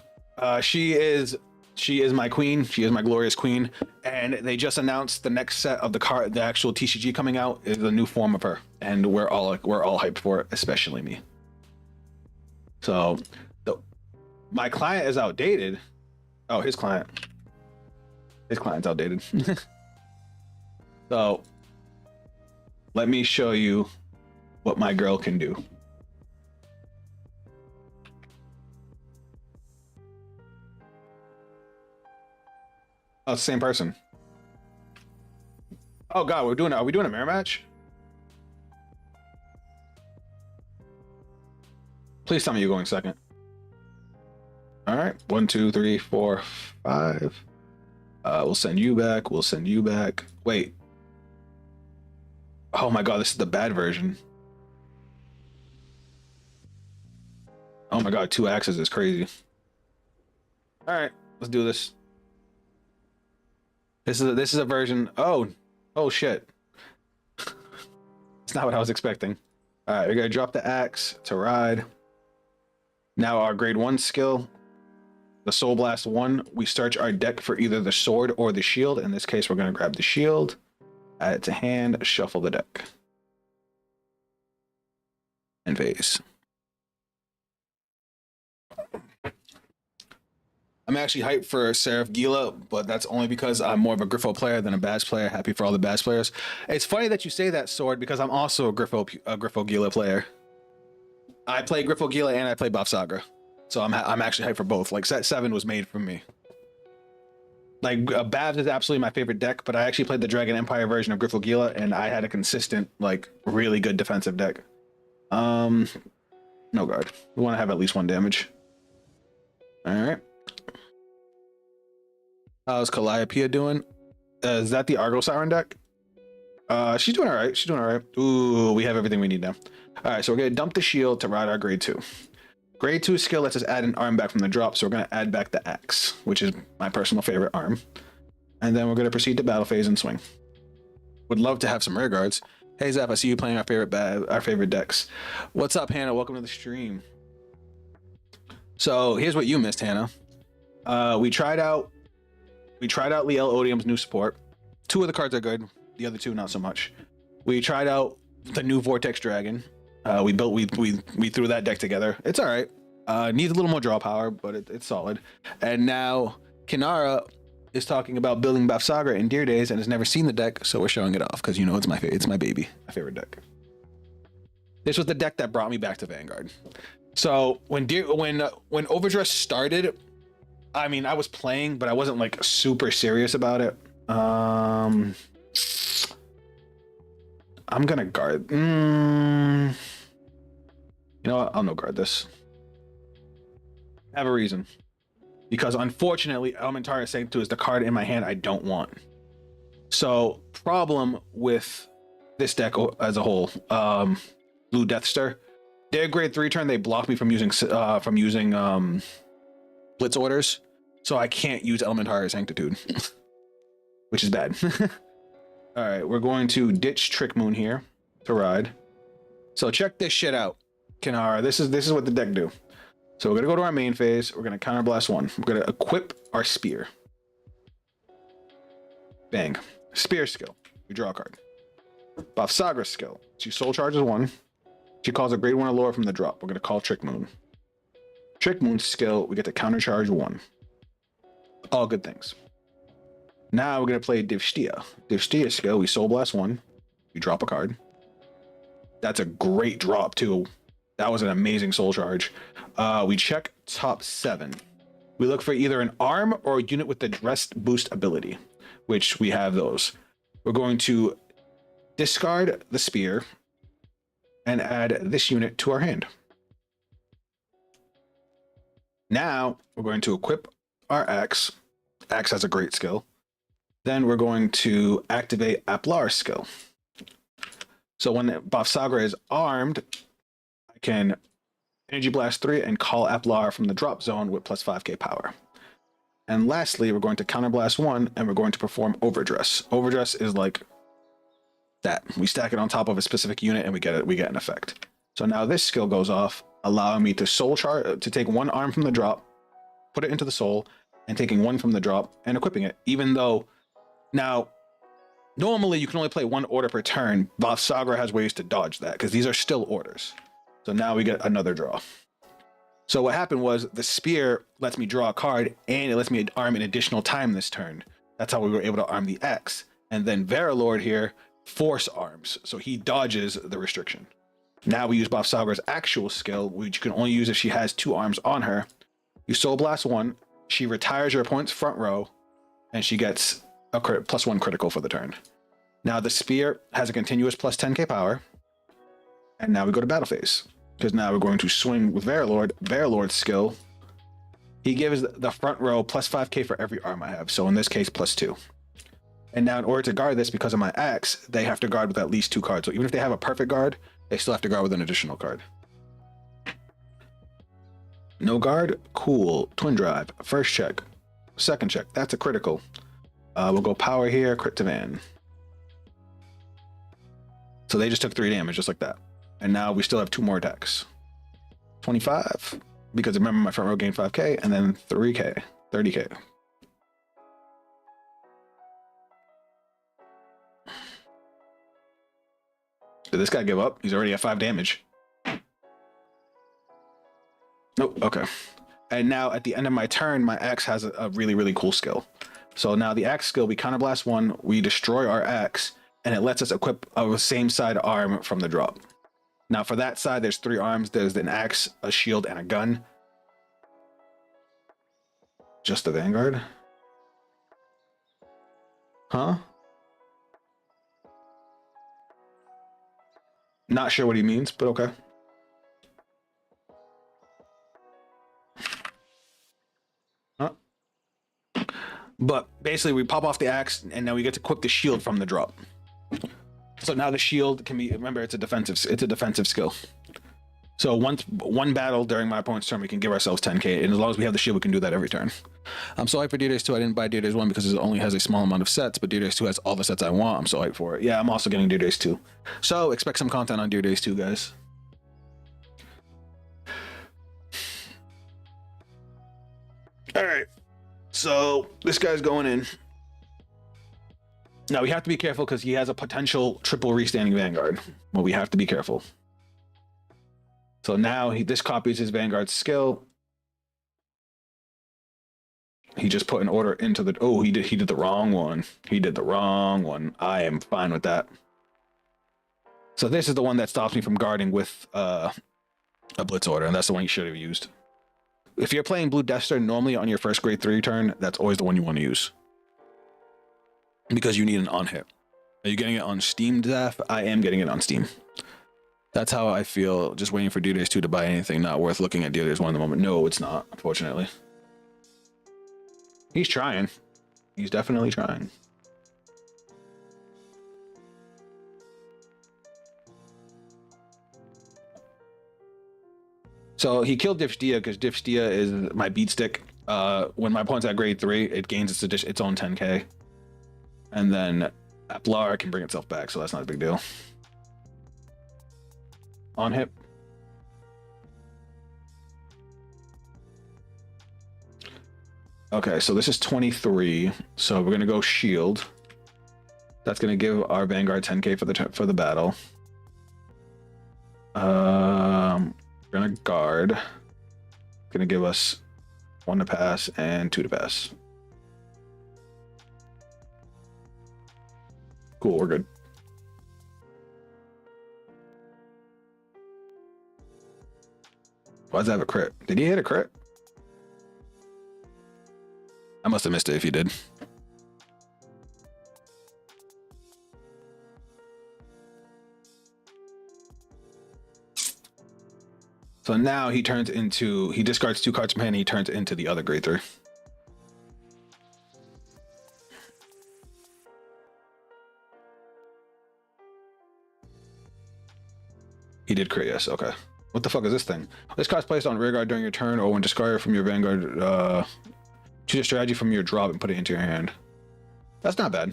She is She is my queen. She is my glorious queen. And they just announced the next set of the actual TCG coming out is a new form of her, and we're all hyped for it, especially me. So, my client is outdated. Oh, his client's outdated. So, let me show you what my girl can do. Oh, it's the same person. Oh God, are we doing a mirror match? Please tell me you're going second. All right, 1, 2, 3, 4, 5. We'll send you back. We'll send you back. Wait. Oh my God, this is the bad version. Oh my God, 2 axes is crazy. All right, let's do this. This is a version. Oh shit. It's not what I was expecting. All right, we're gonna drop the axe to ride. Now our grade 1 skill, the Soul Blast 1. We search our deck for either the sword or the shield. In this case, we're gonna grab the shield, add it to hand, shuffle the deck, and phase. I'm actually hyped for Seraph Gila, but that's only because I'm more of a Griffo player than a Baz player. Happy for all the Baz players. It's funny that you say that, Sword, because I'm also a Griffo Gila player. I play Griffo Gila and I play Bavsargra, so I'm actually hyped for both. Like set 7 was made for me. Like Bavs is absolutely my favorite deck, but I actually played the Dragon Empire version of Griffo Gila, and I had a consistent, like, really good defensive deck. No guard. We want to have at least 1 damage. All right. How's Calliope doing? Is that the Argo Siren deck? She's doing all right. She's doing all right. Ooh, we have everything we need now. All right, so we're gonna dump the shield to ride our grade 2. Grade 2 skill lets us add an arm back from the drop, so we're gonna add back the axe, which is my personal favorite arm. And then we're gonna proceed to battle phase and swing. Would love to have some rear guards. Hey Zeph, I see you playing our favorite decks. What's up, Hannah? Welcome to the stream. So here's what you missed, Hannah. We tried out Liael Odium's new support. 2 of the cards are good. The other 2 not so much. We tried out the new Vortex Dragon. We threw that deck together. It's all right. Needs a little more draw power, but it's solid. And now Kinara is talking about building Bavsargra in Deer Days and has never seen the deck, so we're showing it off because you know it's my baby, my favorite deck. This was the deck that brought me back to Vanguard. So when Overdress started, I mean, I was playing, but I wasn't like super serious about it. I'm gonna guard. You know what? I'll no guard this. I have a reason. Because unfortunately, Elementary Sanctu is the card in my hand I don't want. So, problem with this deck as a whole, Blue Deathstar, their grade 3 turn, they block me from using Blitz orders, so I can't use Elementary Sanctitude, which is bad. All right, we're going to ditch Trick Moon here to ride. So check this shit out, Kinara. This is what the deck do. So we're gonna go to our main phase. We're gonna counterblast 1. We're gonna equip our spear. Bang. Spear skill. We draw a card. Bavsargra skill. She soul charges 1. She calls a grade 1 allure from the drop. We're gonna call Trick Moon. Trick Moon skill. We get to countercharge 1. All good things. Now we're gonna play Divstia. Divstia skill. We soul blast 1. We drop a card. That's a great drop too. That was an amazing soul charge. We check top 7. We look for either an arm or a unit with the dress boost ability, which we have those. We're going to discard the spear and add this unit to our hand. Now we're going to equip our axe. Axe has a great skill. Then we're going to activate Aplar's skill. So when Bavsargra is armed, I can Energy Blast 3 and call Aplar from the drop zone with plus 5k power. And lastly, we're going to Counterblast 1 and we're going to perform Overdress. Overdress is like that. We stack it on top of a specific unit and we get an effect. So now this skill goes off, allowing me to soul charge, to take 1 arm from the drop, put it into the soul, and taking one from the drop and equipping it. Even though now, normally you can only play one order per turn. Bavsargra has ways to dodge that because these are still orders. So now we get another draw. So what happened was the spear lets me draw a card and it lets me arm an additional time this turn. That's how we were able to arm the X. And then Varalord here force arms. So he dodges the restriction. Now we use Bavsargra's actual skill, which you can only use if she has 2 arms on her. You Soul Blast 1, she retires your opponent's front row, and she gets a +1 critical for the turn. Now the spear has a continuous plus 10k power. And now we go to battle phase. Because now we're going to swing with Varalord. Varalord's skill, he gives the front row plus 5k for every arm I have. So in this case, +2. And now in order to guard this, because of my X, they have to guard with at least 2 cards. So even if they have a perfect guard, they still have to guard with an additional card. No guard, cool. Twin Drive, first check, second check. That's a critical. We'll go power here, crit to Van. So they just took 3 damage, just like that. And now we still have 2 more attacks. 25, because remember my front row gained 5k, and then 3k, 30k. Did this guy give up? He's already at 5 damage. Nope, okay. And now at the end of my turn, my X has a really, really cool skill. So now the X skill, we counterblast 1, we destroy our X, and it lets us equip a same side arm from the drop. Now for that side, there's 3 arms. There's an axe, a shield, and a gun. Just the Vanguard? Huh? Not sure what he means, but okay. Huh? But basically we pop off the axe and now we get to equip the shield from the drop. So now the shield can be, remember, it's a defensive skill. So one battle during my opponent's turn, we can give ourselves 10k, and as long as we have the shield, we can do that every turn. I'm so hyped for Days 2. I didn't buy Days 1 because it only has a small amount of sets, but Days 2 has all the sets I want. I'm so hyped for it. Yeah, I'm also getting Days 2. So expect some content on Days 2, guys. All right, so this guy's going in. Now we have to be careful because he has a potential triple restanding Vanguard. Well, we have to be careful. So now this copies his Vanguard skill. He just put an order into the, oh, he did the wrong one. He did the wrong one. I am fine with that. So this is the one that stops me from guarding with a blitz order, and that's the one you should have used. If you're playing Blue Death Star normally on your first grade 3 turn, that's always the one you want to use. Because you need an on hit. Are you getting it on Steam, Zaf? I am getting it on Steam. That's how I feel, just waiting for Days 2 to buy anything not worth looking at Days 1 at the moment. No, it's not, unfortunately. He's trying. He's definitely trying. So he killed Difstia because Difstia is my beat stick. When my opponent's at grade 3, it gains its own 10k. And then Aplar can bring itself back, so that's not a big deal. On hit. Okay, so this is 23. So we're gonna go shield. That's gonna give our Vanguard 10k for the battle. We're gonna guard. Gonna give us 1 to pass and 2 to pass. Cool, we're good. Why does that have a crit? Did he hit a crit? I must have missed it if he did. So now he discards 2 cards from hand and he turns into the other grade 3. He did crit, yes, okay. What the fuck is this thing? This card's placed on rearguard during your turn or when discarded from your Vanguard, choose a strategy from your drop and put it into your hand. That's not bad.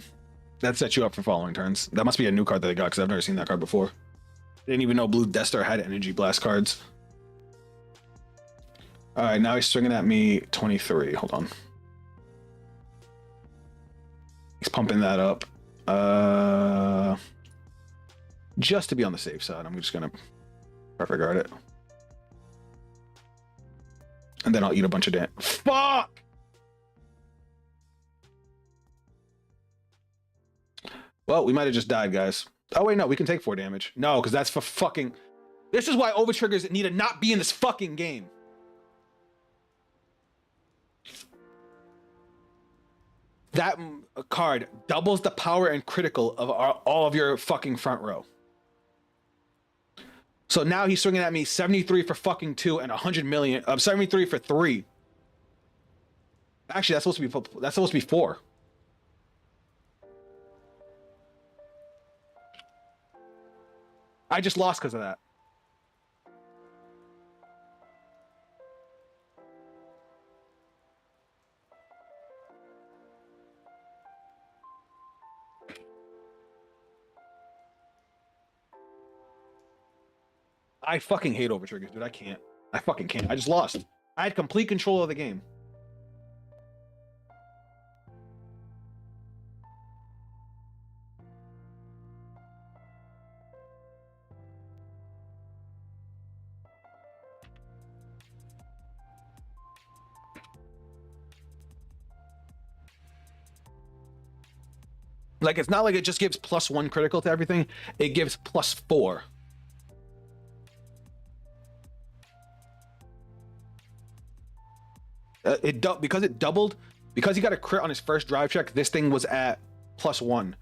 That sets you up for following turns. That must be a new card that they got because I've never seen that card before. Didn't even know Blue Death Star had energy blast cards. All right, now he's swinging at me 23. Hold on. pumping that up. Just to be on the safe side, I'm just gonna perfect guard it. And then I'll eat a bunch of damage. Fuck! Well, we might have just died, guys. Oh, wait, no, we can take 4 damage. No, because that's for fucking... This is why overtriggers need to not be in this fucking game. That card doubles the power and critical of all of your fucking front row. So now he's swinging at me 73 for fucking 2 and 100 million. 73 for 3. Actually, that's supposed to be 4. I just lost because of that. I fucking hate overtriggers, dude. I can't. I fucking can't. I just lost. I had complete control of the game. Like, it's not like it just gives +1 critical to everything. It gives +4. Because it doubled, because he got a crit on his first drive check, this thing was at +1.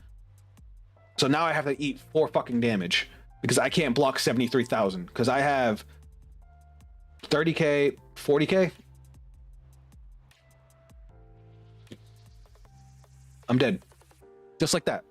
So now I have to eat 4 fucking damage because I can't block 73,000 because I have 30k, 40k. I'm dead. Just like that.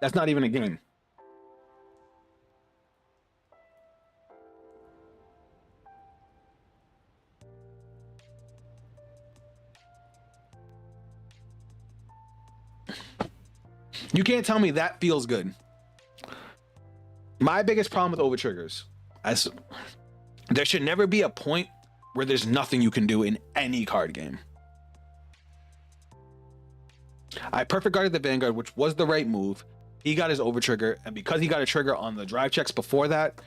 That's not even a game. You can't tell me that feels good. My biggest problem with overtriggers, there should never be a point where there's nothing you can do in any card game. I perfect guarded the Vanguard, which was the right move. He got his overtrigger, and because he got a trigger on the drive checks before that,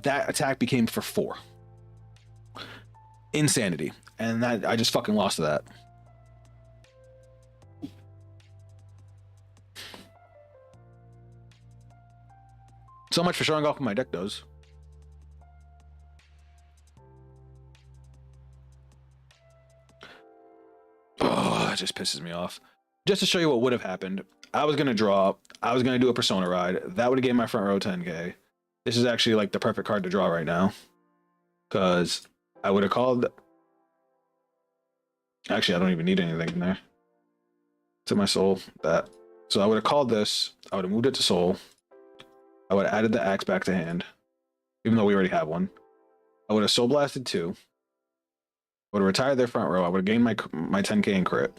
that attack became for 4. Insanity. And that I just fucking lost to that. So much for showing off what my deck does. Oh, it just pisses me off. Just to show you what would have happened, I was going to draw. I was going to do a Persona ride. That would have gave my front row 10k. This is actually like the perfect card to draw right now. Because I would have called... Actually, I don't even need anything in there. To my soul, that. So I would have called this. I would have moved it to soul. I would have added the axe back to hand, even though we already have one. I would have soul blasted 2. I would have retired their front row. I would have gained my 10k in crit.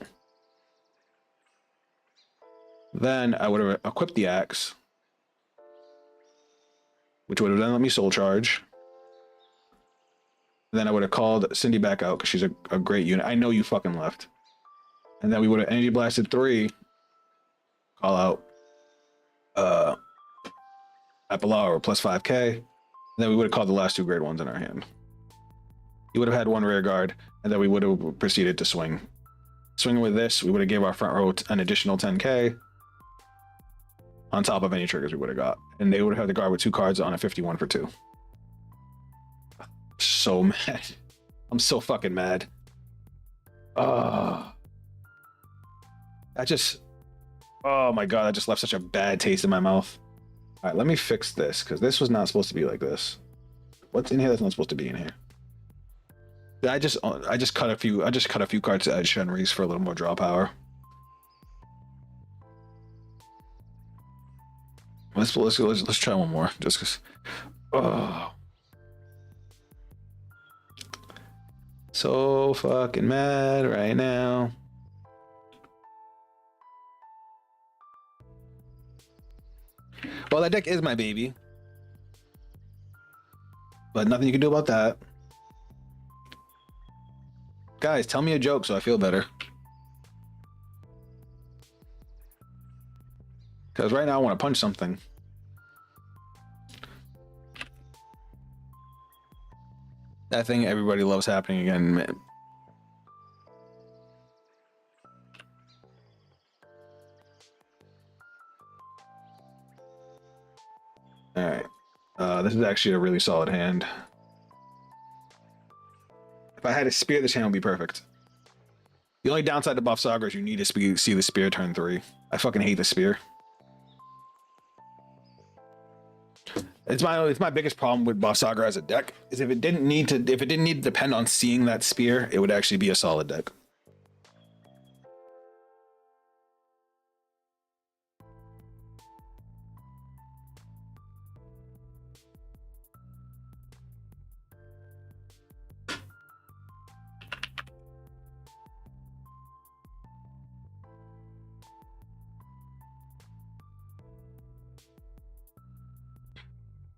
Then I would have equipped the axe, which would have then let me soul charge. Then I would have called Cindy back out because she's a great unit. I know you fucking left. And then we would have energy blasted 3. Call out Apollon plus 5k. And then we would have called the last 2 grade 1s in our hand. He would have had 1 rear guard, and then we would have proceeded to swing. Swinging with this, we would have gave our front row an additional 10k on top of any triggers we would have got. And they would have had the guard with 2 cards on a 51 for 2. So mad. I'm so fucking mad. I just... Oh my god, I just left such a bad taste in my mouth. All right, let me fix this, because this was not supposed to be like this. What's in here that's not supposed to be in here? I just cut a few cards to add Shenries for a little more draw power. Let's try one more, just because. Oh, so fucking mad right now. Well, that deck is my baby. But nothing you can do about that. Guys, tell me a joke so I feel better. Because right now I want to punch something. That thing everybody loves happening again, man. Alright. This is actually a really solid hand. If I had a spear, this hand would be perfect. The only downside to Bavsargra is you need to see the spear turn 3. I fucking hate the spear. It's my biggest problem with Bavsargra as a deck is if it didn't need to depend on seeing that spear, it would actually be a solid deck.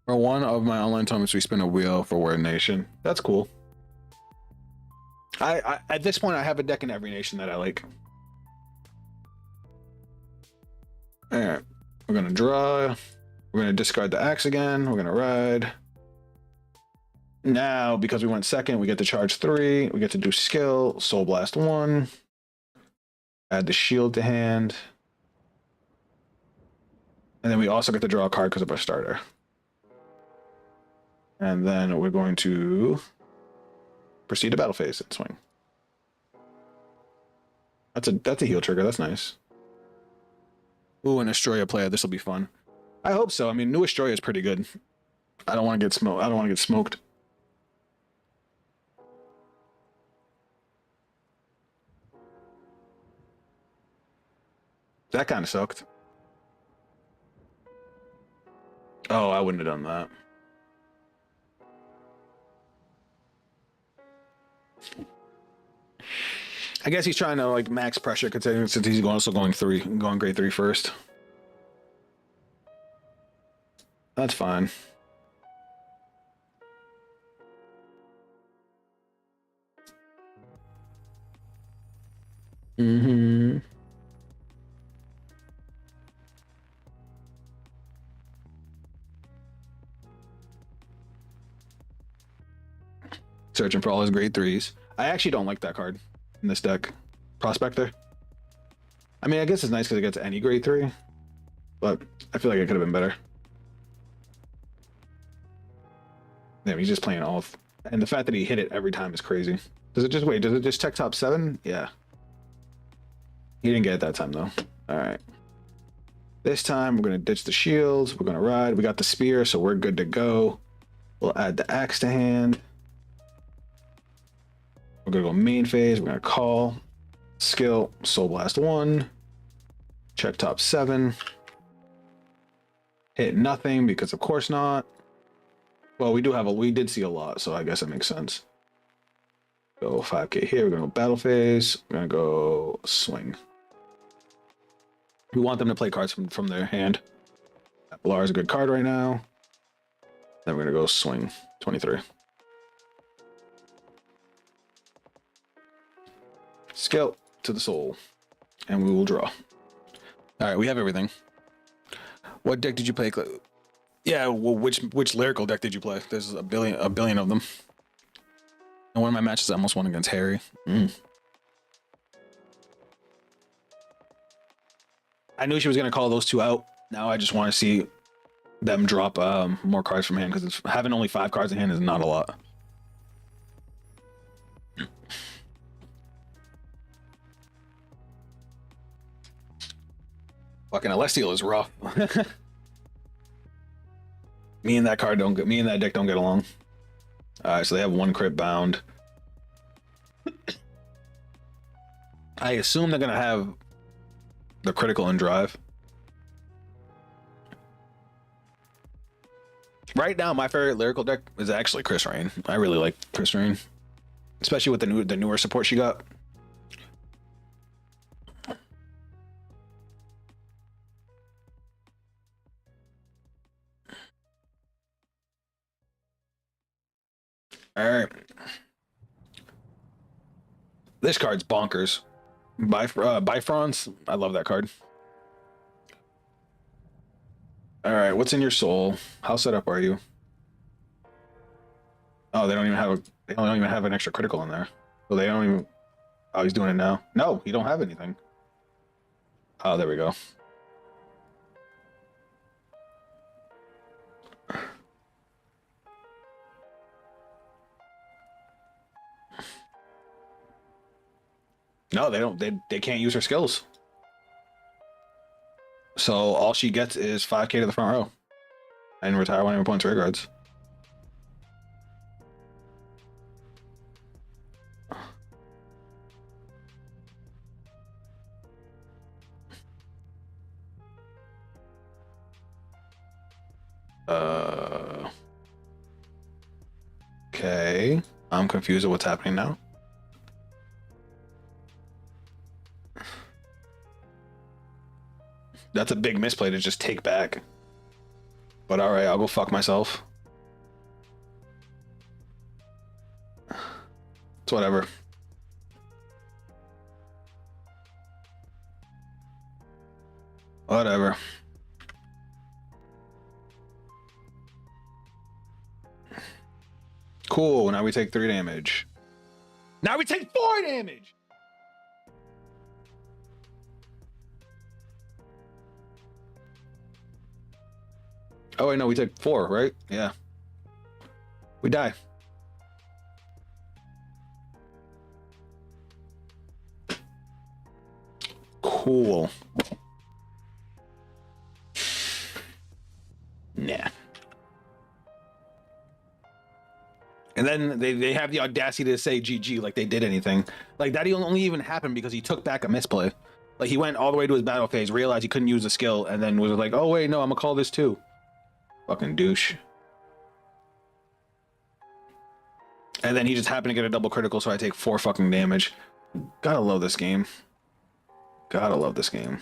For one of my online tournaments, we spin a wheel for Word Nation. That's cool. I at this point I have a deck in every nation that I like. All right, we're gonna draw. We're gonna discard the axe again. We're gonna ride. Now, because we went second, we get to charge 3. We get to do skill, Soul Blast 1. Add the shield to hand. And then we also get to draw a card because of our starter. And then we're going to proceed to battle phase and swing. That's a heal trigger. That's nice. Ooh, an Astroya player. This will be fun. I hope so. I mean, new Astroya is pretty good. I don't want to get smoked. I don't want to get smoked. That kind of sucked. Oh, I wouldn't have done that. I guess he's trying to like max pressure considering since he's also going grade 3 first. That's fine. Searching for all his grade 3s. I actually don't like that card in this deck. Prospector. I mean, I guess it's nice because it gets any grade 3, but I feel like it could have been better. Yeah, he's just playing all. And the fact that he hit it every time is crazy. Does it just check top 7? Yeah. He didn't get it that time though. All right. This time we're gonna ditch the shields. We're gonna ride. We got the spear, so we're good to go. We'll add the axe to hand. We're gonna go main phase. We're gonna call, skill, Soul Blast 1, check top 7, hit nothing because of course not. Well, we did see a lot, so I guess it makes sense. Go 5k here. We're gonna go battle phase. We're gonna go swing. We want them to play cards from their hand. Blar is a good card right now. Then we're gonna go swing 23. Skill to the soul, and we will draw. All right, we have everything. What deck did you play? Yeah, well, which lyrical deck did you play? There's a billion of them. And one of my matches I almost won against Harry. I knew she was gonna call those two out. Now I just want to see them drop more cards from hand because having only 5 cards in hand is not a lot. Fucking Celestial is rough. Me and that deck don't get along. Alright, so they have 1 crit bound. I assume they're gonna have the critical and drive. Right now, my favorite lyrical deck is actually Chris Rain. I really like Chris Rain, especially with the newer support she got. All right. This card's bonkers. Bifrons. I love that card. All right. What's in your soul? How set up are you? Oh, they don't even have they don't even have an extra critical in there. So they don't even. Oh, he's doing it now. No, he don't have anything. Oh, there we go. No, they don't. They can't use her skills. So all she gets is 5K to the front row, and retire one of her opponent's rear guards. Okay. I'm confused at what's happening now. That's a big misplay to just take back. But all right, I'll go fuck myself. It's whatever. Whatever. Cool, now we take 3 damage. Now we take 4 damage! Oh wait, no, we take 4, right? Yeah. We die. Cool. Nah. And then they have the audacity to say GG like they did anything. Like that only even happened because he took back a misplay. Like he went all the way to his battle phase, realized he couldn't use the skill, and then was like, oh wait, no, I'm gonna call this too. Fucking douche. And then he just happened to get a double critical, so I take 4 fucking damage. Gotta love this game. Gotta love this game.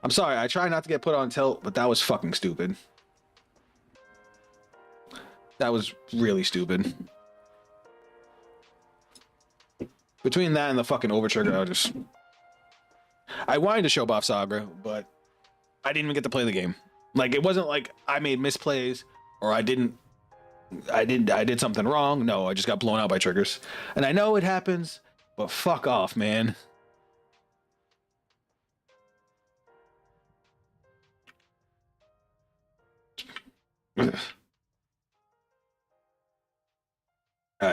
I'm sorry, I try not to get put on tilt, but that was fucking stupid. That was really stupid. Between that and the fucking overtrigger, I wanted to show Bavsargra, but I didn't even get to play the game. Like it wasn't like I made misplays or I did something wrong. No, I just got blown out by triggers. And I know it happens, but fuck off, man.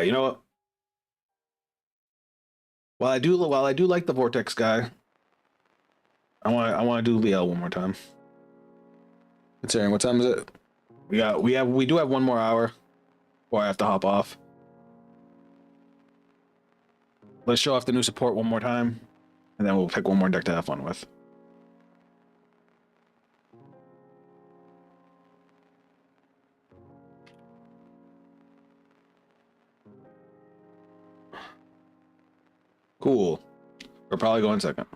You know what? While I do like the Vortex guy, I want to do Liael one more time. Considering what time is it? We do have 1 more hour before I have to hop off. Let's show off the new support one more time, and then we'll pick 1 more deck to have fun with. Cool. We're probably going second.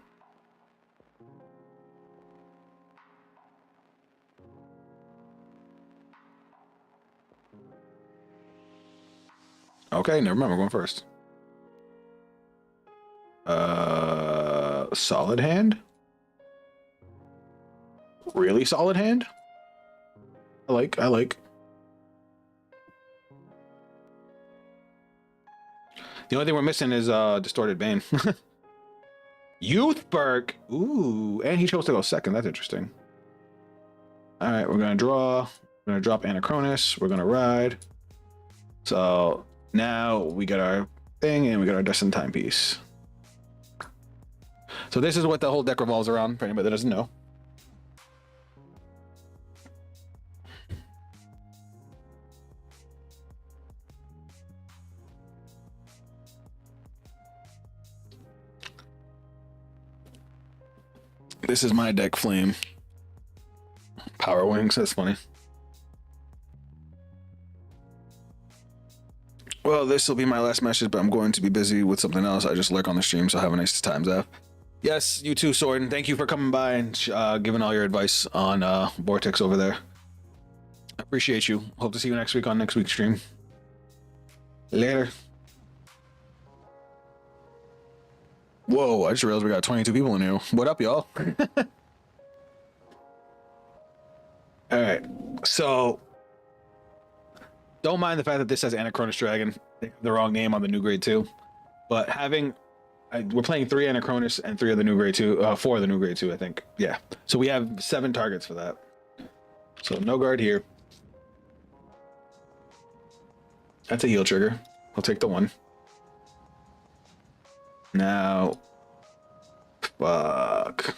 Okay, never mind. We're going first. Solid hand? Really solid hand? I like. The only thing we're missing is Distorted Bane. Youth Burke. Ooh, and he chose to go second. That's interesting. All right, we're gonna draw. We're gonna drop Anachronis. We're gonna ride. So now we got our thing, and we got our Destined Timepiece. So this is what the whole deck revolves around. For anybody that doesn't know. This is my deck, Flame. Power Wings, that's funny. Well, this will be my last message, but I'm going to be busy with something else. I just lurk on the stream, so have a nice time, Zaf. Yes, you too, Sword, thank you for coming by and giving all your advice on Vortex over there. I appreciate you. Hope to see you next week on next week's stream. Later. Whoa, I just realized we got 22 people in here. What up, y'all? All right, so don't mind the fact that this says Anachronous Dragon. They have the wrong name on the new grade 2. But we're playing 3 Anachronous and 3 of the new grade 2, 4 of the new grade 2, I think. Yeah. So we have 7 targets for that. So no guard here. That's a heal trigger. I'll take the 1. Now, fuck.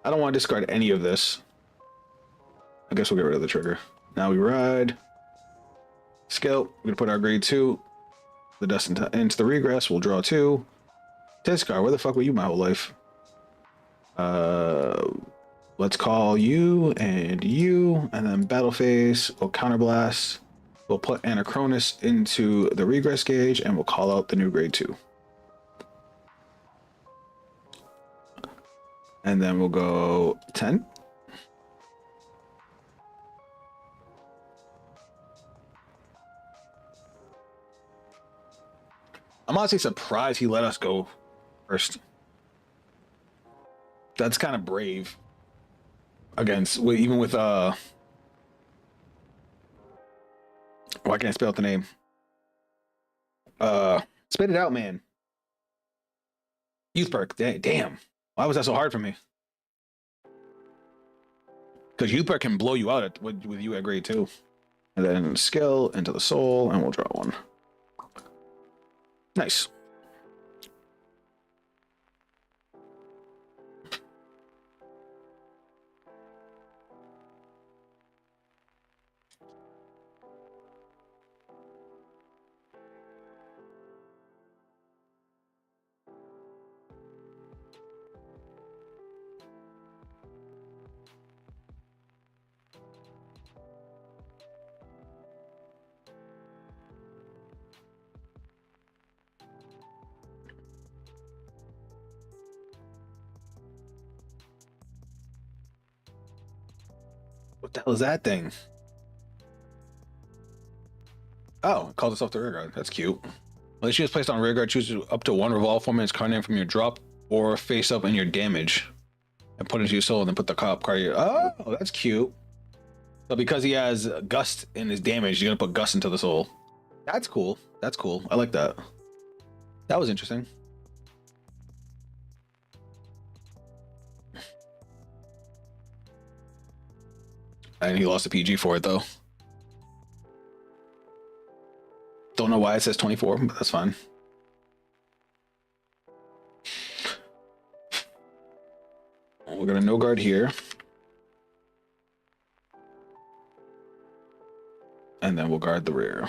I don't want to discard any of this. I guess we'll get rid of the trigger. Now we ride. Skill. We're going to put our grade 2. The dust into the regress. We'll draw 2. Discard. Where the fuck were you my whole life? Let's call you, and then battle phase. We'll counterblast. We'll put Anachronous into the regress gauge, and we'll call out the new grade 2. And then we'll go 10. I'm honestly surprised he let us go first. That's kind of brave. Even with why can't I spell out the name? Spit it out, man. Youth perk. Damn. Why was that so hard for me? Because youth perk can blow you out with you at grade 2. And then skill into the soul, and we'll draw 1. Nice. What the hell is that thing? Oh, it calls itself the rear guard. That's cute. When she is placed on rear guard, choose up to 1 revolve formant card name from your drop or face up in your damage, and put it into your soul, and then put the cop card. Oh, that's cute. So because he has gust in his damage, you're gonna put gust into the soul. That's cool. That's cool. I like that. That was interesting. And he lost a PG for it though. Don't know why it says 24, but that's fine. We're gonna no guard here. And then we'll guard the rear.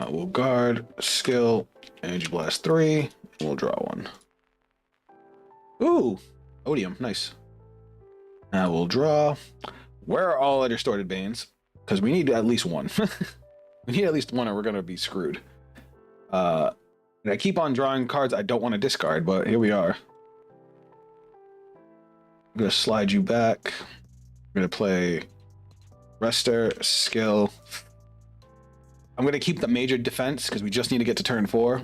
We'll guard, skill, energy blast 3, and we'll draw 1. Ooh, Odium, nice. Now we'll draw. Where are all our distorted banes? Because we need at least 1. We need at least 1 or we're gonna be screwed. And I keep on drawing cards I don't want to discard, but here we are. I'm gonna slide you back. I'm gonna play Rester, skill. I'm gonna keep the major defense because we just need to get to turn 4.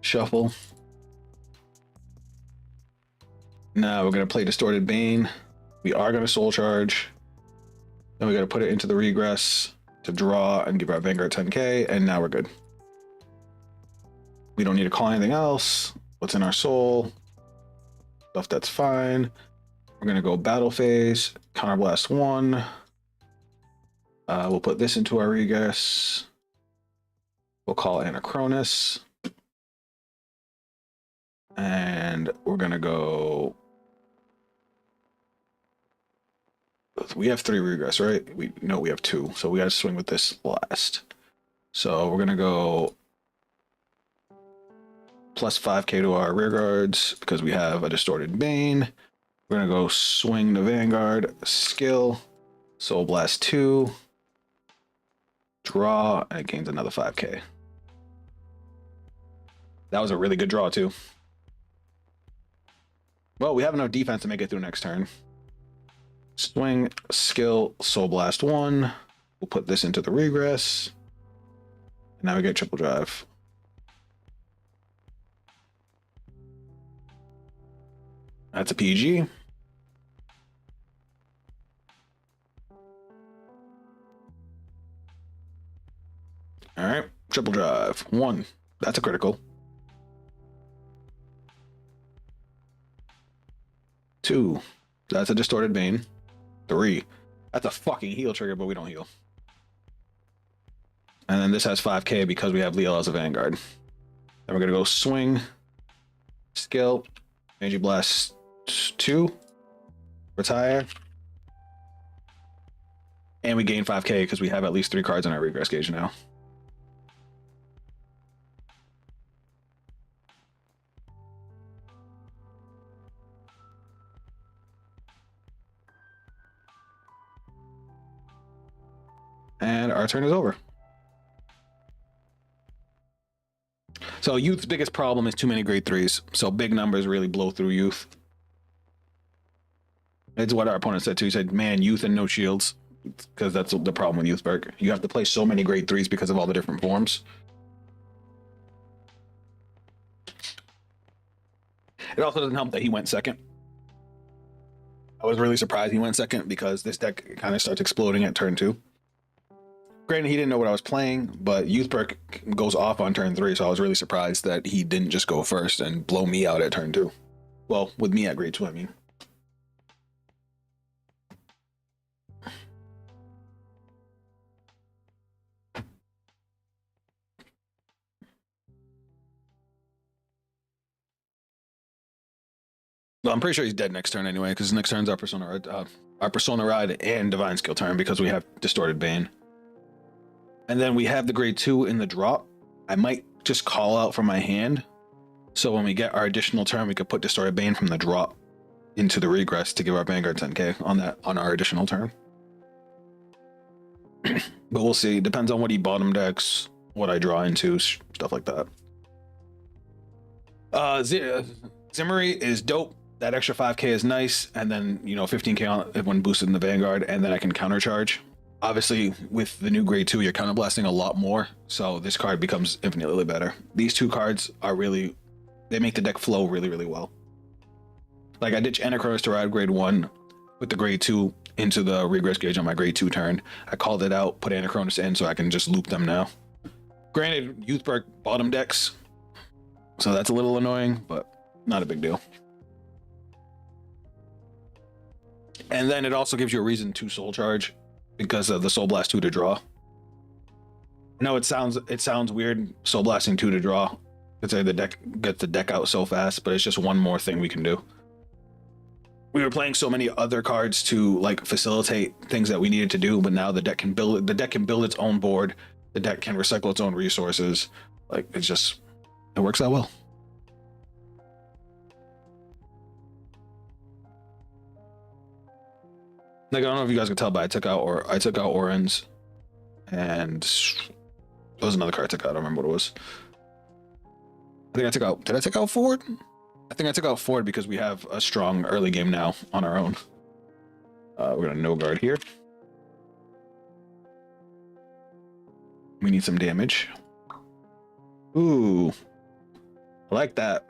Shuffle. Now we're gonna play Distorted Bane. We are gonna soul charge. Then we gotta put it into the regress to draw and give our Vanguard 10k, and now we're good. We don't need to call anything else. What's in our soul? Stuff that's fine. We're gonna go battle phase, counterblast 1. We'll put this into our regress. We'll call Anachronous. And we're gonna go. We have 3 regress, right? We have 2, so we gotta swing with this last. So we're gonna go plus 5k to our rear guards because we have a distorted bane. We're gonna go swing the Vanguard, skill, soul blast 2, draw, and it gains another 5k. That was a really good draw too. Well, we have enough defense to make it through next turn. Swing, skill, Soul Blast 1. We'll put this into the regress. And now we get triple drive. That's a PG. All right, triple drive. 1. That's a critical. 2. That's a distorted bane. 3. That's a fucking heal trigger, but we don't heal. And then this has 5k because we have Liael as a Vanguard. Then we're gonna go swing, skill, Energy Blast 2, retire, and we gain 5k because we have at least 3 cards in our regress gauge now. And our turn is over. So Youth's biggest problem is too many grade 3s. So big numbers really blow through Youth. It's what our opponent said too. He said, man, Youth and no shields. Because that's the problem with Youth Berg. You have to play so many grade 3s because of all the different forms. It also doesn't help that he went second. I was really surprised he went second because this deck kind of starts exploding at turn 2. Granted, he didn't know what I was playing, but Youthberg goes off on turn 3, so I was really surprised that he didn't just go first and blow me out at turn 2. Well, with me at grade 2, I mean. Well, I'm pretty sure he's dead next turn anyway, because next turn's our Persona Ride and Divine Skill turn because we have Distorted Bane. And then we have the grade 2 in the drop. I might just call out from my hand. So when we get our additional turn, we could put Distorted Bane from the drop into the regress to give our Vanguard 10k on our additional turn. But we'll see. Depends on what he bottom decks, what I draw into, stuff like that. Zimmery is dope. That extra 5k is nice. And then, 15k when boosted in the Vanguard, and then I can countercharge. Obviously, with the new grade 2, you're counterblasting a lot more, so this card becomes infinitely better. These 2 cards are really, they make the deck flow really, really well. Like, I ditch Anachronos to ride grade 1 with the grade 2 into the regress gauge on my grade 2 turn. I called it out, put Anachronos in so I can just loop them now. Granted, Youthberg bottom decks, so that's a little annoying, but not a big deal. And then it also gives you a reason to soul charge, because of the Soul Blast 2 to draw. No, it sounds weird Soul Blasting 2 to draw. It's like the deck gets the deck out so fast, but it's just one more thing we can do. We were playing so many other cards to like facilitate things that we needed to do, but now the deck can build its own board. The deck can recycle its own resources. Like it works out well. Like, I don't know if you guys can tell, but I took out Orens, and there was another card I took out. I don't remember what it was. Did I take out Ford? I think I took out Ford because we have a strong early game now on our own. We're gonna no guard here. We need some damage. Ooh, I like that.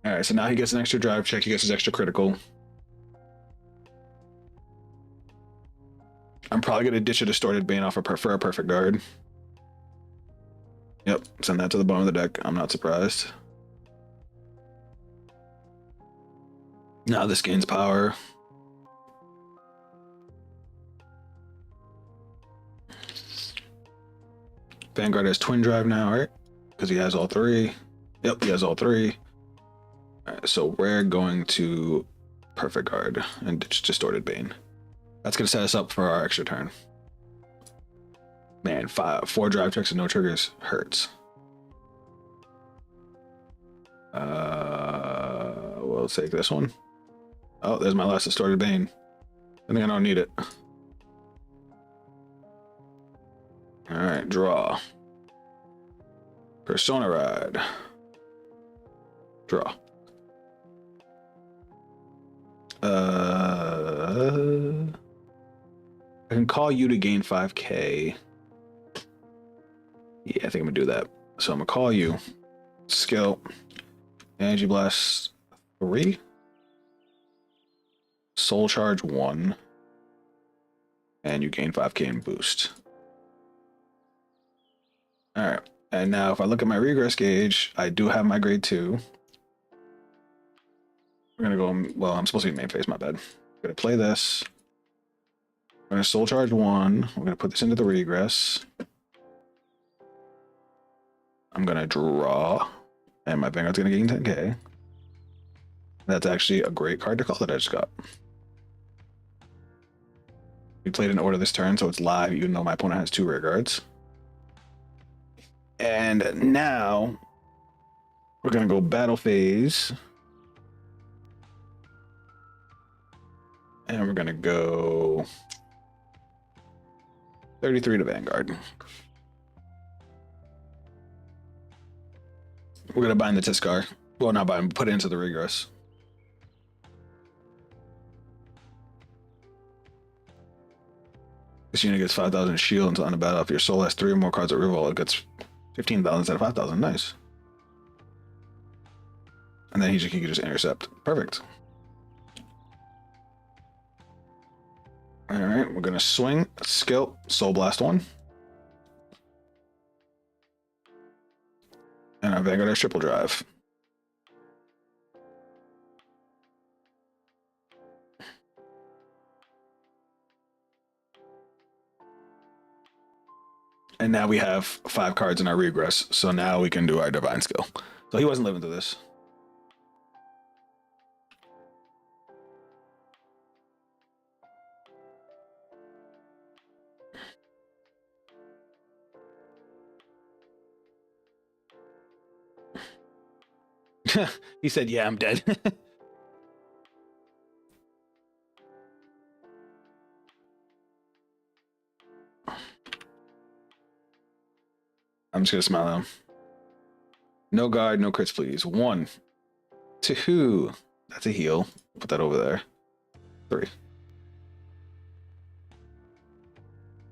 All right, so now he gets an extra drive check. He gets his extra critical. I'm probably going to ditch a Distorted Bane off for a perfect guard. Yep, send that to the bottom of the deck. I'm not surprised. Now this gains power. Vanguard has Twin Drive now, right? Because he has all 3. Yep, he has all 3. All right, so we're going to Perfect Guard and ditch Distorted Bane. That's going to set us up for our extra turn. Man, 4 drive checks and no triggers hurts. We'll take this one. Oh, there's my last Distorted Bane. I think I don't need it. Draw. Persona Ride. Draw. I can call you to gain 5k. Yeah, I think I'm gonna do that. So I'm gonna call you. Skill. Energy Blast 3. Soul Charge 1. And you gain 5k in boost. Alright. And now if I look at my regress gauge, I do have my grade 2. We're gonna go, well, I'm supposed to be main phase, my bad. I'm gonna play this. I'm gonna Soul Charge 1. We're gonna put this into the regress. I'm gonna draw. And my Vanguard's gonna gain 10k. That's actually a great card to call that I just got. We played in order this turn, so it's live, even though my opponent has 2 rear guards. And now we're gonna go battle phase. And we're gonna go 33 to Vanguard. We're gonna bind the Tiskar. Well, not bind, put it into the regress. This unit gets 5,000 shield until on the battle. If your soul has 3 or more cards at reroll, it gets 15,000 instead of 5,000. Nice. And then he can just intercept. Perfect. All right, we're gonna swing, skill, Soul Blast 1. And our Vanguard has triple drive. And now we have 5 cards in our regress, so now we can do our divine skill. So he wasn't living through this. He said, yeah, I'm dead. I'm just gonna smile at him. No guard, no crits, please. 1, 2. That's a heal. Put that over there. 3.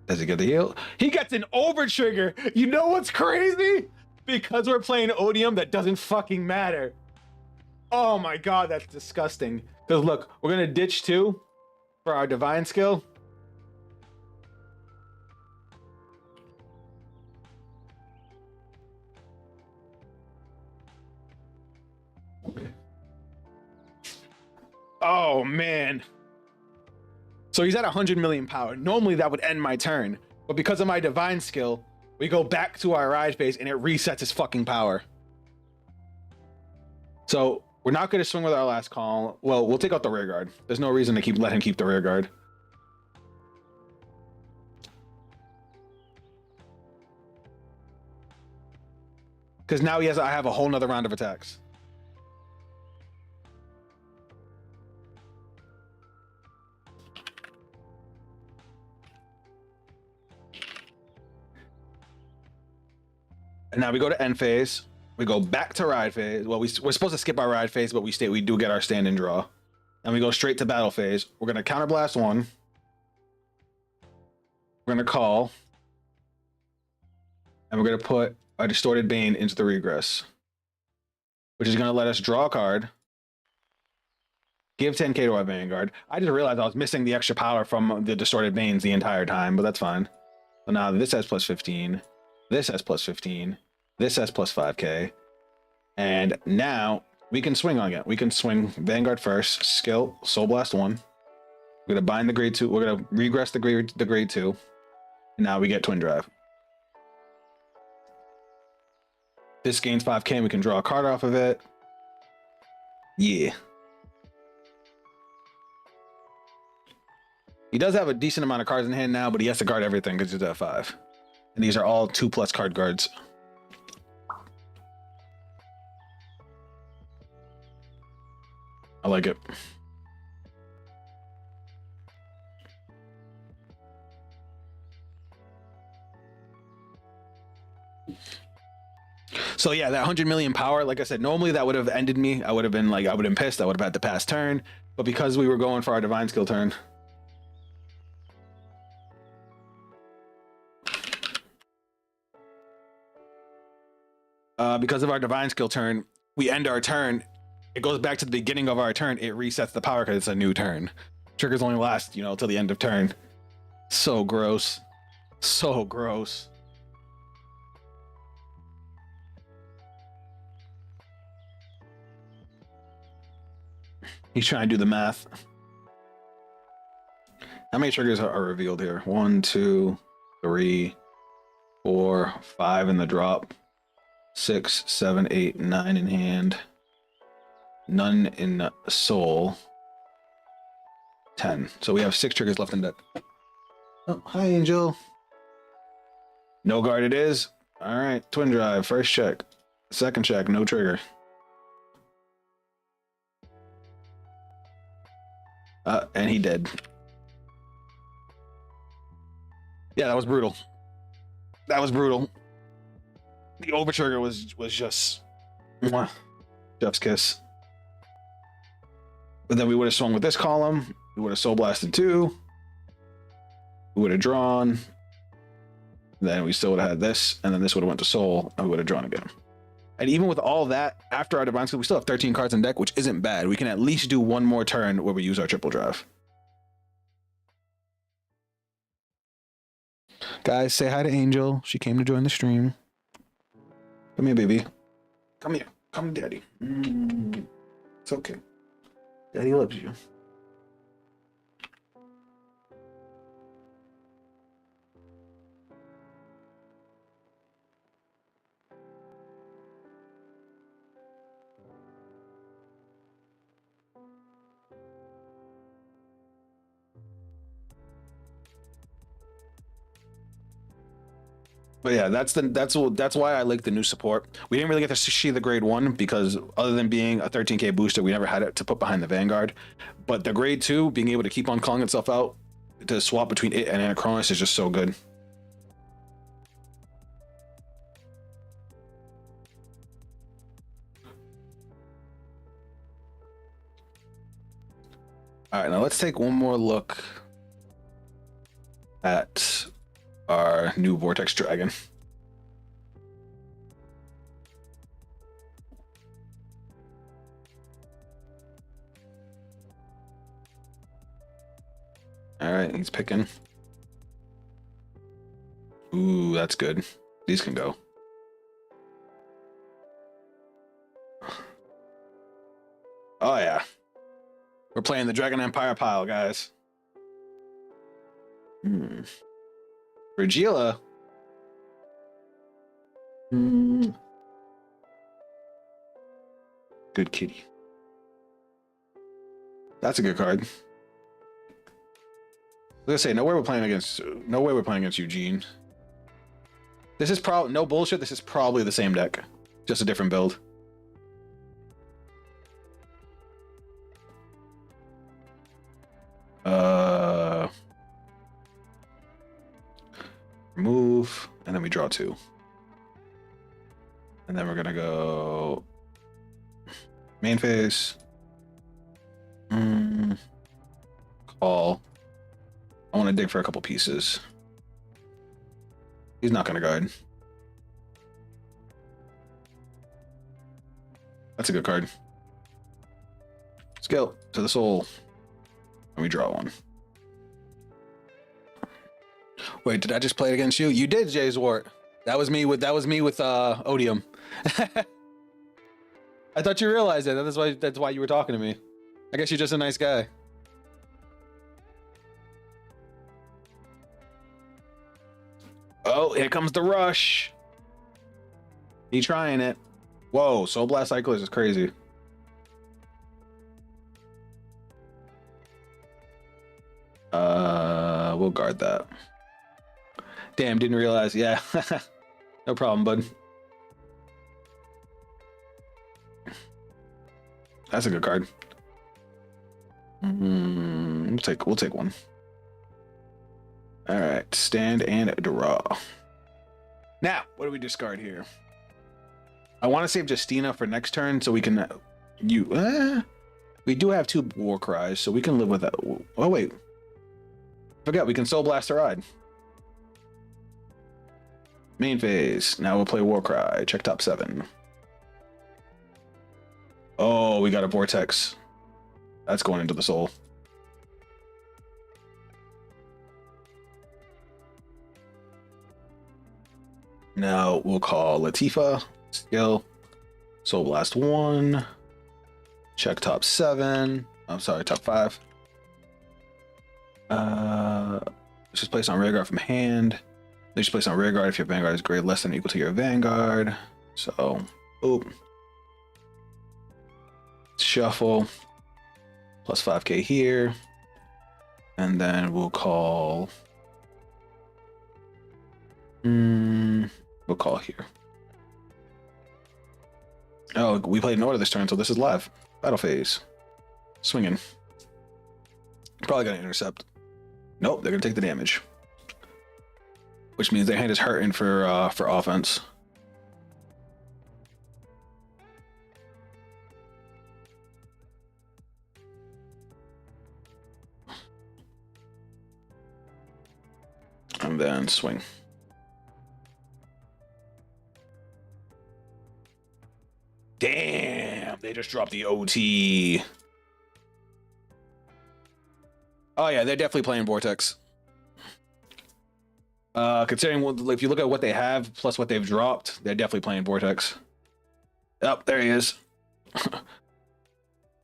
Does he get the heal? He gets an over trigger. You know what's crazy? Because we're playing Odium, that doesn't fucking matter. Oh my god, that's disgusting. Because look, we're gonna ditch 2 for our divine skill. Oh man. So he's at 100 million power. Normally that would end my turn, but because of my divine skill, we go back to our ride phase and it resets his fucking power. So we're not going to swing with our last call. Well, we'll take out the rear guard. There's no reason to let him keep the rear guard. Because now I have a whole nother round of attacks. And now we go to end phase. We go back to ride phase. Well, we're supposed to skip our ride phase, but we do get our stand and draw. And we go straight to battle phase. We're going to counterblast 1. We're going to call. And we're going to put our Distorted Bane into the regress, which is going to let us draw a card. Give 10k to our Vanguard. I just realized I was missing the extra power from the Distorted Banes the entire time, but that's fine. So now this has plus 15. This has plus 15. This has plus 5k. And now we can swing on it. We can swing Vanguard first. Skill, Soul Blast 1. We're going to bind the grade 2. We're going to regress the grade 2. And now we get Twin Drive. This gains 5k and we can draw a card off of it. Yeah. He does have a decent amount of cards in hand now, but he has to guard everything because he's at 5. And these are all 2+ card guards. I like it. So yeah, that 100 million power, like I said, normally that would have ended me. I would have been like, I would have been pissed. I would have had to pass turn. But because we were going for our divine skill turn, because of our divine skill turn, we end our turn. It goes back to the beginning of our turn. It resets the power because it's a new turn. Triggers only last, you know, till the end of turn. So gross. So gross. He's trying to do the math. How many triggers are revealed here? 1, 2, 3, 4, 5 in the drop. 6, 7, 8, 9 in hand. None in soul. 10. So we have 6 triggers left in deck. Oh, hi, Angel. No guard it is. All right, twin drive. First check. Second check, no trigger. And he did. Yeah, that was brutal. That was brutal. The over trigger was just mwah, chef's kiss. But then we would have swung with this column. We would have soul blasted 2. We would have drawn. Then we still would have had this, and then this would have went to soul, and we would have drawn again. And even with all that, after our divine skill, we still have 13 cards in deck, which isn't bad. We can at least do one more turn where we use our triple drive. Guys, say hi to Angel. She came to join the stream. Come here, baby. Come here. Come, daddy. It's okay. Daddy loves you. But yeah, that's why I like the new support. We didn't really get to see the grade 1 because other than being a 13k booster, we never had it to put behind the Vanguard. But the grade 2, being able to keep on calling itself out to swap between it and Anachronis is just so good. All right, now let's take one more look at our new Vortex Dragon. All right, he's picking. Ooh, that's good. These can go. Oh yeah. We're playing the Dragon Empire pile, guys. Regila. Good kitty. That's a good card. I was gonna say, no way we're playing against Eugene. This is probably, no bullshit, this is probably the same deck. Just a different build. Remove, and then we draw 2. And then we're gonna go main phase. Call. I want to dig for a couple pieces. He's not gonna guard. That's a good card. Skill to the soul. And we draw 1. Wait, did I just play it against you? You did, Jay Zwart. That was me with Odium. I thought you realized it. That's why you were talking to me. I guess you're just a nice guy. Oh, here comes the rush. He trying it. Whoa, Soul Blast Cyclers is crazy. We'll guard that. Damn, didn't realize. Yeah. No problem, bud. That's a good card. We'll take one. All right, stand and draw. Now, what do we discard here? I want to save Justina for next turn so we can we do have 2 war cries, so we can live with that. Oh wait, forget we can Soul Blast a ride. Main phase. Now we'll play war cry. Check top 7. Oh, we got a Vortex. That's going into the soul. Now we'll call Latifa. Skill. Soul Blast 1. Check top 7. I'm sorry, top 5. Just place on rearguard from hand. They just place on rearguard if your Vanguard is grade less than or equal to your Vanguard. So, oop. Shuffle. Plus 5k here. And then we'll call... we'll call here. Oh, we played in order this turn, so this is live. Battle phase. Swinging. Probably gonna intercept. Nope, they're gonna take the damage. Which means their hand is hurting for offense. And then swing. Damn, they just dropped the OT. Oh yeah, they're definitely playing Vortex. Considering if you look at what they have plus what they've dropped, they're definitely playing Vortex. Oh, there he is.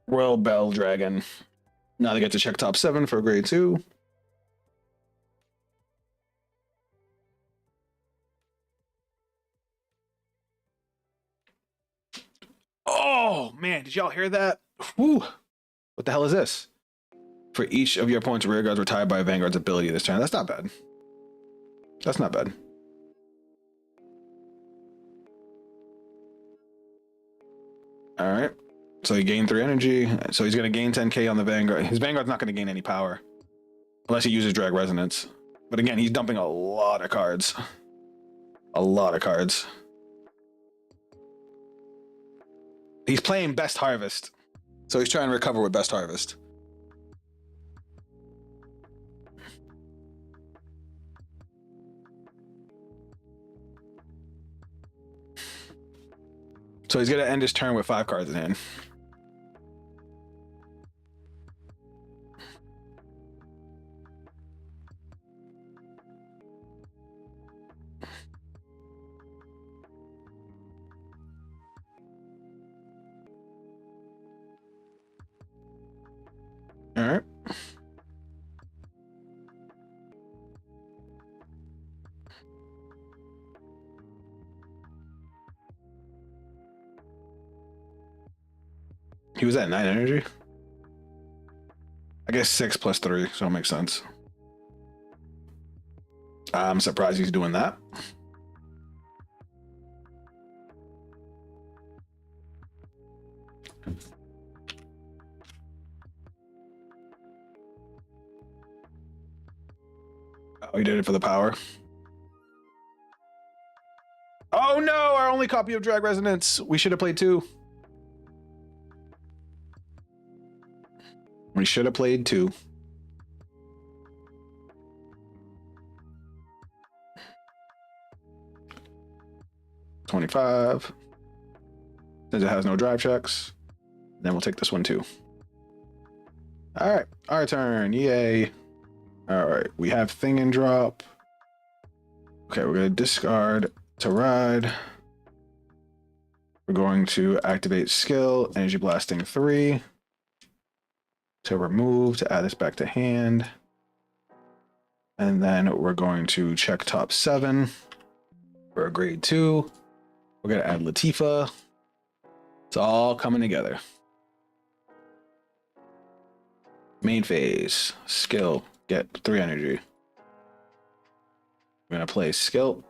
Royal Bell Dragon. Now they get to check top 7 for grade 2. Oh man, did y'all hear that? Whew. What the hell is this? For each of your opponent's rear guards retired by a Vanguard's ability this turn. That's not bad. That's not bad. All right. So he gained 3 energy. So he's going to gain 10k on the Vanguard. His Vanguard's not going to gain any power. Unless he uses Drag Resonance. But again, he's dumping a lot of cards. A lot of cards. He's playing Best Harvest. So he's trying to recover with Best Harvest. So he's going to end his turn with 5 cards in hand. All right. He was at 9 energy. I guess 6 plus 3, so it makes sense. I'm surprised he's doing that. Oh, he did it for the power. Oh no, our only copy of Drag Resonance. We should have played 2. We should have played 2. $25. Since it has no drive checks, then we'll take this one too. All right, our turn. Yay. All right, we have thing and drop. Okay, we're gonna discard to ride. We're going to activate skill, energy blasting 3. To remove, to add this back to hand. And then we're going to check top 7 for a grade 2. We're going to add Latifa. It's all coming together. Main phase, skill, get 3 energy. We're going to play skill.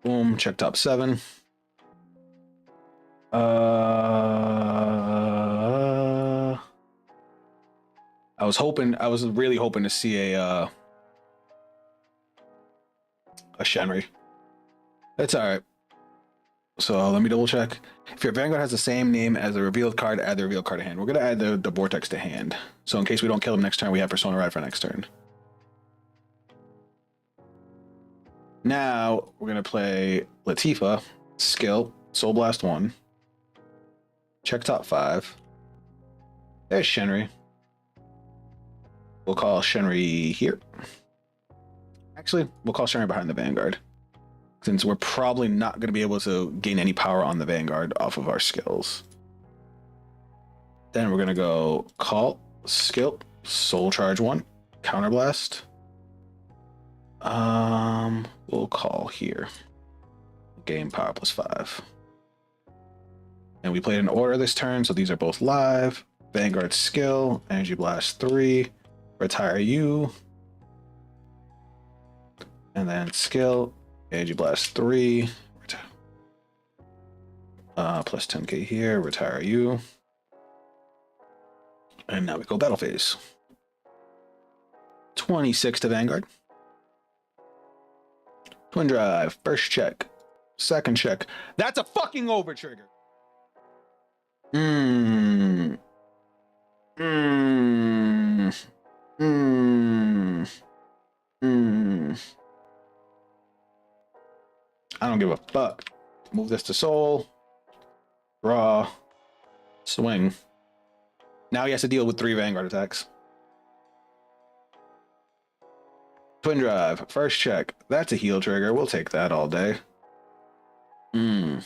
Boom, check top 7. I was really hoping to see a Shenri. That's all right. So let me double check. If your Vanguard has the same name as the revealed card, add the revealed card to hand. We're gonna add the Vortex to hand. So in case we don't kill him next turn, we have Persona Ride for next turn. Now we're gonna play Latifa, skill, Soul Blast 1. Check top 5. There's Shenri. We'll call Shenri here. Actually, we'll call Shenri behind the Vanguard, since we're probably not going to be able to gain any power on the Vanguard off of our skills. Then we're going to go call, skill, Soul Charge 1, Counterblast. We'll call here. Game power +5. And we played in order this turn, so these are both live. Vanguard skill, Energy Blast 3, retire you. And then skill, Energy Blast 3, plus 10k here, retire you. And now we go battle phase. 26 to Vanguard. Twin Drive, first check, second check. That's a fucking over trigger. I don't give a fuck. Move this to soul. Draw. Swing. Now he has to deal with 3 Vanguard attacks. Twin Drive. First check. That's a heal trigger. We'll take that all day. Damn.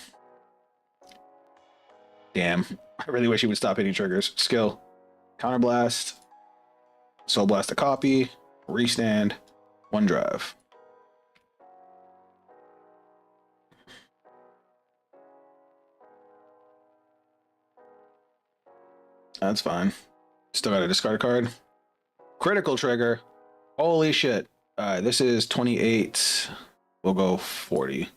I really wish he would stop hitting triggers. Skill. Counterblast. Soul Blast a copy. Restand. 1 drive. That's fine. Still got to discard a card. Critical trigger. Holy shit. All right, this is 28. We'll go 40.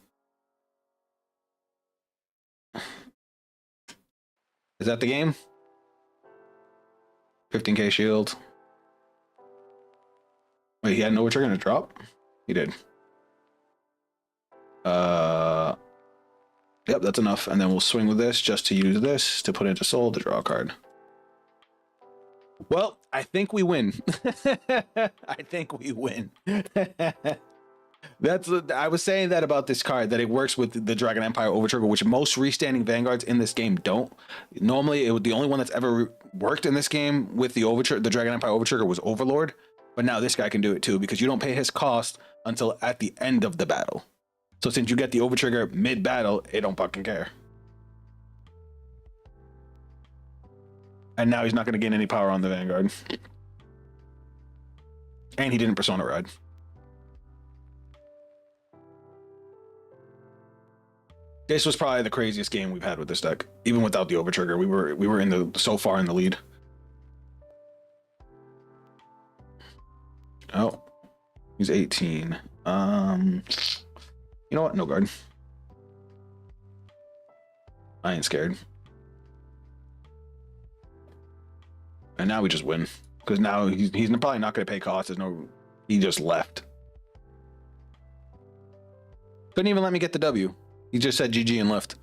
Is that the game? 15k shield. Wait, he had no trigger in a drop? He did. Yep, that's enough. And then we'll swing with this just to use this to put into soul to draw a card. Well, I think we win. I think we win. I was saying that about this card, that it works with the Dragon Empire Overtrigger, which most restanding Vanguards in this game don't. Normally, the only one that's ever worked in this game with the Dragon Empire Overtrigger was Overlord. But now this guy can do it too, because you don't pay his cost until at the end of the battle. So since you get the Overtrigger mid-battle, it don't fucking care. And now he's not going to gain any power on the Vanguard. And he didn't Persona Ride. This was probably the craziest game we've had with this deck. Even without the Overtrigger, we were so far in the lead. Oh, he's 18. You know what? No guard. I ain't scared. And now we just win, because now he's probably not going to pay cost. He just left. Couldn't even let me get the W. He just said GG and left.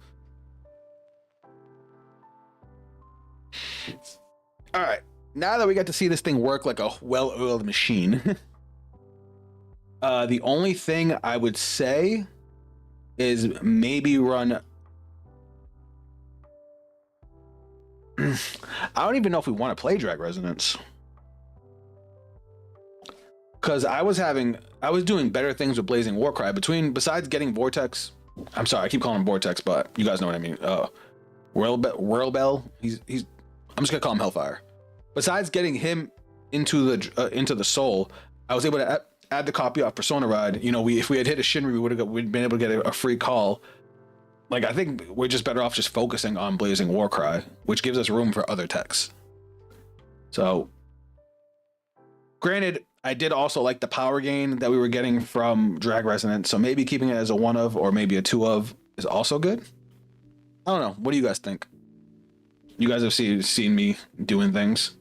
All right. Now that we got to see this thing work like a well-oiled machine, the only thing I would say is maybe run... I don't even know if we want to play Drag Resonance. Because I was doing better things with Blazing Warcry. Besides getting Vortex... I'm sorry, I keep calling him Vortex, but you guys know what I mean. Whirlbell. I'm just gonna call him Hellfire. Besides getting him into the soul, I was able to add the copy off Persona Ride. You know, if we had hit a Shinri, we'd been able to get a free call. Like, I think we're just better off just focusing on Blazing Warcry, which gives us room for other techs. So, granted, I did also like the power gain that we were getting from Drag Resonance, so maybe keeping it as a 1 of or maybe a 2 of is also good. I don't know. What do you guys think? You guys have seen me doing things.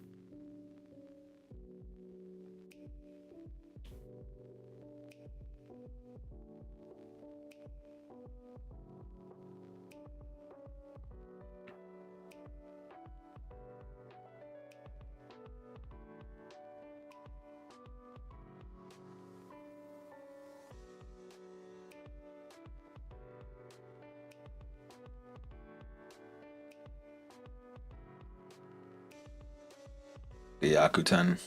Yakuten.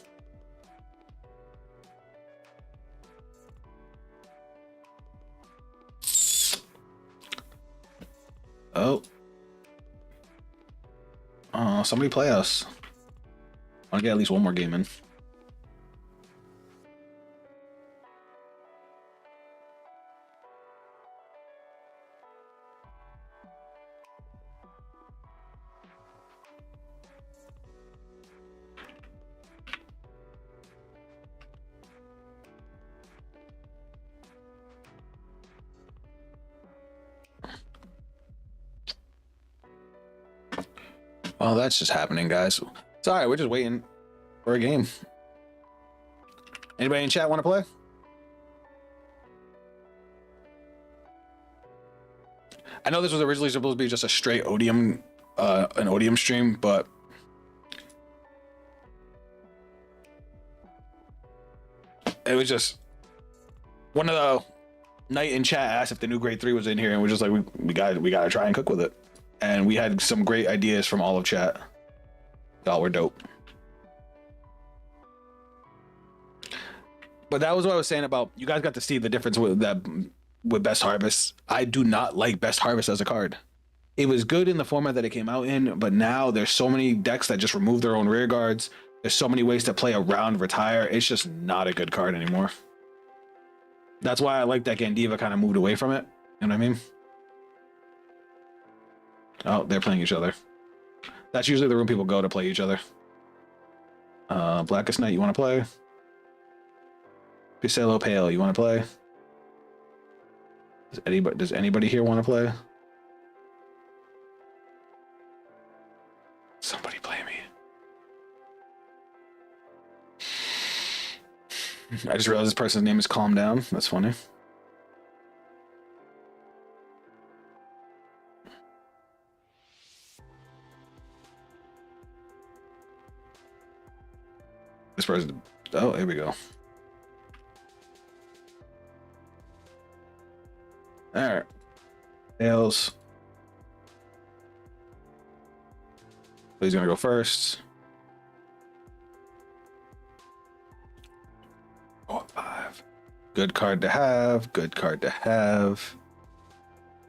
Oh. Oh, somebody play us. I want to get at least one more game in. Oh, that's just happening, guys. It's all right. We're just waiting for a game. Anybody in chat want to play? I know this was originally supposed to be just a straight Odium, an Odium stream, but it was just one of the night in chat asked if the new grade 3 was in here, and we're just like, we gotta try and cook with it. And we had some great ideas from all of chat. Y'all were dope. But that was what I was saying about, you guys got to see the difference with that with Best Harvest. I do not like Best Harvest as a card. It was good in the format that it came out in, but now there's so many decks that just remove their own rear guards. There's so many ways to play around retire. It's just not a good card anymore. That's why I like that Gandiva kind of moved away from it. You know what I mean? Oh, they're playing each other. That's usually the room people go to play each other. Blackest Night, you want to play? Piselo Pale, you want to play? Does anybody here want to play? Somebody play me. I just realized this person's name is Calm Down. That's funny. This person. Oh, here we go. All right. Tails. He's gonna go first. 4-5. Good card to have. Good card to have.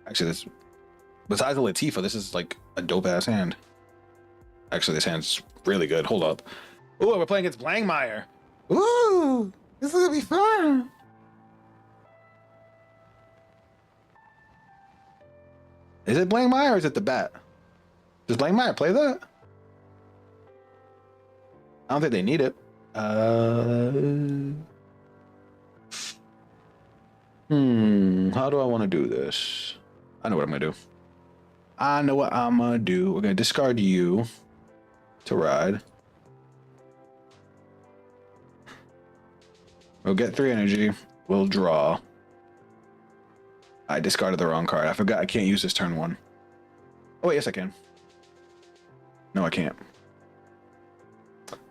Actually, this, besides the Latifa, this is like a dope ass hand. Actually, this hand's really good. Hold up. Ooh, we're playing against Blankmeyer. Ooh, this is gonna be fun. Is it Blankmeyer or is it the bat? Does Blankmeyer play that? I don't think they need it. How do I want to do this? I know what I'm gonna do. I know what I'm gonna do. We're gonna discard you to ride. We'll get 3 energy. We'll draw. I discarded the wrong card. I forgot I can't use this turn 1. Oh, wait, yes, I can. No, I can't.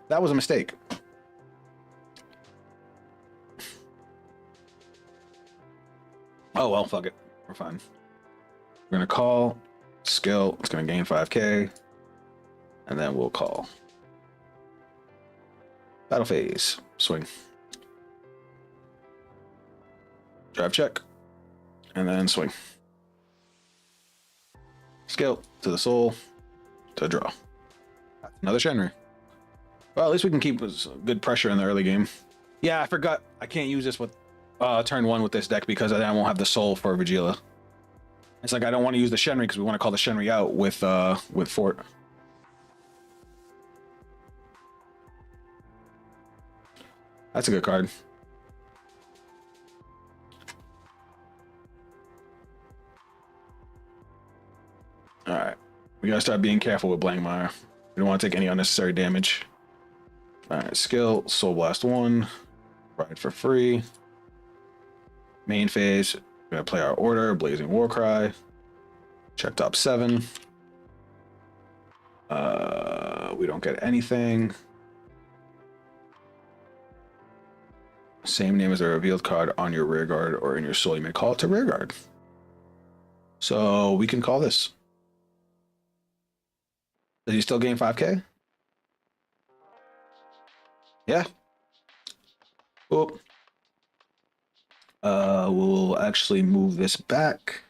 That was a mistake. Oh, well, fuck it. We're fine. We're going to call. Skill. It's going to gain 5k. And then we'll call. Battle phase. Swing. Drive check. And then swing. Skill to the soul to draw. Another Shenry. Well, at least we can keep good pressure in the early game. Yeah, I forgot. I can't use this with turn 1 with this deck because I won't have the soul for Vegila. It's like I don't want to use the Shenry because we want to call the Shenry out with Fort. That's a good card. All right, we gotta start being careful with Blankmeyer. We don't want to take any unnecessary damage. All right, skill, Soul Blast 1, ride for free. Main phase, we're gonna play our order, Blazing Warcry. Check top 7. We don't get anything. Same name as the revealed card on your rear guard or in your soul. You may call it to rear guard. So we can call this. Does he still gain 5k? Yeah. Oh. We'll actually move this back.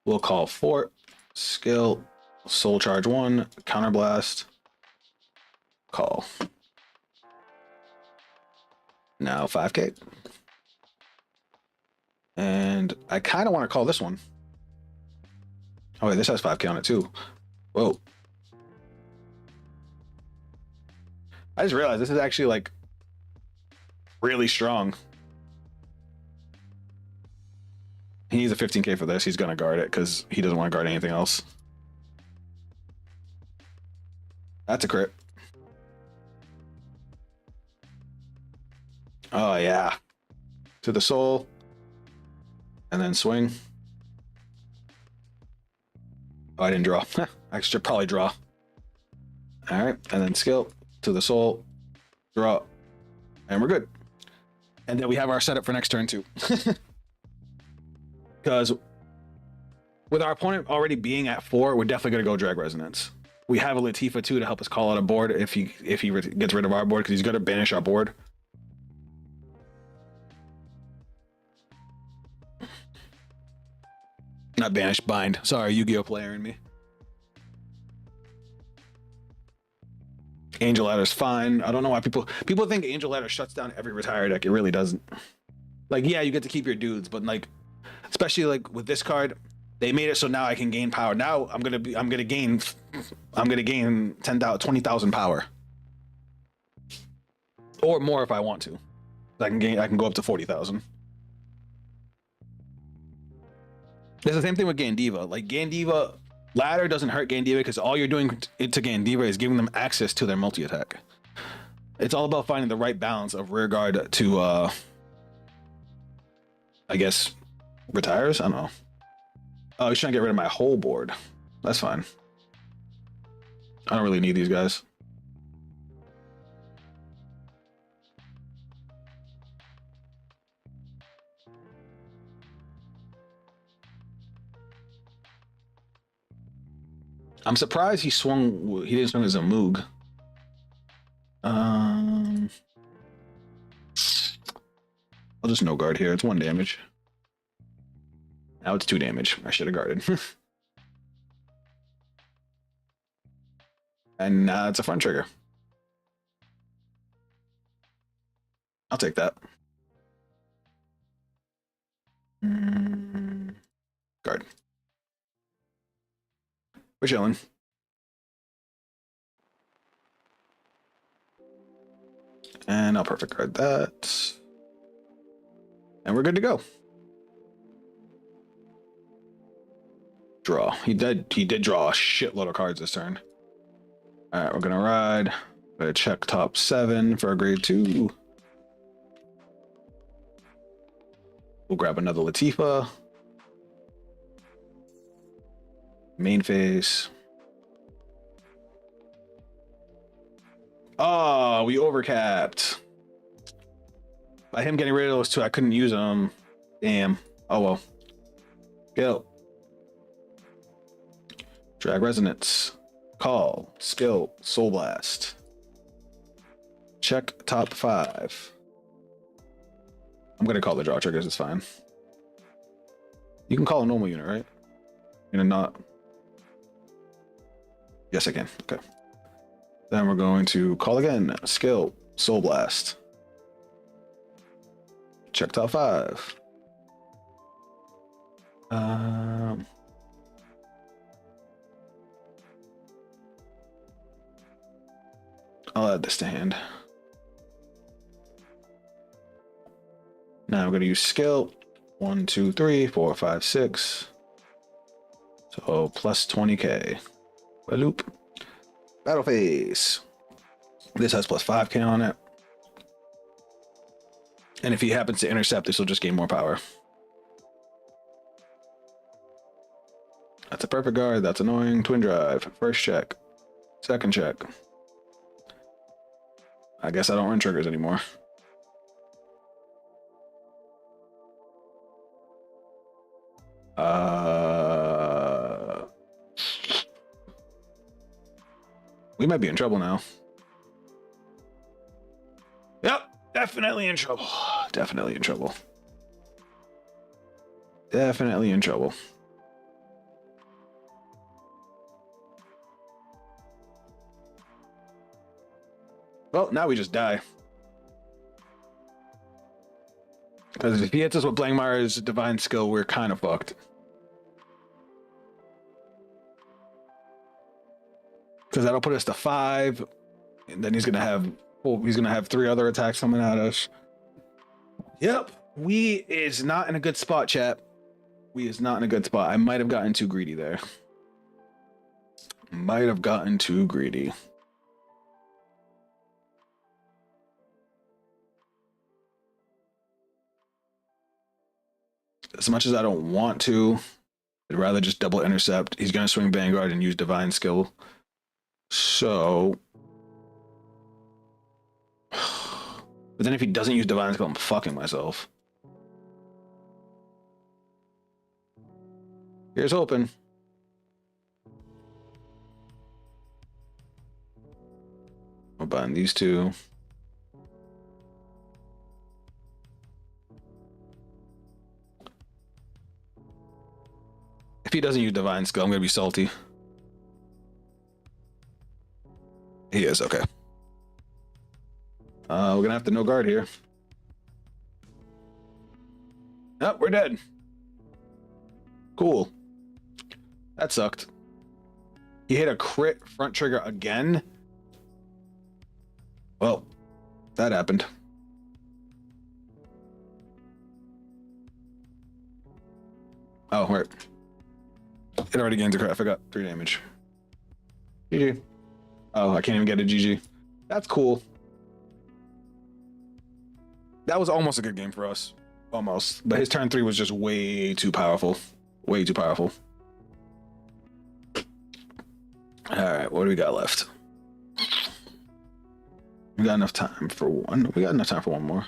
We'll call Fort, skill, soul charge 1, counterblast, call. Now 5k. And I kind of want to call this one. Oh wait, this has 5k on it too. Whoa. I just realized this is actually like really strong. He needs a 15k for this. He's gonna guard it because he doesn't want to guard anything else. That's a crit. Oh yeah. To the soul. And then swing. Oh, I didn't draw. I should probably draw. All right, and then skill to the soul, draw, and we're good. And then we have our setup for next turn too. Because with our opponent already being at 4, we're definitely gonna go drag resonance. We have a Latifa too to help us call out a board if he gets rid of our board, because he's gonna banish our board. Not banish, bind. Sorry, Yu-Gi-Oh player in me. Angel Ladder's fine. I don't know why people think Angel Ladder shuts down every retire deck. It really doesn't. Like, yeah, you get to keep your dudes, but like, especially like with this card, they made it so now I can gain power. Now I'm gonna gain 10,000, 20,000 power, or more if I want to. I can go up to 40,000. It's the same thing with Gandiva. Like Gandiva, ladder doesn't hurt Gandiva because all you're doing to Gandiva is giving them access to their multi-attack. It's all about finding the right balance of rear guard to, I guess, retires? I don't know. Oh, he's trying to get rid of my whole board. That's fine. I don't really need these guys. I'm surprised he didn't swing as a Moog. I'll just no guard here. It's 1 damage. Now it's 2 damage. I should have guarded. And it's a front trigger. I'll take that. Guard. We're chilling. And I'll perfect guard that. And we're good to go. Draw. He did draw a shitload of cards this turn. All right, we're gonna ride. Gonna check top 7 for a grade 2. We'll grab another Latifa. Main phase. Oh, we overcapped. By him getting rid of those 2, I couldn't use them. Damn. Oh well. Go. Drag resonance. Call. Skill. Soul blast. Check top 5. I'm gonna call the draw triggers, it's fine. You can call a normal unit, right? You're not. Yes, I can. Okay. Then we're going to call again. Skill. Soul blast. Check top 5. I'll add this to hand. Now I'm going to use skill. 1, 2, 3, 4, 5, 6. So plus 20k. Loop. Battle phase. This has plus 5k on it. And if he happens to intercept, this will just gain more power. That's a perfect guard. That's annoying. Twin drive. First check. Second check. I guess I don't run triggers anymore. We might be in trouble now. definitely in trouble. Definitely in trouble. Definitely in trouble. Well, now we just die. Because if he hits us with Blankmire's divine skill, we're kind of fucked. Because that'll put us to 5, and then he's gonna have 3 other attacks coming at us. Yep, we is not in a good spot, chat. We is not in a good spot. I might have gotten too greedy there. Might have gotten too greedy. As much as I don't want to, I'd rather just double intercept. He's gonna swing Vanguard and use divine skill. So, but then if he doesn't use divine skill, I'm fucking myself. Here's hoping. I'll bind these 2. If he doesn't use divine skill, I'm gonna be salty. He is, okay. We're gonna have to no guard here. Oh, we're dead. Cool. That sucked. He hit a crit front trigger again. Well, that happened. Oh, right. It already gains a crit. I forgot. 3 damage. GG. Oh, I can't even get a GG. That's cool. That was almost a good game for us. Almost. But his turn 3 was just way too powerful. Way too powerful. Alright, what do we got left? We got enough time for one. We got enough time for one more.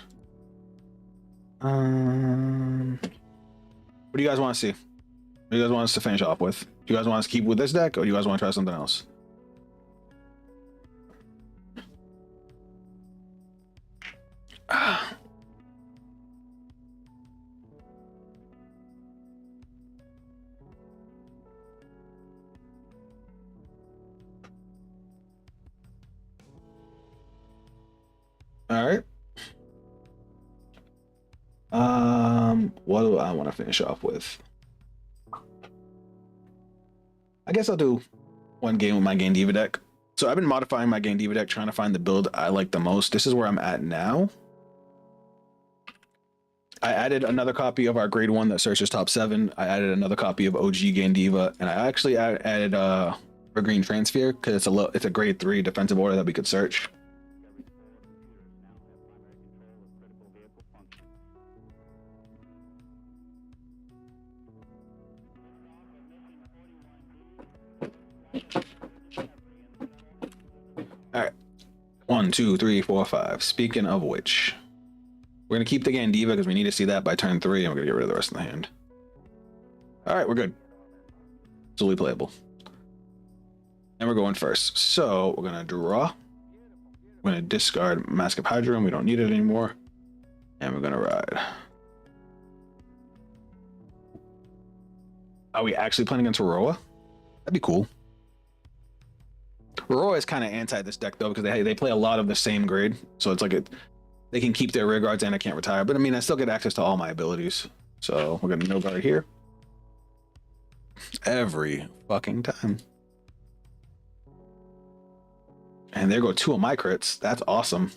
What do you guys want to see? What do you guys want us to finish off with? Do you guys want us to keep with this deck, or do you guys want to try something else? All right. What do I want to finish off with? I guess I'll do one game with my Gandiva deck. So I've been modifying my Gandiva deck, trying to find the build I like the most. This is where I'm at now. I added another copy of our grade 1 that searches top 7. I added another copy of OG Gandiva, and I actually added a green Transfer because it's a grade 3 defensive order that we could search. All right, 1, 2, 3, 4, 5. Speaking of which, we're gonna keep the Gandiva because we need to see that by turn 3, and we're gonna get rid of the rest of the hand. All right, we're good. Fully playable. And we're going first. So we're gonna draw. We're gonna discard Mask of Hydra, and we don't need it anymore. And we're gonna ride. Are we actually playing against Aurora? That'd be cool. Aurora is kind of anti this deck though, because they play a lot of the same grade, so it's like they can keep their rear guards and I can't retire. But I mean, I still get access to all my abilities. So we're gonna no guard here every fucking time. And there go 2 of my crits. That's awesome.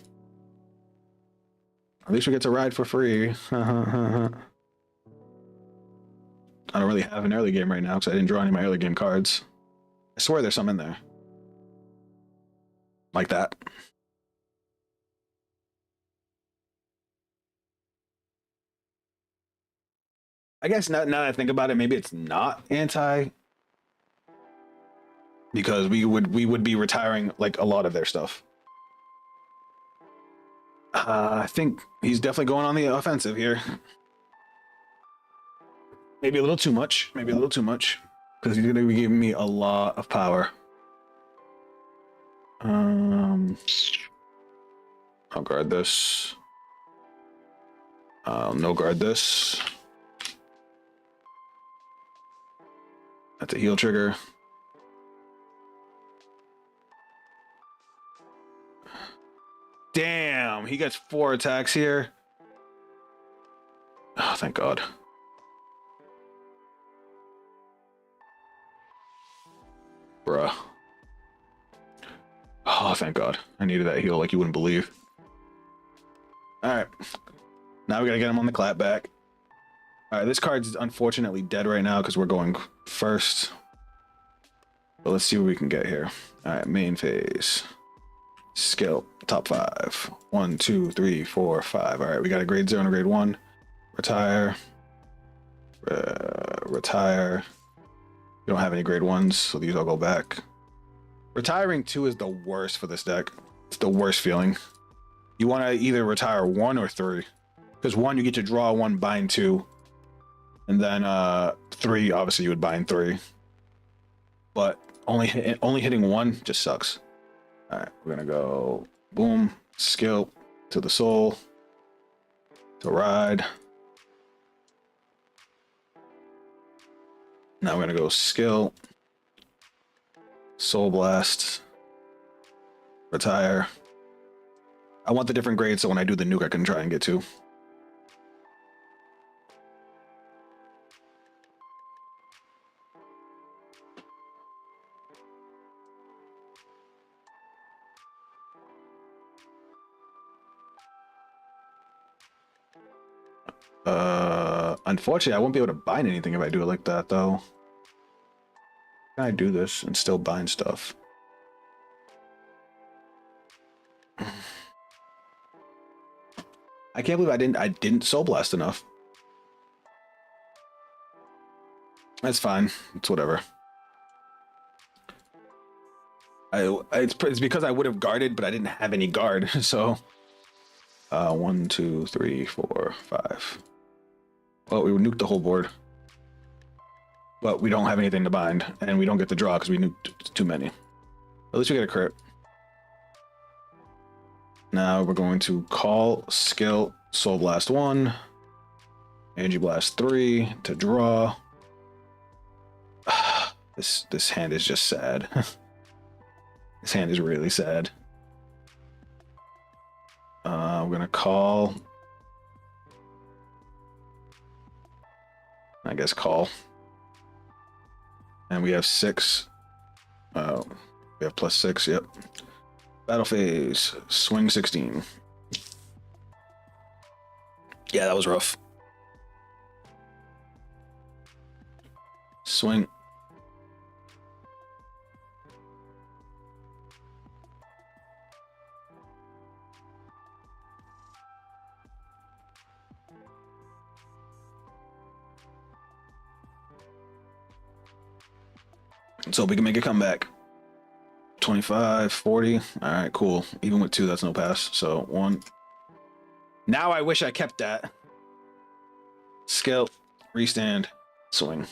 At least we get to ride for free. I don't really have an early game right now because I didn't draw any of my early game cards. I swear there's some in there. Like that. I guess now that I think about it, maybe it's not anti, because we would be retiring like a lot of their stuff. I think he's definitely going on the offensive here. Maybe a little too much. Maybe a little too much, because he's gonna be giving me a lot of power. I'll guard this. No guard this. That's a heal trigger. Damn, he gets 4 attacks here. Oh, thank God. Bruh. Oh, thank God. I needed that heal like you wouldn't believe. Alright. Now we gotta get him on the clap back. Alright, this card's unfortunately dead right now because we're going first. But let's see what we can get here. Alright, main phase. Skill, top 5. 1, 2, 3, 4, 5. Alright, we got a grade 0 and a grade 1. Retire. Retire. We don't have any grade 1s, so these all go back. Retiring 2 is the worst for this deck. It's the worst feeling. You want to either retire 1 or 3. Because 1, you get to draw 1, bind 2. And then 3, obviously you would bind 3. But only hitting 1 just sucks. Alright, we're gonna go boom, skill to the soul, to ride. Now we're gonna go skill, soul blast, retire. I want the different grades so when I do the nuke I can try and get to. Unfortunately, I won't be able to bind anything if I do it like that, though. Can I do this and still bind stuff? I can't believe I didn't soul blast enough. That's fine. It's whatever. It's because I would have guarded, but I didn't have any guard. So 1, 2, 3, 4, 5. Well, we would nuke the whole board, but we don't have anything to bind, and we don't get the draw because we nuked too many. At least we get a crit. Now we're going to call, skill, soul blast 1, energy blast 3 to draw. This hand is just sad. This hand is really sad. We're gonna call. I guess call. And we have 6. We have +6. Yep. Battle phase. Swing 16. Yeah, that was rough. Swing. So we can make a comeback. 25, 40. All right, cool. Even with 2, that's no pass. So 1. Now I wish I kept that. Skill, restand, swing.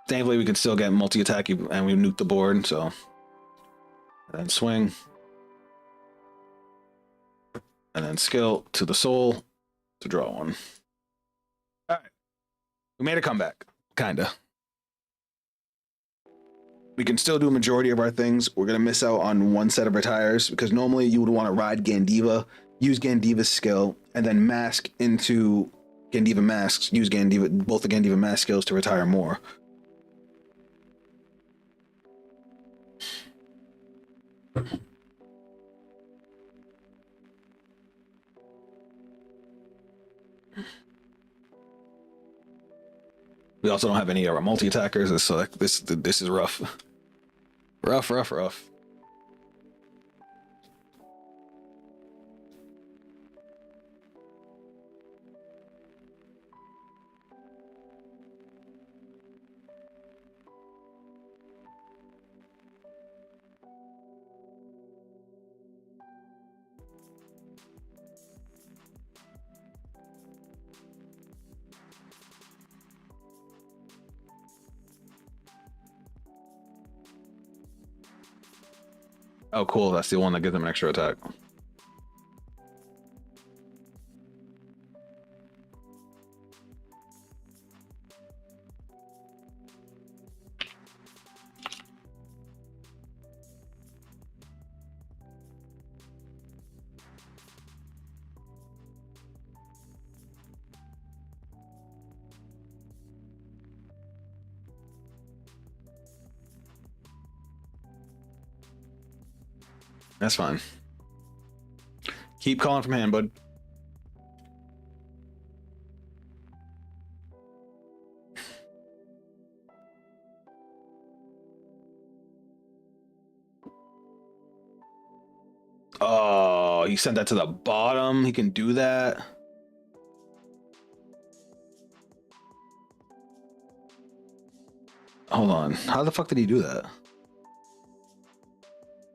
Thankfully, we can still get multi-attack and we nuke the board. So and then swing. And then skill to the soul to draw 1. All right. We made a comeback. Kinda. We can still do a majority of our things. We're going to miss out on 1 set of retires because normally you would want to ride Gandiva, use Gandiva's skill, and then mask into Gandiva masks, use Gandiva, both the Gandiva mask skills to retire more. We also don't have any of our multi-attackers, so this is rough. Rough. Oh, cool. That's the one that gives them an extra attack. That's fine. Keep calling from hand, bud. Oh, he sent that to the bottom. He can do that. Hold on. How the fuck did he do that?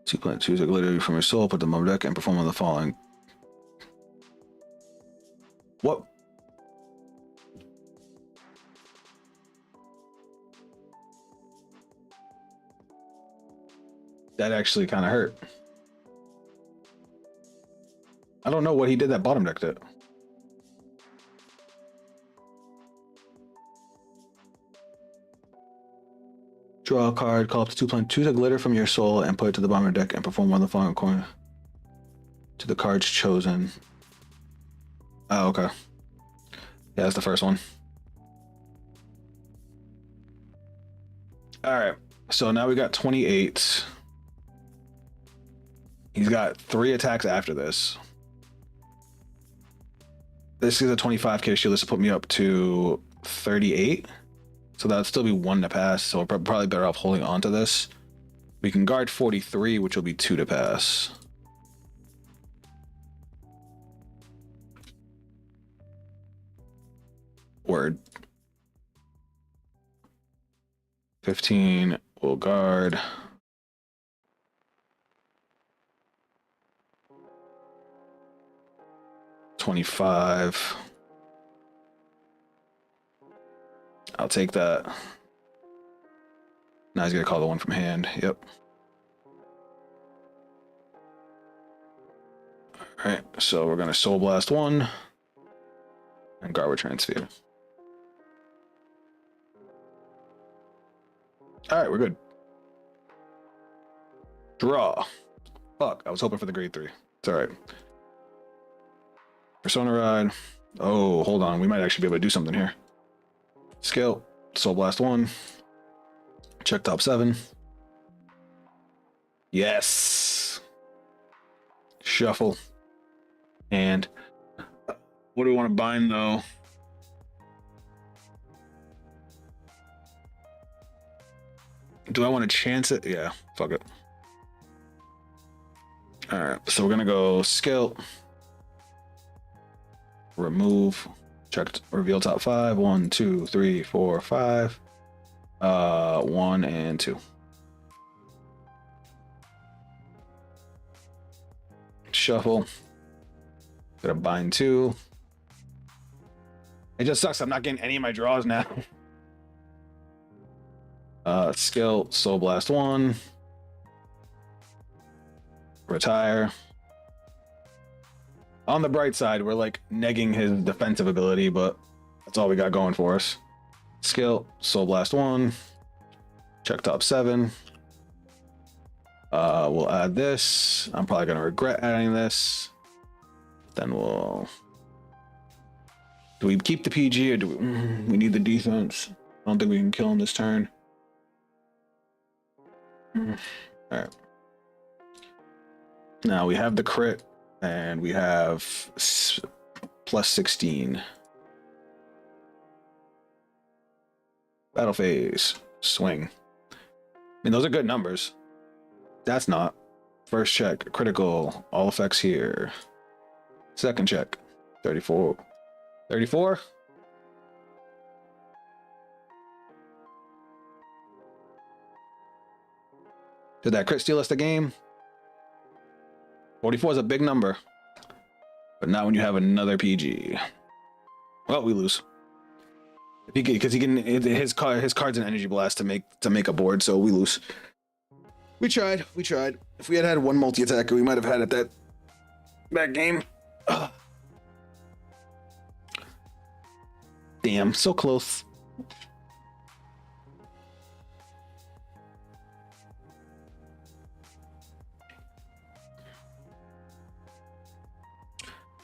2.2 a glitter from your soul, put them on deck and perform on the following. What? That actually kind of hurt. I don't know what he did that bottom deck did. Draw a card, call up to 2 choose a glitter from your soul and put it to the bottom of the deck and perform one of the following coin to the cards chosen. Oh, okay. Yeah, that's the first one. All right. So now we got 28. He's got 3 attacks after this. This is a 25k shield. This will put me up to 38. So that'd still be 1 to pass. So we're probably better off holding on to this. We can guard 43, which will be 2 to pass. Word. 15 will guard. $25. I'll take that. Now he's gonna call the one from hand. Yep. All right, so we're gonna Soul Blast 1 and Garber Transfer. All right, we're good. Draw. Fuck, I was hoping for the grade 3. It's all right. Persona Ride. Oh, hold on. We might actually be able to do something here. Skill. Soul Blast 1. Check top 7. Yes. Shuffle. And what do we want to bind though? Do I want to chance it? Yeah, fuck it. All right, so we're gonna go skill. Remove, check, reveal top 5. 1, 2, 3, 4, 5. 1 and 2. Shuffle. Gonna bind 2. It just sucks. I'm not getting any of my draws now. Skill, Soul Blast 1. Retire. On the bright side, we're like negging his defensive ability, but that's all we got going for us. Skill, Soul Blast 1. Check top 7. We'll add this. I'm probably gonna regret adding this. Then we'll... Do we keep the PG or do we need the defense? I don't think we can kill him this turn. Alright. Now we have the crit. And we have plus 16. Battle phase. Swing. I mean, those are good numbers. That's not. First check. Critical. All effects here. Second check. 34. 34? Did that crit steal us the game? 44 is a big number, but not when you have another PG. Well, we lose. Because he can his card's an energy blast to make a board, so we lose. We tried. If we had had one multi attacker, we might have had it that game. Ugh. Damn, so close.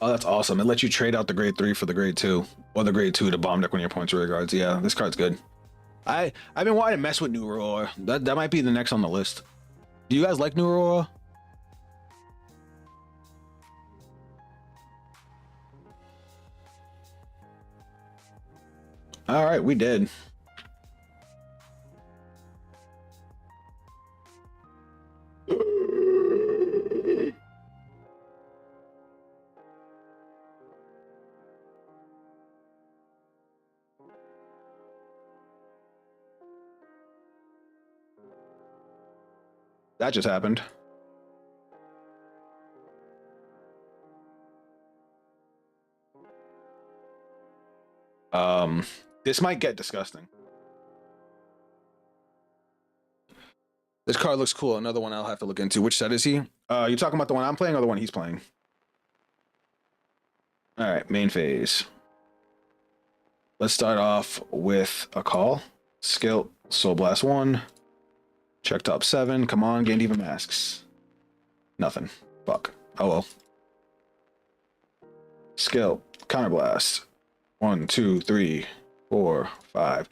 Oh, that's awesome. It lets you trade out the grade 3 for the grade 2. Or the grade 2 to bomb deck when your points rear guards. Yeah, this card's good. I've been wanting to mess with New Aurora. That might be the next on the list. Do you guys like New Aurora? All right, we did. That just happened. This might get disgusting. This card looks cool. Another one I'll have to look into. Which set is he? You talking about the one I'm playing or the one he's playing? All right, main phase. Let's start off with a call. Skill, Soul Blast 1. Check top 7. Come on, Gandiva masks. Nothing. Fuck. Oh well. Skill, Counterblast. 1, 2, 3, 4, 5.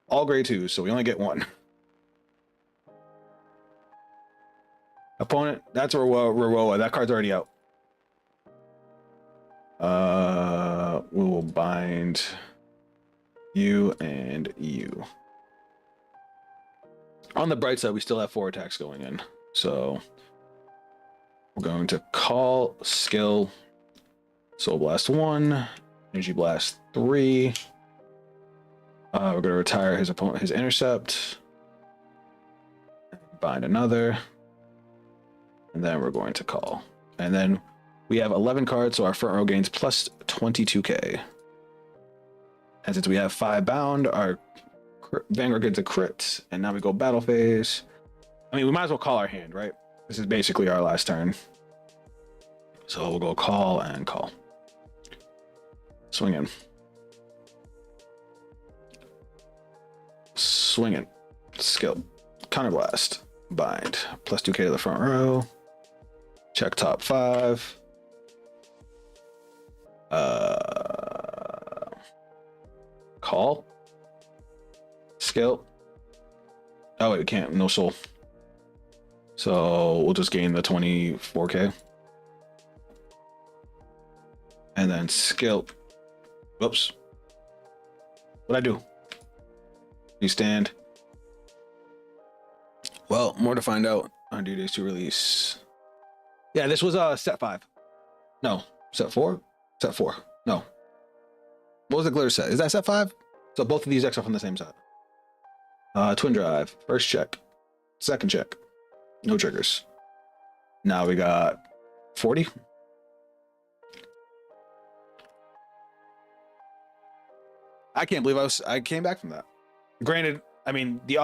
All grade 2s, so we only get one. Opponent, that's Raroa. That card's already out. We will bind you and you. On the bright side, we still have 4 attacks going in. So we're going to call skill Soul Blast 1, Energy Blast 3. We're going to retire his opponent, his intercept. Bind another. And then we're going to call. And then we have 11 cards, so our front row gains plus 22k. And since we have 5 bound, our Vanguard gets a crit, and now we go battle phase. I mean, we might as well call our hand, right? This is basically our last turn. So we'll go call and call. Swing in. Swing in. Skill. Counterblast. Bind. Plus 2k to the front row. Check top 5. Call. Skill. Oh wait, we can't. No soul. So we'll just gain the 24k. And then skill. Whoops. What'd I do? You stand. Well, more to find out on due days to release. Yeah, this was set 5. No, set 4? Set 4. No. What was the glitter set? Is that set 5? So both of these decks are from the same set. Twin drive. First check. Second check. No triggers. Now we got 40. I can't believe I came back from that. Granted, I mean the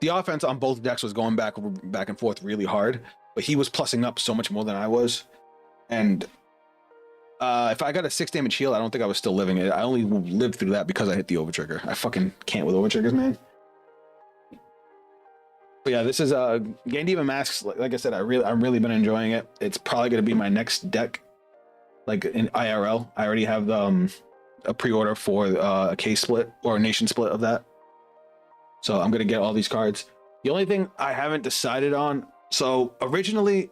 offense on both decks was going back and forth really hard, but he was plussing up so much more than I was. And if I got a 6 damage heal, I don't think I was still living it. I only lived through that because I hit the overtrigger. I fucking can't with overtriggers, man. But yeah, this is Gandiva Masks. Like I said, I've really been enjoying it. It's probably gonna be my next deck, like in IRL. I already have a pre-order for a case split or a nation split of that. So I'm gonna get all these cards. The only thing I haven't decided on. So originally,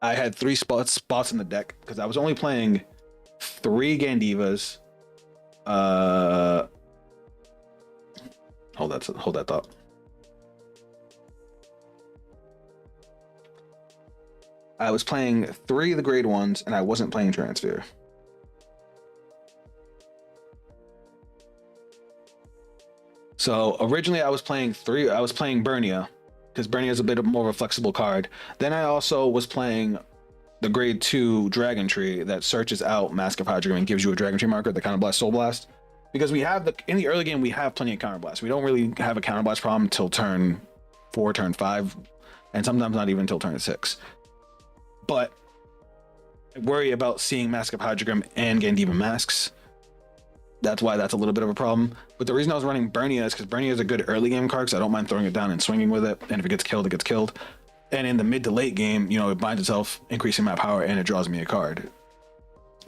I had 3 spots in the deck because I was only playing 3 Gandivas. Hold that thought. I was playing 3 of the grade 1s, and I wasn't playing transfer. So originally I was playing Burnia, because Burnia is a bit more of a flexible card. Then I also was playing the grade 2 Dragon Tree that searches out Mask of Hydra and gives you a Dragon Tree marker, the Counterblast Soul Blast. Because we have in the early game, we have plenty of Counterblast. We don't really have a Counterblast problem until turn 4, turn 5, and sometimes not even until turn 6. But I worry about seeing Mask of Hydra and Gandiva Masks. That's why that's a little bit of a problem. But the reason I was running Burnia is because Burnia is a good early game card, so I don't mind throwing it down and swinging with it. And if it gets killed, it gets killed. And in the mid to late game, you know, it binds itself, increasing my power, and it draws me a card.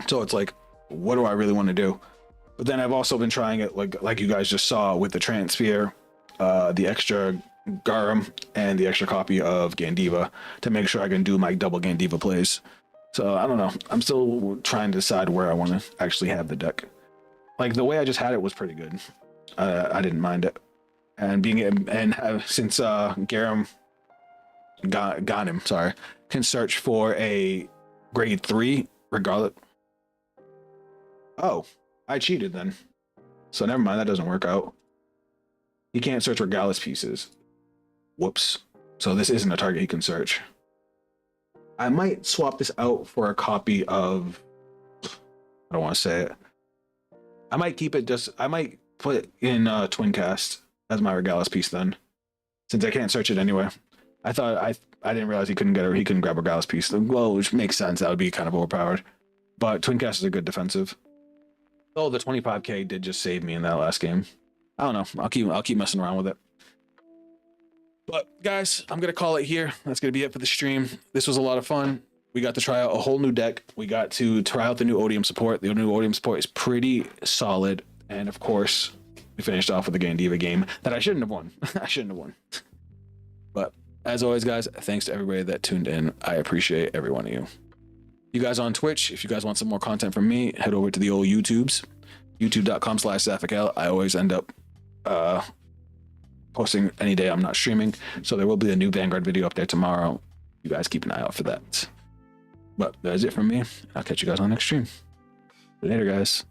So it's like, what do I really want to do? But then I've also been trying it, like you guys just saw with the Transfer, the extra Garum, and the extra copy of Gandiva to make sure I can do my double Gandiva plays. So I don't know. I'm still trying to decide where I want to actually have the deck. like the way I just had it was pretty good. I didn't mind it, and since Garam Ganim, sorry, can search for a grade 3 regardless. Oh, I cheated then. So never mind, that doesn't work out. He can't search regardless pieces. Whoops. So this isn't a target he can search. I might swap this out for a copy of, I don't want to say it. I might keep it I might put it in Twin Cast as my regardless piece then, since I can't search it anyway. I thought I didn't realize he couldn't grab a regardless piece. Well, which makes sense. That would be kind of overpowered. But Twin Cast is a good defensive. Oh, the 25k did just save me in that last game. I don't know. I'll keep messing around with it. But guys, I'm gonna call it here. That's gonna be it for the stream. This was a lot of fun. We got to try out a whole new deck. We got to try out the new Odium support. The new Odium support is pretty solid. And of course, we finished off with the Gandiva game that I shouldn't have won. I shouldn't have won. But as always, guys, thanks to everybody that tuned in. I appreciate every one of you. You guys on Twitch, if you guys want some more content from me, head over to the old YouTubes, youtube.com/ZaphicL. I always end up posting any day I'm not streaming. So there will be a new Vanguard video up there tomorrow. You guys keep an eye out for that. But that's it from me. I'll catch you guys on the next stream. Later, guys.